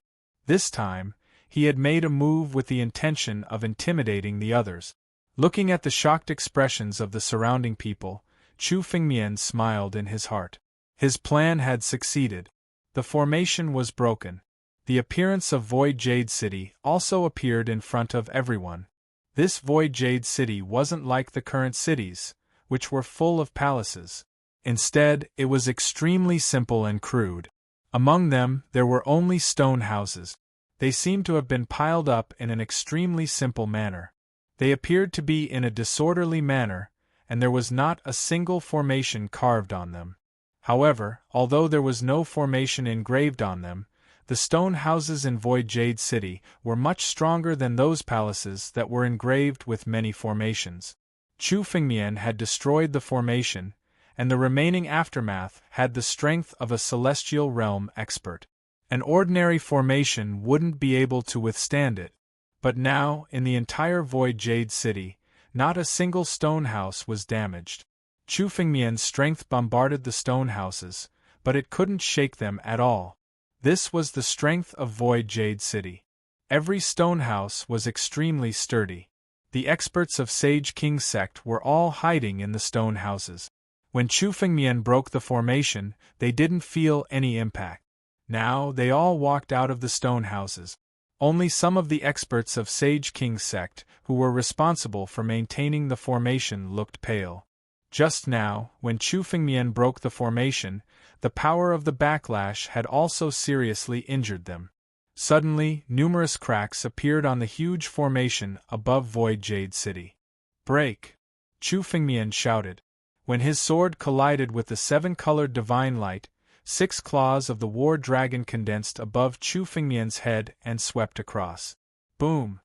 This time, he had made a move with the intention of intimidating the others. Looking at the shocked expressions of the surrounding people, Chu Fengmian smiled in his heart. His plan had succeeded. The formation was broken. The appearance of Void Jade City also appeared in front of everyone. This Void Jade City wasn't like the current cities, which were full of palaces. Instead, it was extremely simple and crude. Among them, there were only stone houses. They seemed to have been piled up in an extremely simple manner. They appeared to be in a disorderly manner, and there was not a single formation carved on them. However, although there was no formation engraved on them, the stone houses in Void Jade City were much stronger than those palaces that were engraved with many formations. Chu Fengmian had destroyed the formation, and the remaining aftermath had the strength of a celestial realm expert. An ordinary formation wouldn't be able to withstand it. But now, in the entire Void Jade City, not a single stone house was damaged. Chu Fengmian's strength bombarded the stone houses, but it couldn't shake them at all. This was the strength of Void Jade City. Every stone house was extremely sturdy. The experts of Sage King sect were all hiding in the stone houses. When Chu Fengmian broke the formation, they didn't feel any impact. Now they all walked out of the stone houses. Only some of the experts of Sage King sect, who were responsible for maintaining the formation, looked pale. Just now, when Chu Fengmian broke the formation, the power of the backlash had also seriously injured them. Suddenly, numerous cracks appeared on the huge formation above Void Jade City. "Break!" Chu Fengmian shouted. When his sword collided with the seven-colored divine light, 6 claws of the war dragon condensed above Chu Fengmian's head and swept across. Boom!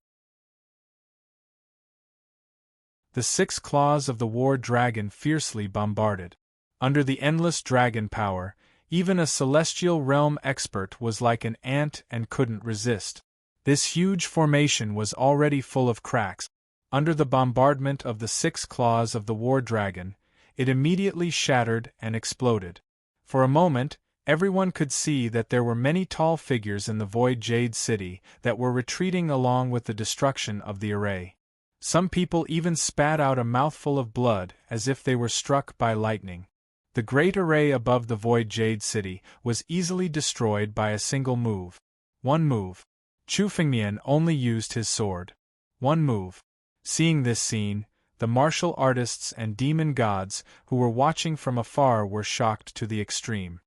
The 6 claws of the war dragon fiercely bombarded. Under the endless dragon power, even a celestial realm expert was like an ant and couldn't resist. This huge formation was already full of cracks. Under the bombardment of the 6 claws of the war dragon, it immediately shattered and exploded. For a moment, everyone could see that there were many tall figures in the Void Jade City that were retreating along with the destruction of the array. Some people even spat out a mouthful of blood as if they were struck by lightning. The great array above the Void Jade City was easily destroyed by a single move. One move. Chu Fengmian only used his sword. One move. Seeing this scene, the martial artists and demon gods who were watching from afar were shocked to the extreme.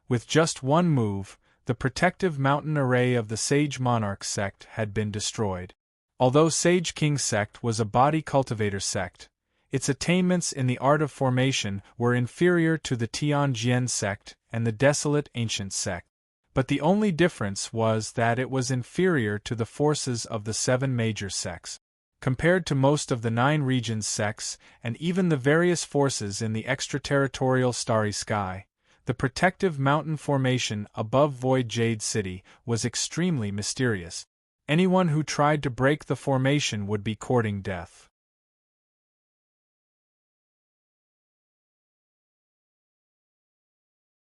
With just one move, the protective mountain array of the Sage Monarch sect had been destroyed. Although Sage King sect was a body cultivator sect, its attainments in the art of formation were inferior to the Tianjian sect and the Desolate Ancient sect. But the only difference was that it was inferior to the forces of the 7 major sects. Compared to most of the 9 regions sects and even the various forces in the extraterritorial starry sky, the protective mountain formation above Void Jade City was extremely mysterious. Anyone who tried to break the formation would be courting death.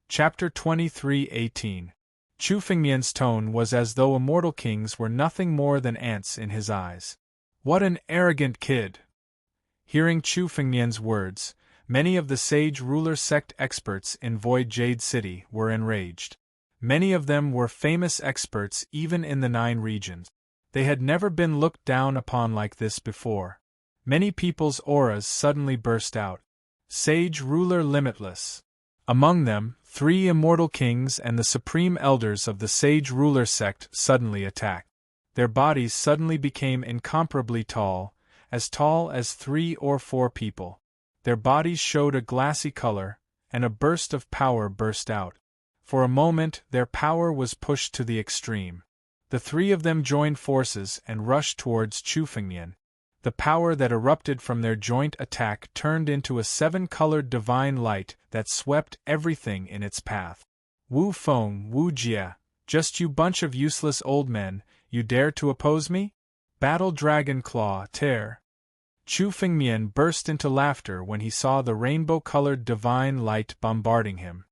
Chapter 23:18. Chu Fengmian's tone was as though immortal kings were nothing more than ants in his eyes. What an arrogant kid! Hearing Chu Fengmian's words, many of the Sage Ruler sect experts in Void Jade City were enraged. Many of them were famous experts even in the 9 regions. They had never been looked down upon like this before. Many people's auras suddenly burst out. Sage Ruler Limitless. Among them, 3 immortal kings and the supreme elders of the Sage Ruler sect suddenly attacked. Their bodies suddenly became incomparably tall as 3 or 4 people. Their bodies showed a glassy color, and a burst of power burst out. For a moment, their power was pushed to the extreme. The 3 of them joined forces and rushed towards Chu Fengmian. The power that erupted from their joint attack turned into a 7-colored divine light that swept everything in its path. Wu Feng, Wu Jia, just you bunch of useless old men, you dare to oppose me? Battle Dragon Claw, tear! Chu Fengmian burst into laughter when he saw the rainbow-colored divine light bombarding him.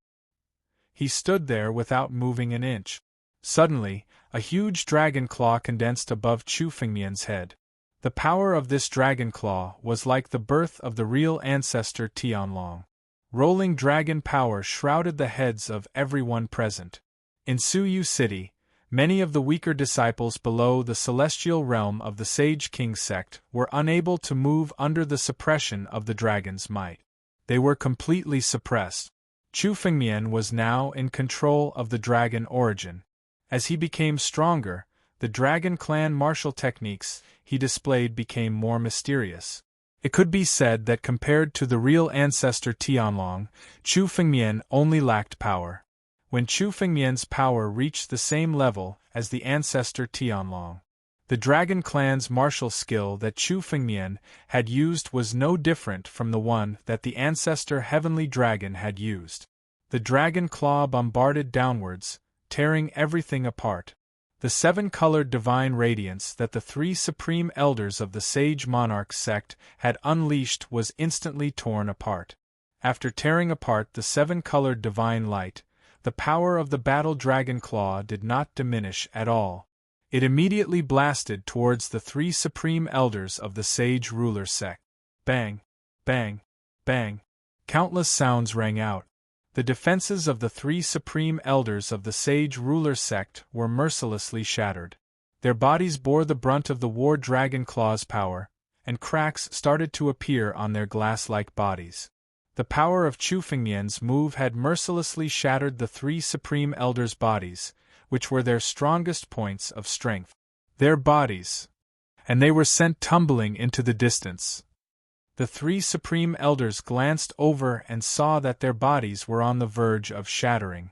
He stood there without moving an inch. Suddenly, a huge dragon claw condensed above Chu Fengmian's head. The power of this dragon claw was like the birth of the real ancestor Tianlong. Rolling dragon power shrouded the heads of everyone present. In Jiuyu City, many of the weaker disciples below the celestial realm of the Sage King sect were unable to move under the suppression of the dragon's might. They were completely suppressed. Chu Fengmian was now in control of the dragon origin. As he became stronger, the dragon clan martial techniques he displayed became more mysterious. It could be said that compared to the real ancestor Tianlong, Chu Fengmian only lacked power. When Chu Fengmian's power reached the same level as the ancestor Tianlong, The Dragon Clan's martial skill that Chu Fengmian had used was no different from the one that the ancestor Heavenly Dragon had used. The dragon claw bombarded downwards, tearing everything apart. The seven-colored divine radiance that the three supreme elders of the Sage Monarch sect had unleashed was instantly torn apart. After tearing apart the seven-colored divine light, the power of the battle dragon claw did not diminish at all. It immediately blasted towards the three supreme elders of the Sage Ruler sect. Bang! Bang! Bang! Countless sounds rang out. The defenses of the three supreme elders of the Sage Ruler sect were mercilessly shattered. Their bodies bore the brunt of the War Dragon Claw's power, and cracks started to appear on their glass-like bodies. The power of Chu Fengmian's move had mercilessly shattered the three supreme elders' bodies, which were their strongest points of strength. Their bodies! And they were sent tumbling into the distance. The three supreme elders glanced over and saw that their bodies were on the verge of shattering.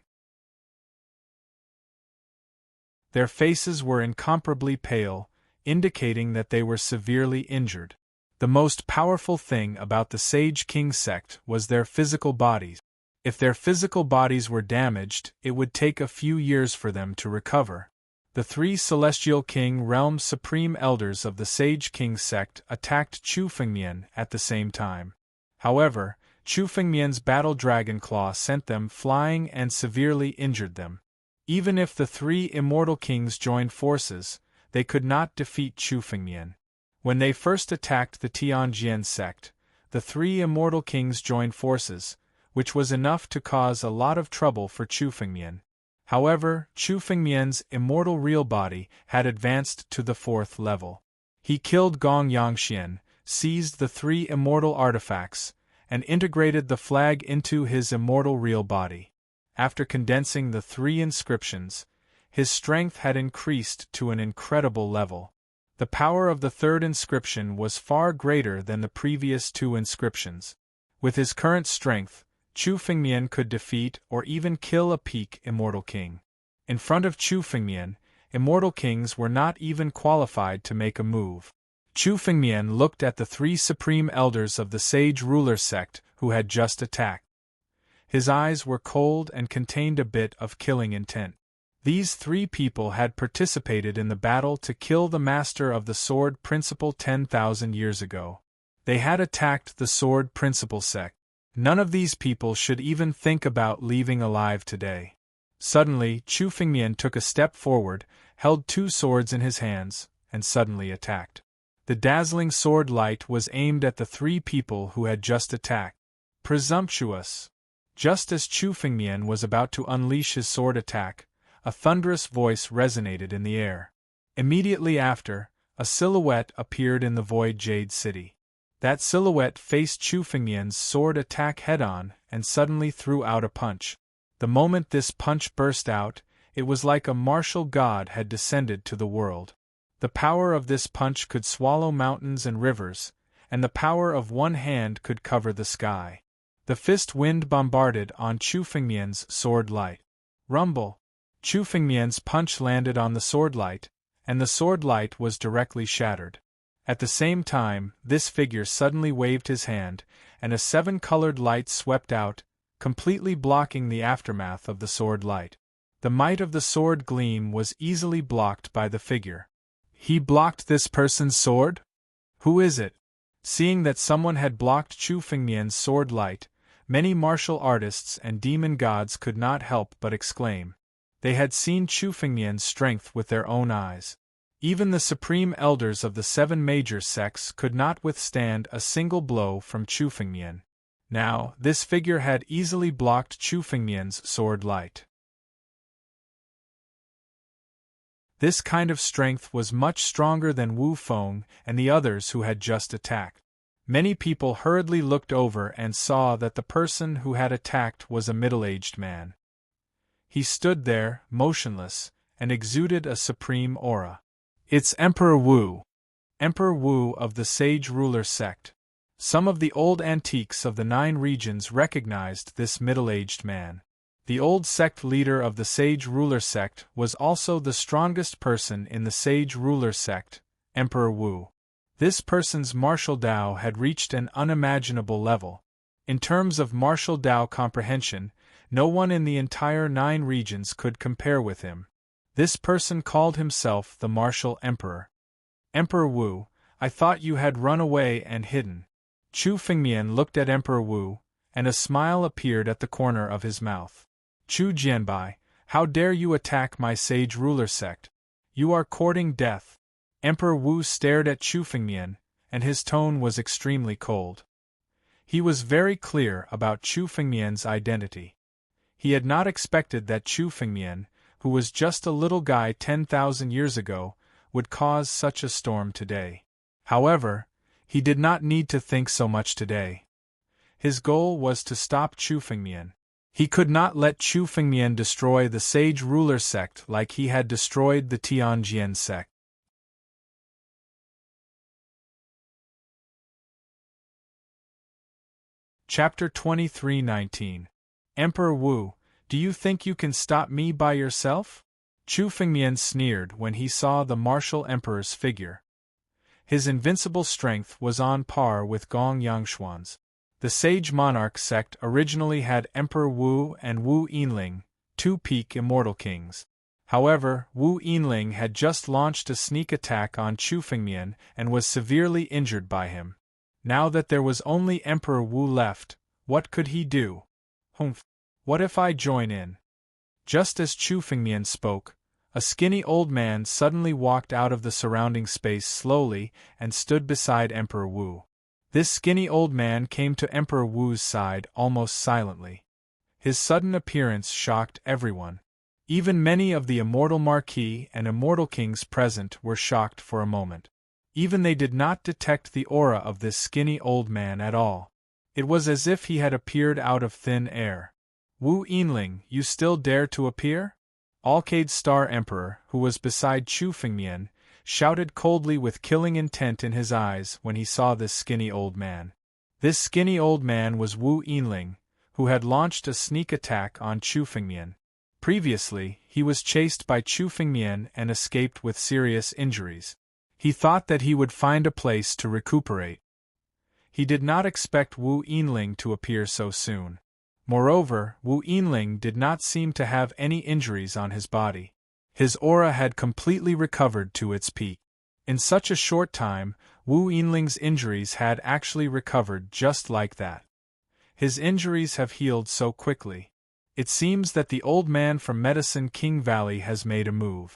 Their faces were incomparably pale, indicating that they were severely injured. The most powerful thing about the Sage King sect was their physical bodies. If their physical bodies were damaged, it would take a few years for them to recover. The three Celestial King Realm Supreme Elders of the Sage King sect attacked Chu Fengmian at the same time. However, Chu Fengmian's battle dragon claw sent them flying and severely injured them. Even if the three Immortal Kings joined forces, they could not defeat Chu Fengmian. When they first attacked the Tianjian sect, the three Immortal Kings joined forces, which was enough to cause a lot of trouble for Chu Fengmian. However, Chu Fengmian's immortal real body had advanced to the 4th level. He killed Gong Yangxian, seized the three immortal artifacts, and integrated the flag into his immortal real body. After condensing the three inscriptions, his strength had increased to an incredible level. The power of the third inscription was far greater than the previous two inscriptions. With his current strength, Chu Fengmian could defeat or even kill a peak Immortal King. In front of Chu Fengmian, Immortal Kings were not even qualified to make a move. Chu Fengmian looked at the three supreme elders of the Sage Ruler sect who had just attacked. His eyes were cold and contained a bit of killing intent. These three people had participated in the battle to kill the Master of the Sword Principle 10,000 years ago. They had attacked the Sword Principle sect. None of these people should even think about leaving alive today. Suddenly, Chu Fengmian took a step forward, held two swords in his hands, and suddenly attacked. The dazzling sword light was aimed at the three people who had just attacked. Presumptuous! Just as Chu Fengmian was about to unleash his sword attack, a thunderous voice resonated in the air. Immediately after, a silhouette appeared in the Void Jade City. That silhouette faced Chu Fengmian's sword attack head-on and suddenly threw out a punch. The moment this punch burst out, it was like a martial god had descended to the world. The power of this punch could swallow mountains and rivers, and the power of one hand could cover the sky. The fist wind bombarded on Chu Fengmian's sword light. Rumble! Chu Fengmian's punch landed on the sword light, and the sword light was directly shattered. At the same time, this figure suddenly waved his hand, and a seven-colored light swept out, completely blocking the aftermath of the sword light. The might of the sword gleam was easily blocked by the figure. He blocked this person's sword? Who is it? Seeing that someone had blocked Chu Fengmian's sword light, many martial artists and demon gods could not help but exclaim. They had seen Chu Fengmian's strength with their own eyes. Even the supreme elders of the seven major sects could not withstand a single blow from Chu Fengmian. Now, this figure had easily blocked Chu Fengmian's sword light. This kind of strength was much stronger than Wu Feng and the others who had just attacked. Many people hurriedly looked over and saw that the person who had attacked was a middle-aged man. He stood there, motionless, and exuded a supreme aura. It's Emperor Wu. Emperor Wu of the Sage Ruler sect. Some of the old antiques of the 9 regions recognized this middle-aged man. The old sect leader of the Sage Ruler sect was also the strongest person in the Sage Ruler sect, Emperor Wu. This person's martial Dao had reached an unimaginable level. In terms of martial Dao comprehension, no one in the entire 9 regions could compare with him. This person called himself the Martial Emperor. Emperor Wu, I thought you had run away and hidden. Chu Fengmian looked at Emperor Wu, and a smile appeared at the corner of his mouth. Chu Jianbai, how dare you attack my Sage Ruler sect? You are courting death. Emperor Wu stared at Chu Fengmian, and his tone was extremely cold. He was very clear about Chu Fengmian's identity. He had not expected that Chu Fengmian, who was just a little guy 10,000 years ago, would cause such a storm today. However, he did not need to think so much today. His goal was to stop Chu Fengmian. He could not let Chu Fengmian destroy the Sage Ruler sect like he had destroyed the Tianjian sect. Chapter 23:19. Emperor Wu, do you think you can stop me by yourself? Chu Fengmian sneered when he saw the martial emperor's figure. His invincible strength was on par with Gong Yangshuan's. The Sage Monarch sect originally had Emperor Wu and Wu Yinling, 2 peak immortal kings. However, Wu Yinling had just launched a sneak attack on Chu Fengmian and was severely injured by him. Now that there was only Emperor Wu left, what could he do? Humph! What if I join in? Just as Chu Fengmian spoke, a skinny old man suddenly walked out of the surrounding space slowly and stood beside Emperor Wu. This skinny old man came to Emperor Wu's side almost silently. His sudden appearance shocked everyone. Even many of the immortal marquis and immortal kings present were shocked for a moment. Even they did not detect the aura of this skinny old man at all. It was as if he had appeared out of thin air. Wu Yinling, you still dare to appear? Alcade Star Emperor, who was beside Chu Fengmian, shouted coldly with killing intent in his eyes when he saw this skinny old man. This skinny old man was Wu Yinling, who had launched a sneak attack on Chu Fengmian. Previously, he was chased by Chu Fengmian and escaped with serious injuries. He thought that he would find a place to recuperate. He did not expect Wu Yinling to appear so soon. Moreover, Wu Yinling did not seem to have any injuries on his body. His aura had completely recovered to its peak. In such a short time, Wu Yinling's injuries had actually recovered just like that. His injuries have healed so quickly. It seems that the old man from Medicine King Valley has made a move.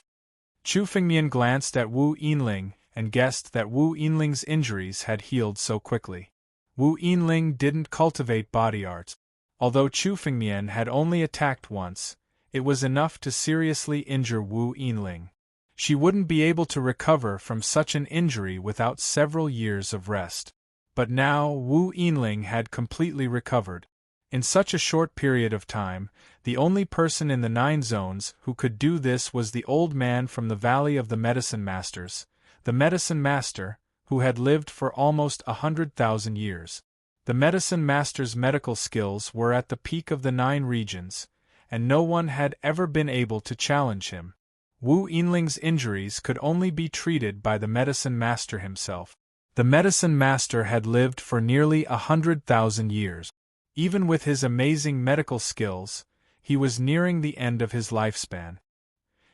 Chu Fengmian glanced at Wu Yinling and guessed that Wu Yinling's injuries had healed so quickly. Wu Yinling didn't cultivate body arts. Although Chu Fengmian had only attacked once, it was enough to seriously injure Wu Yinling. She wouldn't be able to recover from such an injury without several years of rest. But now Wu Yinling had completely recovered. In such a short period of time, the only person in the 9 zones who could do this was the old man from the Valley of the Medicine Masters, the Medicine Master, who had lived for almost 100,000 years. The Medicine Master's medical skills were at the peak of the 9 regions, and no one had ever been able to challenge him. Wu Yinling's injuries could only be treated by the Medicine Master himself. The Medicine Master had lived for nearly 100,000 years. Even with his amazing medical skills, he was nearing the end of his lifespan.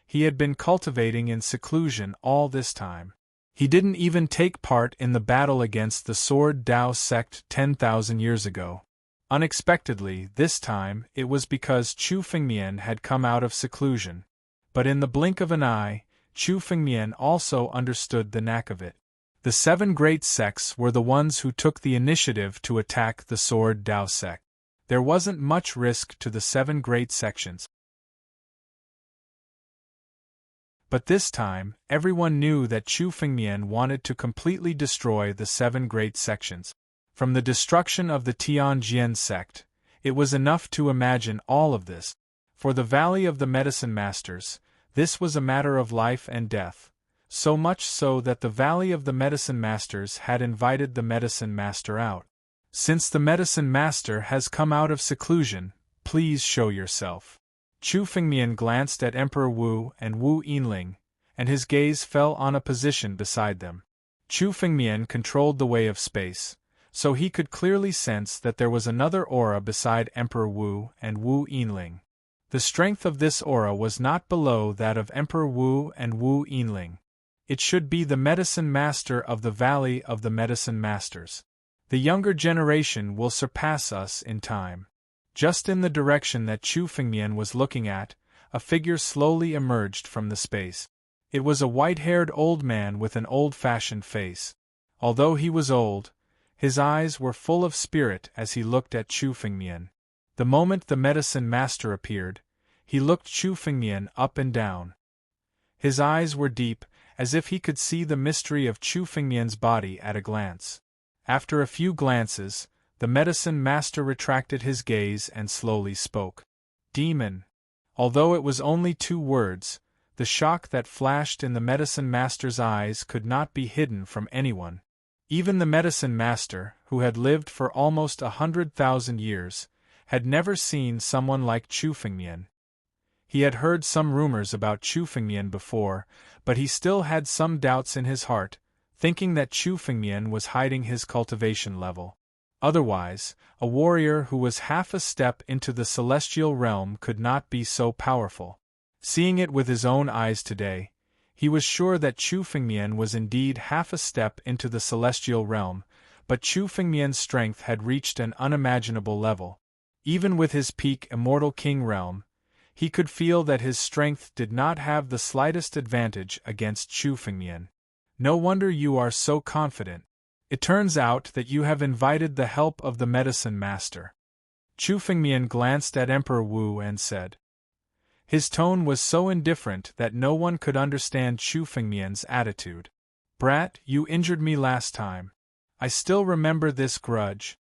He had been cultivating in seclusion all this time. He didn't even take part in the battle against the Sword Dao sect 10,000 years ago. Unexpectedly, this time, it was because Chu Fengmian had come out of seclusion. But in the blink of an eye, Chu Fengmian also understood the knack of it. The 7 great sects were the ones who took the initiative to attack the Sword Dao sect. There wasn't much risk to the 7 great sections. But this time, everyone knew that Chu Fengmian wanted to completely destroy the 7 great sections. From the destruction of the Tianjian sect, it was enough to imagine all of this. For the Valley of the Medicine Masters, this was a matter of life and death. So much so that the Valley of the Medicine Masters had invited the Medicine Master out. Since the Medicine Master has come out of seclusion, please show yourself. Chu Fengmian glanced at Emperor Wu and Wu Yinling, and his gaze fell on a position beside them. Chu Fengmian controlled the way of space, so he could clearly sense that there was another aura beside Emperor Wu and Wu Yinling. The strength of this aura was not below that of Emperor Wu and Wu Yinling. It should be the medicine master of the Valley of the Medicine Masters. The younger generation will surpass us in time. Just in the direction that Chu Fengmian was looking at, a figure slowly emerged from the space. It was a white-haired old man with an old-fashioned face. Although he was old, his eyes were full of spirit as he looked at Chu Fengmian. The moment the medicine master appeared, he looked Chu Fengmian up and down. His eyes were deep, as if he could see the mystery of Chu Fengmian's body at a glance. After a few glances, the medicine master retracted his gaze and slowly spoke. Demon. Although it was only 2 words, the shock that flashed in the medicine master's eyes could not be hidden from anyone. Even the medicine master, who had lived for almost 100,000 years, had never seen someone like Chu Fengmian. He had heard some rumors about Chu Fengmian before, but he still had some doubts in his heart, thinking that Chu Fengmian was hiding his cultivation level. Otherwise, a warrior who was half a step into the celestial realm could not be so powerful. Seeing it with his own eyes today, he was sure that Chu Fengmian was indeed half a step into the celestial realm, but Chu Fengmian's strength had reached an unimaginable level. Even with his peak Immortal King realm, he could feel that his strength did not have the slightest advantage against Chu Fengmian. No wonder you are so confident. It turns out that you have invited the help of the medicine master. Chu Fengmian glanced at Emperor Wu and said. His tone was so indifferent that no one could understand Chu Fengmian's attitude. Brat, you injured me last time. I still remember this grudge.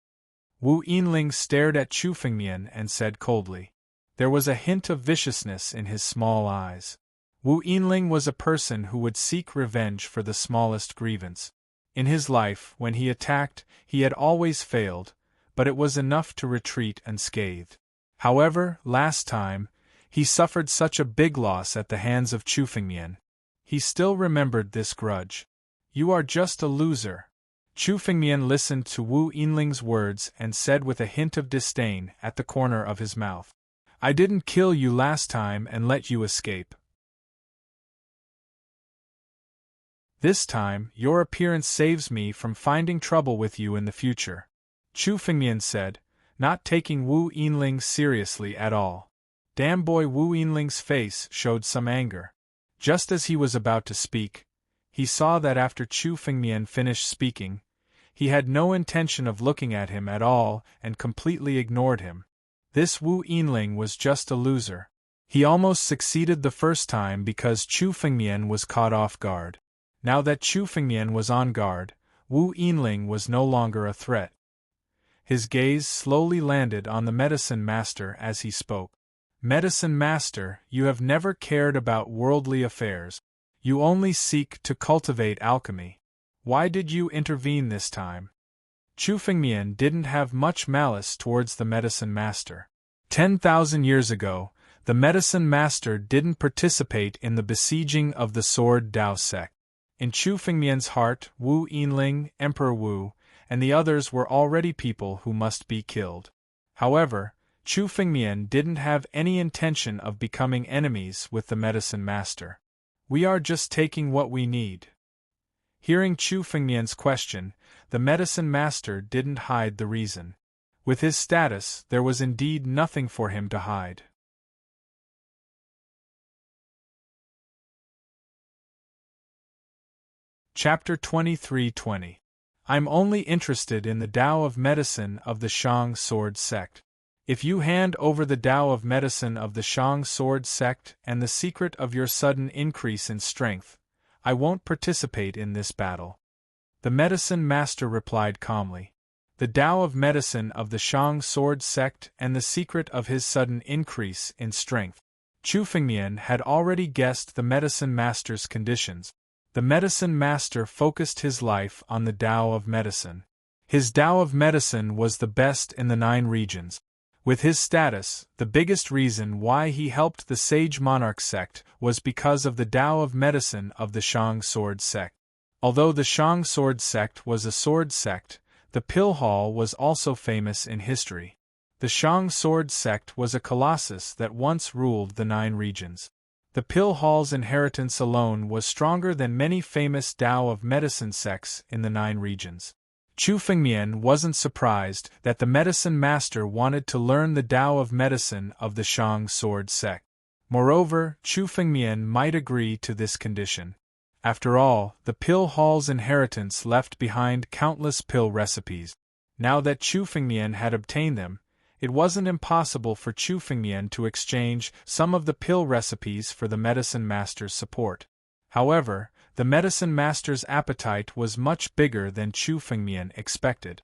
Wu Yinling stared at Chu Fengmian and said coldly. There was a hint of viciousness in his small eyes. Wu Yinling was a person who would seek revenge for the smallest grievance. In his life, when he attacked, he had always failed, but it was enough to retreat unscathed. However, last time, he suffered such a big loss at the hands of Chu Fengmian. He still remembered this grudge. You are just a loser. Chu Fengmian listened to Wu Yinling's words and said with a hint of disdain at the corner of his mouth. I didn't kill you last time and let you escape. This time, your appearance saves me from finding trouble with you in the future. Chu Fengmian said, not taking Wu Yinling seriously at all. Damn boy, Wu Yinling's face showed some anger. Just as he was about to speak, he saw that after Chu Fengmian finished speaking, he had no intention of looking at him at all and completely ignored him. This Wu Yinling was just a loser. He almost succeeded the first time because Chu Fengmian was caught off guard. Now that Chu Fengmian was on guard, Wu Yinling was no longer a threat. His gaze slowly landed on the medicine master as he spoke. Medicine master, you have never cared about worldly affairs. You only seek to cultivate alchemy. Why did you intervene this time? Chu Fengmian didn't have much malice towards the medicine master. 10,000 years ago, the medicine master didn't participate in the besieging of the Sword Dao sect. In Chu Fengmian's heart, Wu Yinling, Emperor Wu, and the others were already people who must be killed. However, Chu Fengmian didn't have any intention of becoming enemies with the medicine master. We are just taking what we need. Hearing Chu Fengmian's question, the medicine master didn't hide the reason. With his status, there was indeed nothing for him to hide. Chapter 23:20. I'm only interested in the Tao of Medicine of the Shang Sword Sect. If you hand over the Tao of Medicine of the Shang Sword Sect and the secret of your sudden increase in strength, I won't participate in this battle. The medicine master replied calmly. The Tao of Medicine of the Shang Sword Sect and the secret of his sudden increase in strength. Chu Fengmian had already guessed the medicine master's conditions. The medicine master focused his life on the Tao of Medicine. His Tao of Medicine was the best in the 9 regions. With his status, the biggest reason why he helped the Sage Monarch sect was because of the Tao of medicine of the Shang Sword sect. Although the Shang Sword sect was a sword sect, the Pill Hall was also famous in history. The Shang Sword sect was a colossus that once ruled the 9 regions. The Pill Hall's inheritance alone was stronger than many famous Tao of medicine sects in the 9 regions. Chu Fengmian wasn't surprised that the medicine master wanted to learn the Tao of medicine of the Shang Sword sect. Moreover, Chu Fengmian might agree to this condition. After all, the Pill Hall's inheritance left behind countless pill recipes. Now that Chu Fengmian had obtained them, it wasn't impossible for Chu Fengmian to exchange some of the pill recipes for the medicine master's support. However, the medicine master's appetite was much bigger than Chu Fengmian expected.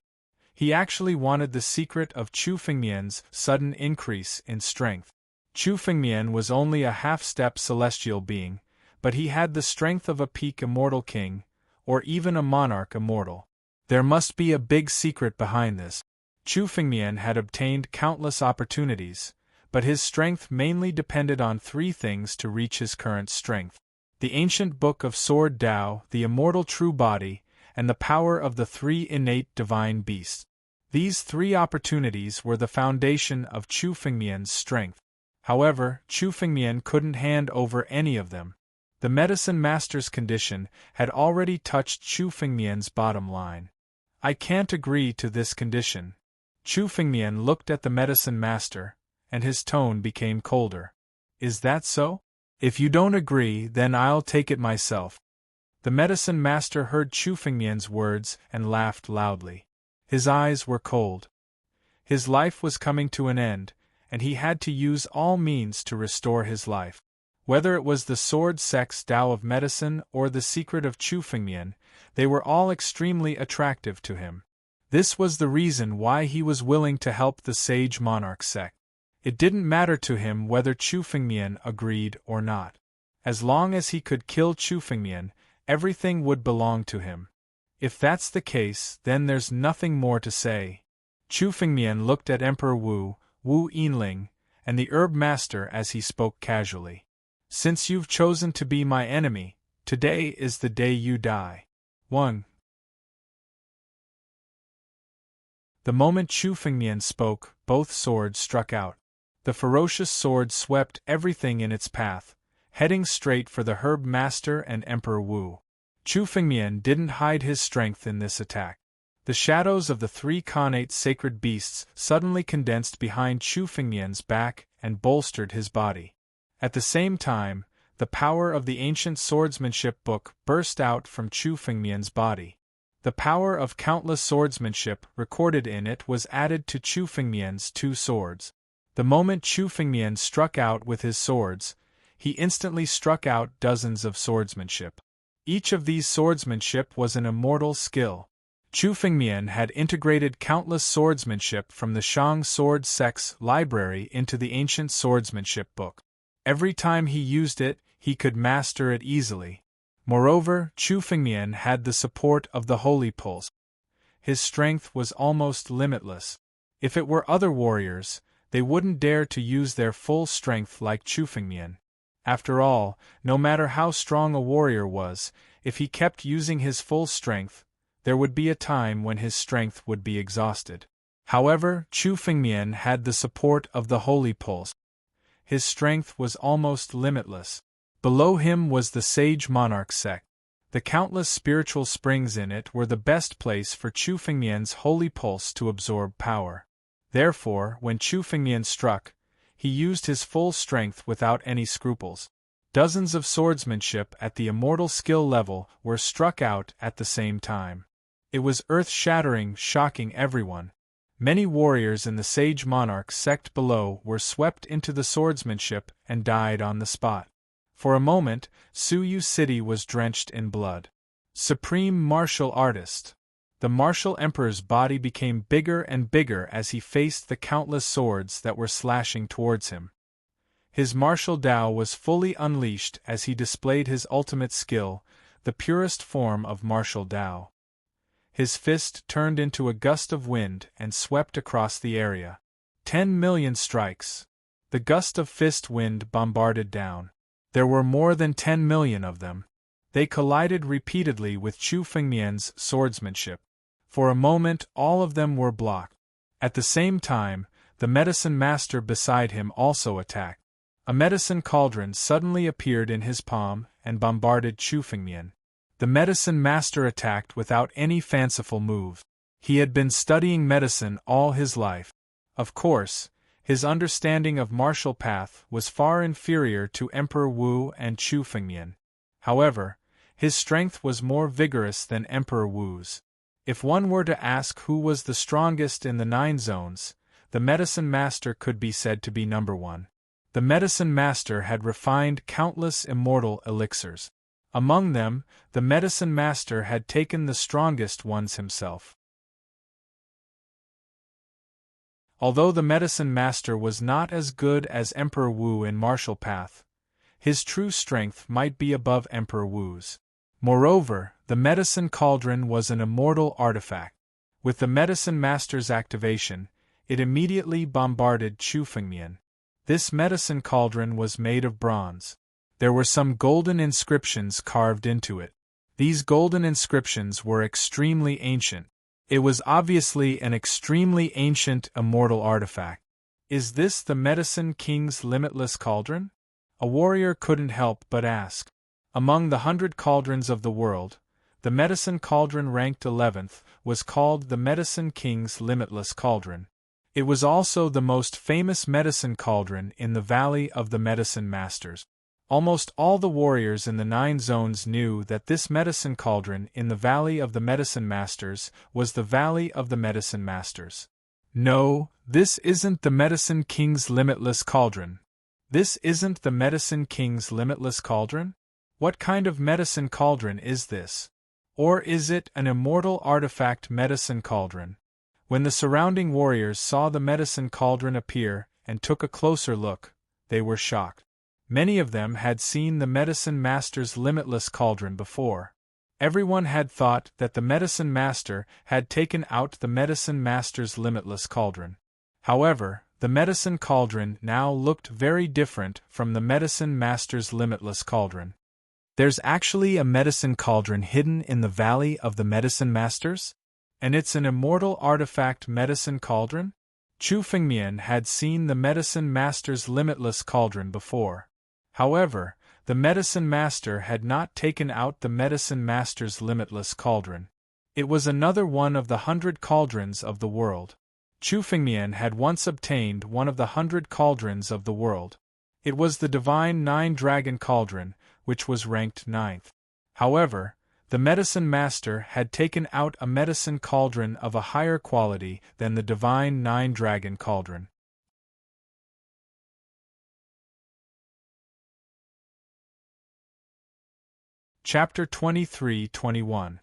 He actually wanted the secret of Chu Fengmian's sudden increase in strength. Chu Fengmian was only a half-step celestial being, but he had the strength of a peak immortal king, or even a monarch immortal. There must be a big secret behind this. Chu Fengmian had obtained countless opportunities, but his strength mainly depended on 3 things to reach his current strength: the ancient book of Sword Tao, the immortal true body, and the power of the 3 innate divine beasts. These 3 opportunities were the foundation of Chu Fengmian's strength. However, Chu Fengmian couldn't hand over any of them. The medicine master's condition had already touched Chu Fengmian's bottom line. I can't agree to this condition. Chu Fengmian looked at the medicine master, and his tone became colder. Is that so? If you don't agree, then I'll take it myself. The medicine master heard Chu Fengmian's words and laughed loudly. His eyes were cold. His life was coming to an end, and he had to use all means to restore his life. Whether it was the sword sect's Tao of medicine or the secret of Chu Fengmian, they were all extremely attractive to him. This was the reason why he was willing to help the Sage Monarch sect. It didn't matter to him whether Chu Fengmian agreed or not. As long as he could kill Chu Fengmian, everything would belong to him. If that's the case, then there's nothing more to say. Chu Fengmian looked at Emperor Wu Yinling, and the herb master as he spoke casually. Since you've chosen to be my enemy, today is the day you die. 1. The moment Chu Fengmian spoke, both swords struck out. The ferocious sword swept everything in its path, heading straight for the herb master and Emperor Wu. Chu Fengmian didn't hide his strength in this attack. The shadows of the 3 connate sacred beasts suddenly condensed behind Chu Fengmian's back and bolstered his body. At the same time, the power of the ancient swordsmanship book burst out from Chu Fengmian's body. The power of countless swordsmanship recorded in it was added to Chu Fengmian's 2 swords. The moment Chu Fengmian struck out with his swords, he instantly struck out dozens of swordsmanship. Each of these swordsmanship was an immortal skill. Chu Fengmian had integrated countless swordsmanship from the Shang Sword sect's library into the ancient swordsmanship book. Every time he used it, he could master it easily. Moreover, Chu Fengmian had the support of the Holy Pulse. His strength was almost limitless. If it were other warriors, they wouldn't dare to use their full strength like Chu Fengmian. After all, no matter how strong a warrior was, if he kept using his full strength, there would be a time when his strength would be exhausted. However, Chu Fengmian had the support of the Holy Pulse. His strength was almost limitless. Below him was the Sage Monarch sect. The countless spiritual springs in it were the best place for Chu Fengmian's holy pulse to absorb power. Therefore, when Chu Fengmian struck, he used his full strength without any scruples. Dozens of swordsmanship at the immortal skill level were struck out at the same time. It was earth-shattering, shocking everyone. Many warriors in the Sage Monarch sect below were swept into the swordsmanship and died on the spot. For a moment, Jiuyu City was drenched in blood. Supreme Martial Artist. The martial emperor's body became bigger and bigger as he faced the countless swords that were slashing towards him. His martial Tao was fully unleashed as he displayed his ultimate skill, the purest form of martial Tao. His fist turned into a gust of wind and swept across the area. 10,000,000 strikes. The gust of fist wind bombarded down. There were more than 10,000,000 of them. They collided repeatedly with Chu Fengmian's swordsmanship. For a moment all of them were blocked. At the same time, the medicine master beside him also attacked. A medicine cauldron suddenly appeared in his palm and bombarded Chu Fengmian. The medicine master attacked without any fanciful move. He had been studying medicine all his life. Of course, his understanding of martial path was far inferior to Emperor Wu and Chu Fengmian. However, his strength was more vigorous than Emperor Wu's. If one were to ask who was the strongest in the 9 zones, the medicine master could be said to be number 1. The medicine master had refined countless immortal elixirs. Among them, the medicine master had taken the strongest ones himself. Although the medicine master was not as good as Emperor Wu in martial path, his true strength might be above Emperor Wu's. Moreover, the medicine cauldron was an immortal artifact. With the medicine master's activation, it immediately bombarded Chu Fengmian. This medicine cauldron was made of bronze. There were some golden inscriptions carved into it. These golden inscriptions were extremely ancient. It was obviously an extremely ancient immortal artifact. Is this the Medicine King's limitless cauldron? A warrior couldn't help but ask. Among the 100 cauldrons of the world, the medicine cauldron ranked 11th was called the Medicine King's limitless cauldron. It was also the most famous medicine cauldron in the Valley of the Medicine Masters. Almost all the warriors in the 9 zones knew that this medicine cauldron in the Valley of the Medicine Masters was the Valley of the Medicine Masters. No, this isn't the Medicine King's limitless cauldron. This isn't the Medicine King's limitless cauldron? What kind of medicine cauldron is this? Or is it an immortal artifact medicine cauldron? When the surrounding warriors saw the medicine cauldron appear and took a closer look, they were shocked. Many of them had seen the medicine master's limitless cauldron before. Everyone had thought that the medicine master had taken out the medicine master's limitless cauldron. However, the medicine cauldron now looked very different from the medicine master's limitless cauldron. There's actually a medicine cauldron hidden in the Valley of the Medicine Masters? And it's an immortal artifact medicine cauldron? Chu Fengmian had seen the medicine master's limitless cauldron before. However, the medicine master had not taken out the medicine master's limitless cauldron. It was another one of the 100 cauldrons of the world. Chu Fengmian had once obtained one of the 100 cauldrons of the world. It was the divine 9-dragon cauldron, which was ranked 9th. However, the medicine master had taken out a medicine cauldron of a higher quality than the divine 9-dragon cauldron. Chapter 23-21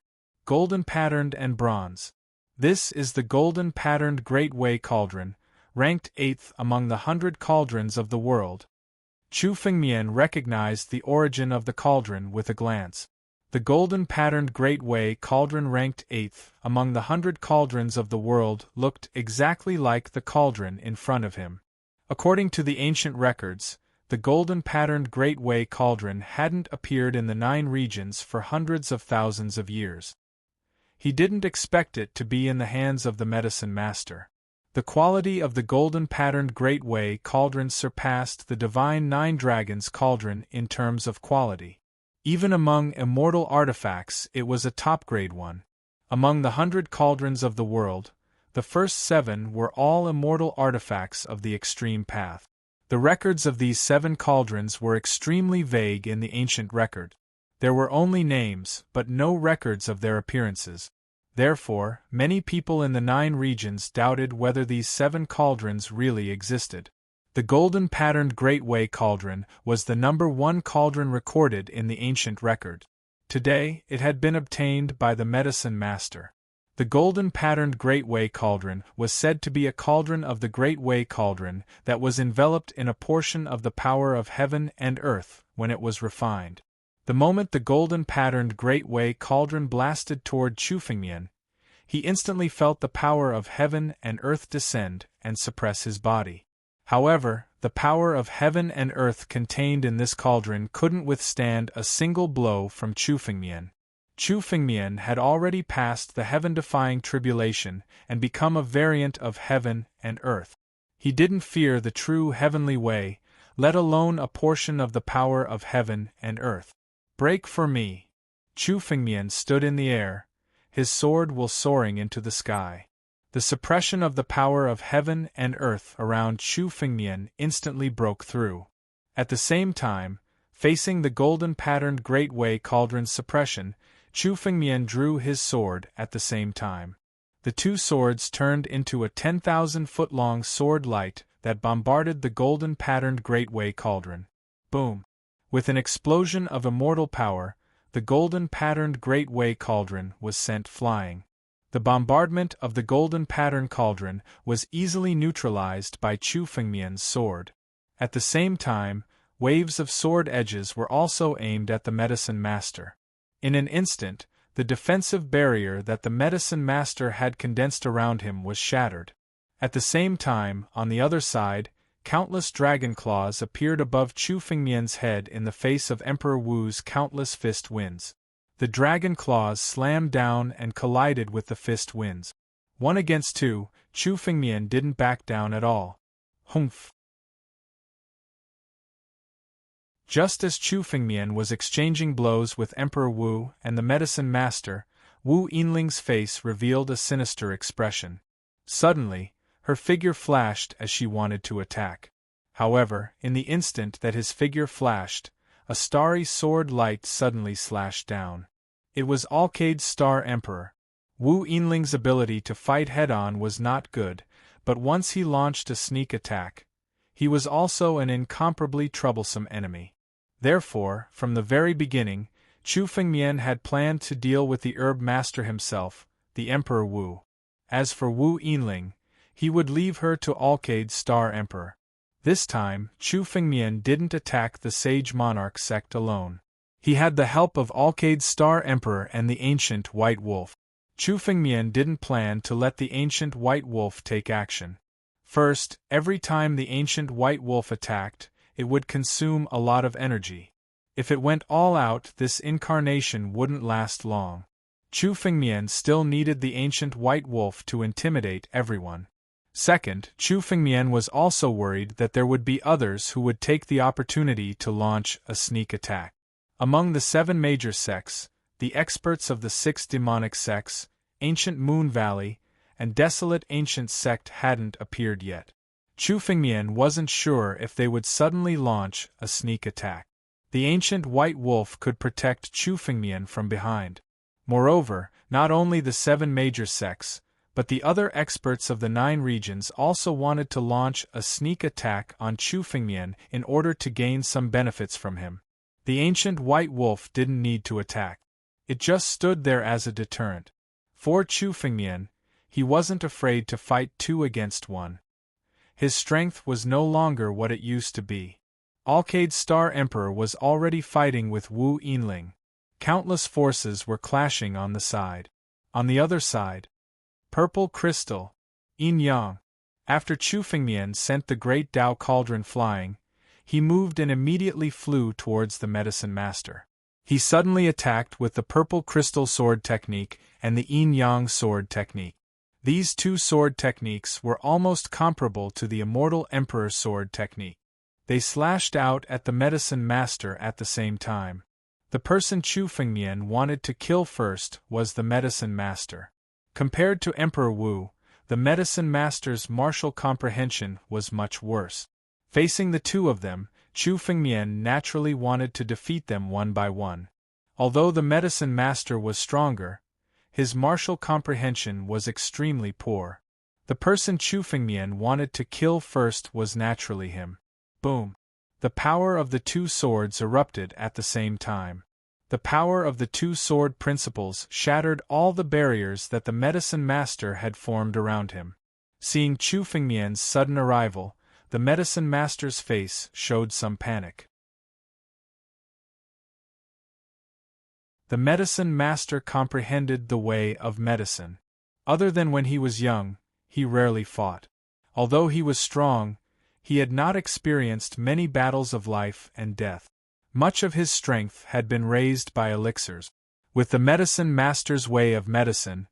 Golden Patterned and Bronze. This is the Golden Patterned Great Way Cauldron, ranked 8th among the 100 cauldrons of the world. Chu Fengmian recognized the origin of the cauldron with a glance. The Golden Patterned Great Way Cauldron ranked 8th among the 100 cauldrons of the world looked exactly like the cauldron in front of him. According to the ancient records, the Golden Patterned Great Way Cauldron hadn't appeared in the 9 regions for hundreds of thousands of years. He didn't expect it to be in the hands of the medicine master. The quality of the Golden Patterned Great Way Cauldron surpassed the divine 9 Dragons Cauldron in terms of quality. Even among immortal artifacts, it was a top-grade one. Among the 100 cauldrons of the world, the first 7 were all immortal artifacts of the extreme path. The records of these 7 cauldrons were extremely vague in the ancient record. There were only names, but no records of their appearances. Therefore, many people in the 9 regions doubted whether these 7 cauldrons really existed. The Golden Patterned Great Way Cauldron was the number 1 cauldron recorded in the ancient record. Today, it had been obtained by the medicine master. The Golden Patterned Great Way Cauldron was said to be a cauldron of the Great Way Cauldron that was enveloped in a portion of the power of heaven and earth when it was refined. The moment the Golden Patterned Great Way Cauldron blasted toward Chu Fengmian, He instantly felt the power of heaven and earth descend and suppress his body. However, the power of heaven and earth contained in this cauldron couldn't withstand a single blow from Chu Fengmian. Chu Fengmian had already passed the heaven-defying tribulation and become a variant of heaven and earth. He didn't fear the true heavenly way, let alone a portion of the power of heaven and earth. Break for me! Chu Fengmian stood in the air, his sword will soaring into the sky. The suppression of the power of heaven and earth around Chu Fengmian instantly broke through. At the same time, facing the golden-patterned Great Way Cauldron's suppression, Chu Fengmian drew his sword at the same time. The two swords turned into a 10,000-foot-long sword light that bombarded the golden-patterned Great Way Cauldron. Boom! With an explosion of immortal power, the golden-patterned Great Way Cauldron was sent flying. The bombardment of the golden-patterned cauldron was easily neutralized by Chu Fengmian's sword. At the same time, waves of sword edges were also aimed at the medicine master. In an instant, the defensive barrier that the medicine master had condensed around him was shattered. At the same time, on the other side, countless dragon claws appeared above Chu Fengmian's head in the face of Emperor Wu's countless fist winds. The dragon claws slammed down and collided with the fist winds. 1 against 2, Chu Fengmian didn't back down at all. Humph! Just as Chu Fengmian was exchanging blows with Emperor Wu and the medicine master, Wu Yinling's face revealed a sinister expression. Suddenly, her figure flashed as she wanted to attack. However, in the instant that his figure flashed, a starry sword light suddenly slashed down. It was Alkaid's Star Emperor. Wu Yinling's ability to fight head-on was not good, but once he launched a sneak attack, he was also an incomparably troublesome enemy. Therefore, from the very beginning, Chu Fengmian had planned to deal with the herb master himself, the Emperor Wu. As for Wu Yinling, he would leave her to Alkaid's Star Emperor. This time, Chu Fengmian didn't attack the Sage Monarch sect alone. He had the help of Alkaid's Star Emperor and the Ancient White Wolf. Chu Fengmian didn't plan to let the Ancient White Wolf take action. First, every time the Ancient White Wolf attacked, it would consume a lot of energy. If it went all out, this incarnation wouldn't last long. Chu Fengmian still needed the Ancient White Wolf to intimidate everyone. Second, Chu Fengmian was also worried that there would be others who would take the opportunity to launch a sneak attack. Among the 7 major sects, the experts of the 6 demonic sects, Ancient Moon Valley, and Desolate Ancient Sect hadn't appeared yet. Chu Fengmian wasn't sure if they would suddenly launch a sneak attack. The Ancient White Wolf could protect Chu Fengmian from behind. Moreover, not only the 7 major sects, but the other experts of the 9 regions also wanted to launch a sneak attack on Chu Fengmian in order to gain some benefits from him. The Ancient White Wolf didn't need to attack. It just stood there as a deterrent. For Chu Fengmian, he wasn't afraid to fight 2 against 1. His strength was no longer what it used to be. Alkaid's Star Emperor was already fighting with Wu Yinling. Countless forces were clashing on the side. On the other side, Purple Crystal, Yin Yang. After Chu Fengmian sent the Great Tao Cauldron flying, he moved and immediately flew towards the medicine master. He suddenly attacked with the Purple Crystal Sword technique and the Yin Yang Sword technique. These 2 sword techniques were almost comparable to the Immortal Emperor Sword technique. They slashed out at the medicine master at the same time. The person Chu Fengmian wanted to kill first was the medicine master. Compared to Emperor Wu, the medicine master's martial comprehension was much worse. Facing the 2 of them, Chu Fengmian naturally wanted to defeat them one by one. Although the medicine master was stronger, his martial comprehension was extremely poor. The person Chu Fengmian wanted to kill first was naturally him. Boom! The power of the 2 swords erupted at the same time. The power of the 2 sword principles shattered all the barriers that the medicine master had formed around him. Seeing Chu Fengmian's sudden arrival, the medicine master's face showed some panic. The medicine master comprehended the way of medicine. Other than when he was young, he rarely fought. Although he was strong, he had not experienced many battles of life and death. Much of his strength had been raised by elixirs. With the medicine master's way of medicine,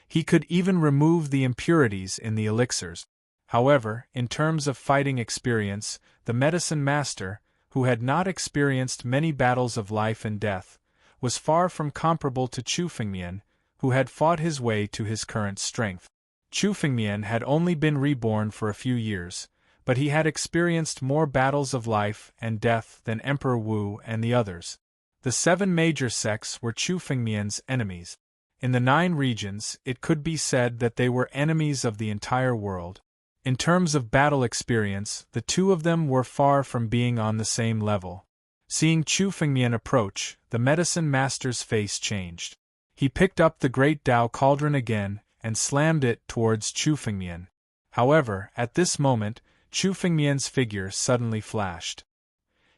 he could even remove the impurities in the elixirs. However, in terms of fighting experience, the medicine master, who had not experienced many battles of life and death, was far from comparable to Chu Fengmian, who had fought his way to his current strength. Chu Fengmian had only been reborn for a few years, but he had experienced more battles of life and death than Emperor Wu and the others. The 7 major sects were Chu Fengmian's enemies. In the 9 regions, it could be said that they were enemies of the entire world. In terms of battle experience, the 2 of them were far from being on the same level. Seeing Chu Fengmian approach, the medicine master's face changed. He picked up the great Tao cauldron again and slammed it towards Chu Fengmian. However, at this moment, Chu Fengmian's figure suddenly flashed.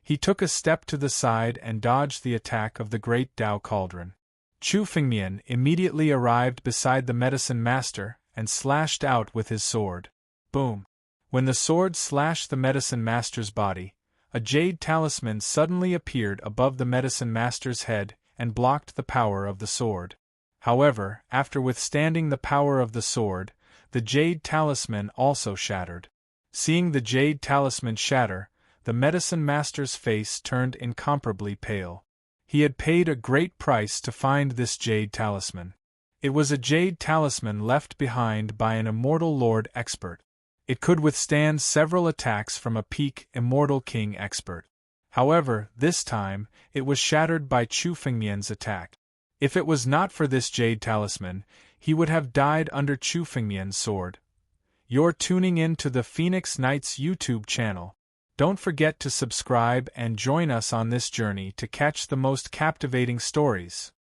He took a step to the side and dodged the attack of the great Tao cauldron. Chu Fengmian immediately arrived beside the medicine master and slashed out with his sword. Boom! When the sword slashed the medicine master's body, a jade talisman suddenly appeared above the medicine master's head and blocked the power of the sword. However, after withstanding the power of the sword, the jade talisman also shattered. Seeing the jade talisman shatter, the medicine master's face turned incomparably pale. He had paid a great price to find this jade talisman. It was a jade talisman left behind by an immortal lord expert. It could withstand several attacks from a peak immortal king expert. However, this time, it was shattered by Chu Fengmian's attack. If it was not for this jade talisman, he would have died under Chu Fengmian's sword. You're tuning in to the Phoenix Knights YouTube channel. Don't forget to subscribe and join us on this journey to catch the most captivating stories.